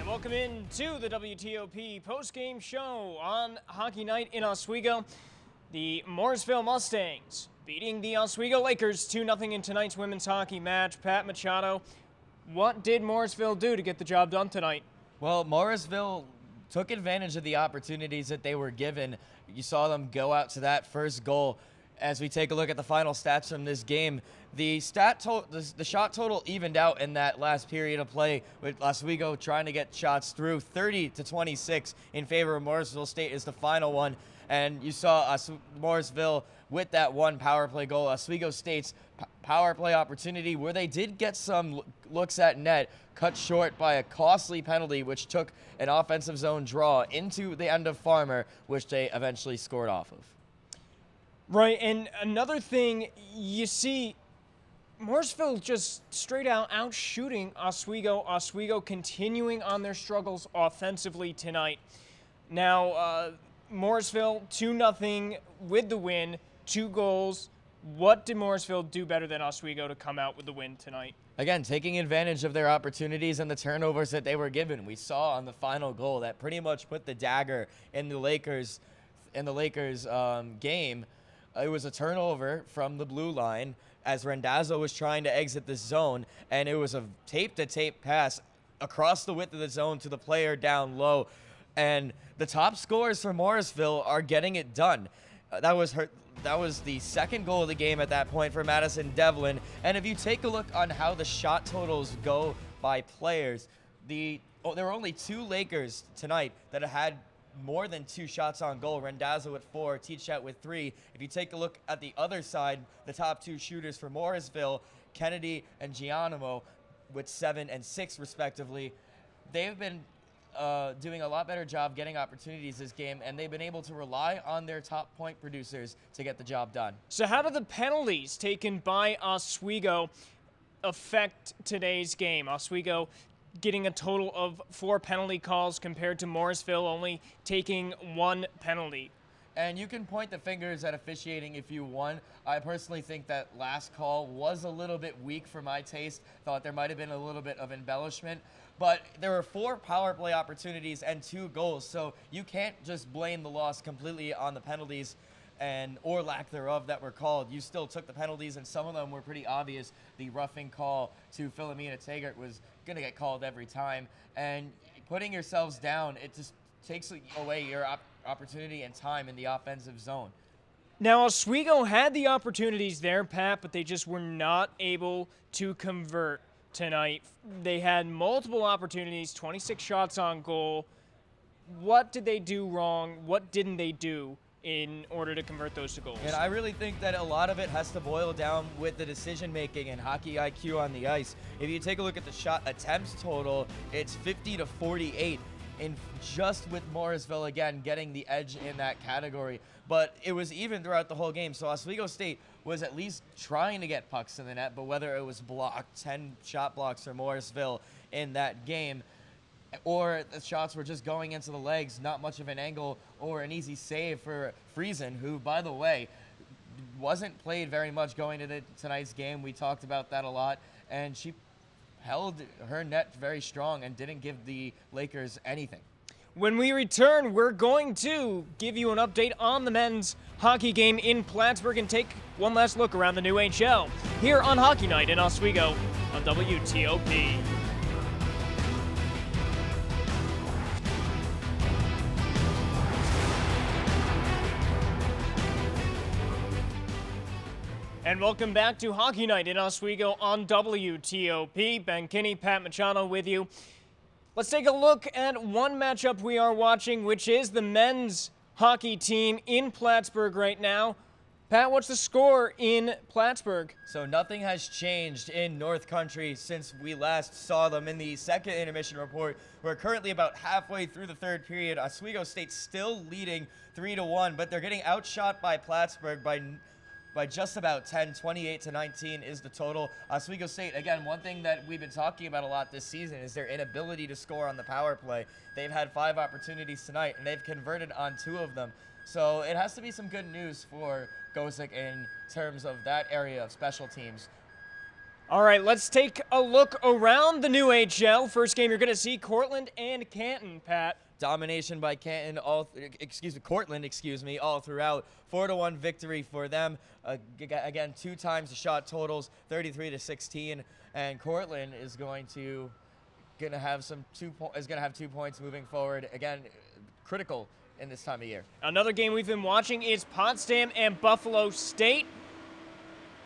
Welcome in to the WTOP post-game show on Hockey Night in Oswego. The Morrisville Mustangs beating the Oswego Lakers 2-0 in tonight's women's hockey match. Pat Machado, what did Morrisville do to get the job done tonight? Well, Morrisville took advantage of the opportunities that they were given. You saw them go out to that first goal. As we take a look at the final stats from this game, the shot total evened out in that last period of play, with Oswego trying to get shots through. 30-26 in favor of Morrisville State is the final one. And you saw Morrisville with that one power play goal. Oswego State's power play opportunity, where they did get some looks at net, cut short by a costly penalty, which took an offensive zone draw into the end of Farmer, which they eventually scored off of. Right, and another thing, you see Morrisville just straight out shooting Oswego. Oswego continuing on their struggles offensively tonight. Now, Morrisville 2-0 with the win, 2 goals. What did Morrisville do better than Oswego to come out with the win tonight? Again, taking advantage of their opportunities and the turnovers that they were given. We saw on the final goal that pretty much put the dagger in the Lakers game. It was a turnover from the blue line as Rendazzo was trying to exit the zone, and it was a tape-to-tape pass across the width of the zone to the player down low. And the top scorers for Morrisville are getting it done. That was the second goal of the game at that point for Madison Devlin. And if you take a look on how the shot totals go by players, there were only 2 Lakers tonight that had more than 2 shots on goal. Rendazzo with 4, Teachet with 3. If you take a look at the other side, the top 2 shooters for Morrisville, Kennedy and Gianimo with 7 and 6 respectively, they've been doing a lot better job getting opportunities this game, and they've been able to rely on their top point producers to get the job done. So how do the penalties taken by Oswego affect today's game? Oswego getting a total of 4 penalty calls compared to Morrisville only taking 1 penalty. And you can point the fingers at officiating if you want. I personally think that last call was a little bit weak for my taste. Thought there might have been a little bit of embellishment. But there were 4 power play opportunities and 2 goals, so you can't just blame the loss completely on the penalties or lack thereof that were called. You still took the penalties, and some of them were pretty obvious. The roughing call to Philomena Taggart was going to get called every time. And putting yourselves down, it just takes away your opportunity and time in the offensive zone. Now, Oswego had the opportunities there, Pat, but they just were not able to convert tonight. They had multiple opportunities, 26 shots on goal. What did they do wrong? What didn't they do in order to convert those to goals. And I really think that a lot of it has to boil down with the decision making and hockey IQ on the ice. If you take a look at the shot attempts total, it's 50 to 48. And just with Morrisville, again, getting the edge in that category. But it was even throughout the whole game. So Oswego State was at least trying to get pucks in the net, but whether it was blocked, 10 shot blocks for Morrisville in that game, or the shots were just going into the legs, not much of an angle or an easy save for Friesen, who, by the way, wasn't played very much going into tonight's game. We talked about that a lot, and she held her net very strong and didn't give the Lakers anything. When we return, we're going to give you an update on the men's hockey game in Plattsburgh and take one last look around the new HL here on Hockey Night in Oswego on WTOP. And welcome back to Hockey Night in Oswego on WTOP. Ben Kinney, Pat Machado with you. Let's take a look at one matchup we are watching, which is the men's hockey team in Plattsburgh right now. Pat, what's the score in Plattsburgh? So nothing has changed in North Country since we last saw them in the second intermission report. We're currently about halfway through the third period. Oswego State still leading 3-1, but they're getting outshot by Plattsburgh by just about 10, 28 to 19 is the total. Oswego State, again, one thing that we've been talking about a lot this season is their inability to score on the power play. They've had 5 opportunities tonight, and they've converted on 2 of them. So it has to be some good news for Gosick in terms of that area of special teams. All right, let's take a look around the new HL. First game, you're going to see Cortland and Canton, Pat. Domination by Cortland, all throughout. 4-1 victory for them. Again, 2 times the shot totals, 33 to 16, and Cortland is going to have 2 points moving forward. Again, critical in this time of year. Another game we've been watching is Potsdam and Buffalo State.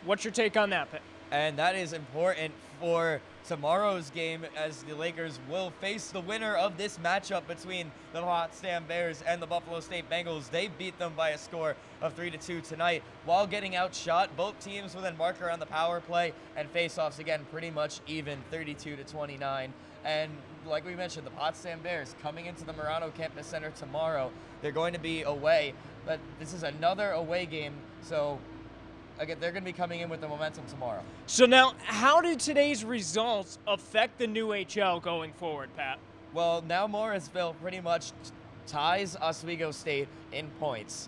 What's your take on that, Pat? And that is important for tomorrow's game, as the Lakers will face the winner of this matchup between the Potsdam Bears and the Buffalo State Bengals. They beat them by a score of 3-2 tonight while getting outshot. Both teams with a marker on the power play, and faceoffs again pretty much even, 32 to 29. And like we mentioned, the Potsdam Bears coming into the Murano Campus Center tomorrow. They're going to be away, but this is another away game, so again, they're going to be coming in with the momentum tomorrow. So now, how do today's results affect the new HL going forward, Pat? Well, now Morrisville pretty much ties Oswego State in points.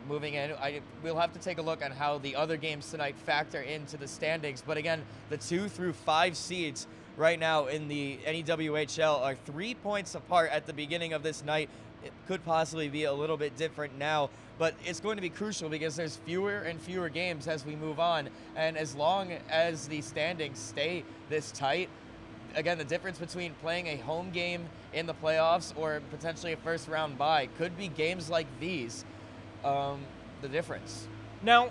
Moving in, we'll have to take a look at how the other games tonight factor into the standings. But again, the 2 through 5 seeds right now in the NEWHL are 3 points apart at the beginning of this night. It could possibly be a little bit different now, but it's going to be crucial because there's fewer and fewer games as we move on. And as long as the standings stay this tight, again, the difference between playing a home game in the playoffs or potentially a first round bye could be games like these, the difference. Now,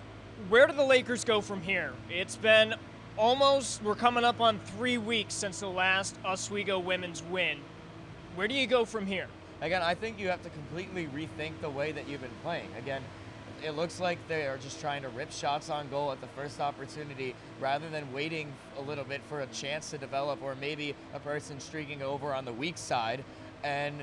where do the Lakers go from here? It's been we're coming up on 3 weeks since the last Oswego women's win. Where do you go from here? Again, I think you have to completely rethink the way that you've been playing. Again, it looks like they are just trying to rip shots on goal at the first opportunity rather than waiting a little bit for a chance to develop, or maybe a person streaking over on the weak side, and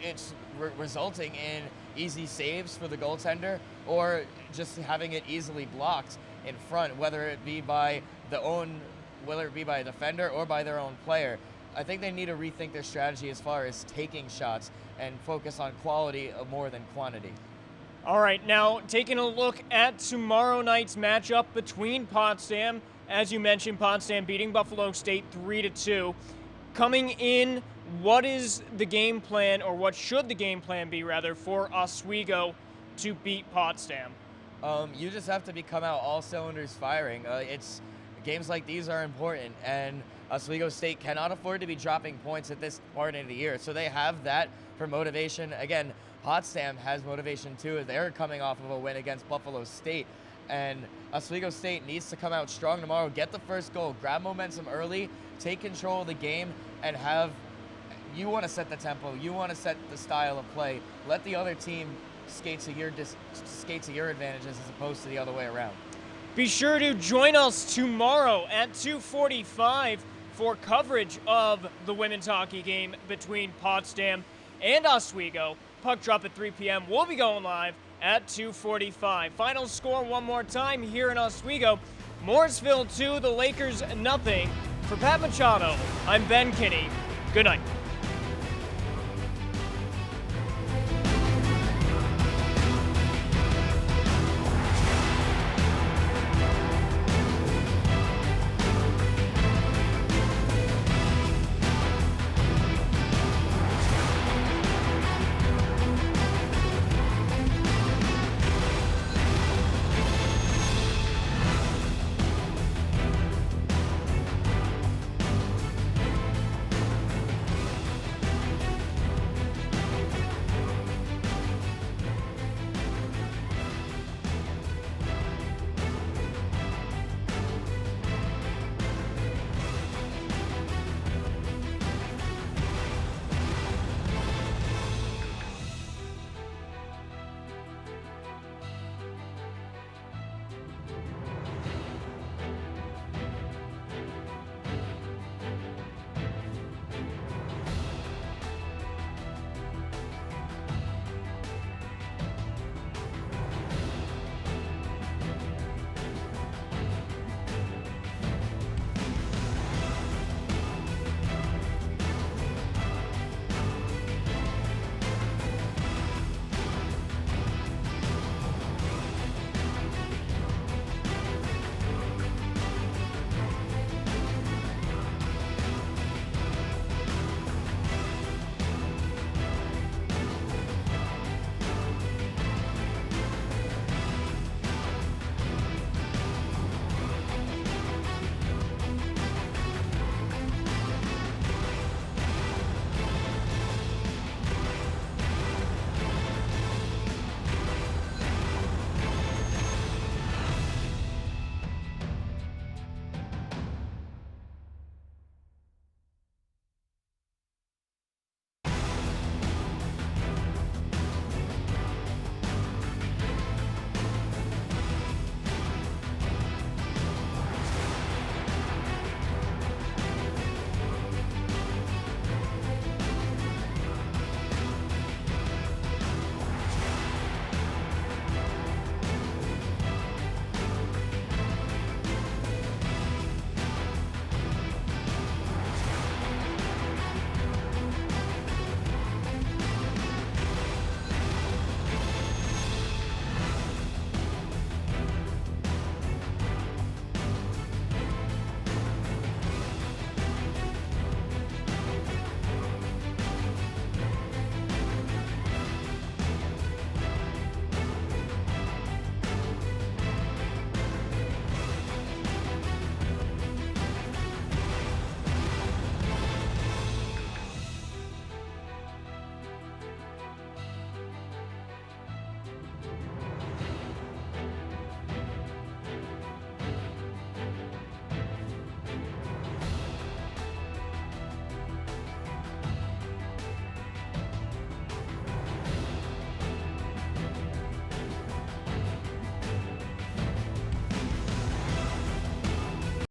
it's resulting in easy saves for the goaltender or just having it easily blocked in front, whether it be by a defender or by their own player. I think they need to rethink their strategy as far as taking shots and focus on quality more than quantity. All right, now taking a look at tomorrow night's matchup between Potsdam. As you mentioned, Potsdam beating Buffalo State 3-2. Coming in, what is the game plan, or what should the game plan be, rather, for Oswego to beat Potsdam? You just have to come out all cylinders firing. Games like these are important, and Oswego State cannot afford to be dropping points at this part of the year. So they have that for motivation. Again, Potsdam has motivation too. They're coming off of a win against Buffalo State. And Oswego State needs to come out strong tomorrow, get the first goal, grab momentum early, take control of the game, and you want to set the tempo, you want to set the style of play. Let the other team skates at your advantages as opposed to the other way around. Be sure to join us tomorrow at 2:45 for coverage of the women's hockey game between Potsdam and Oswego. Puck drop at 3 p.m. We'll be going live at 2:45. Final score one more time here in Oswego. Morrisville 2, the Lakers nothing. For Pat Machado, I'm Ben Kinney. Good night.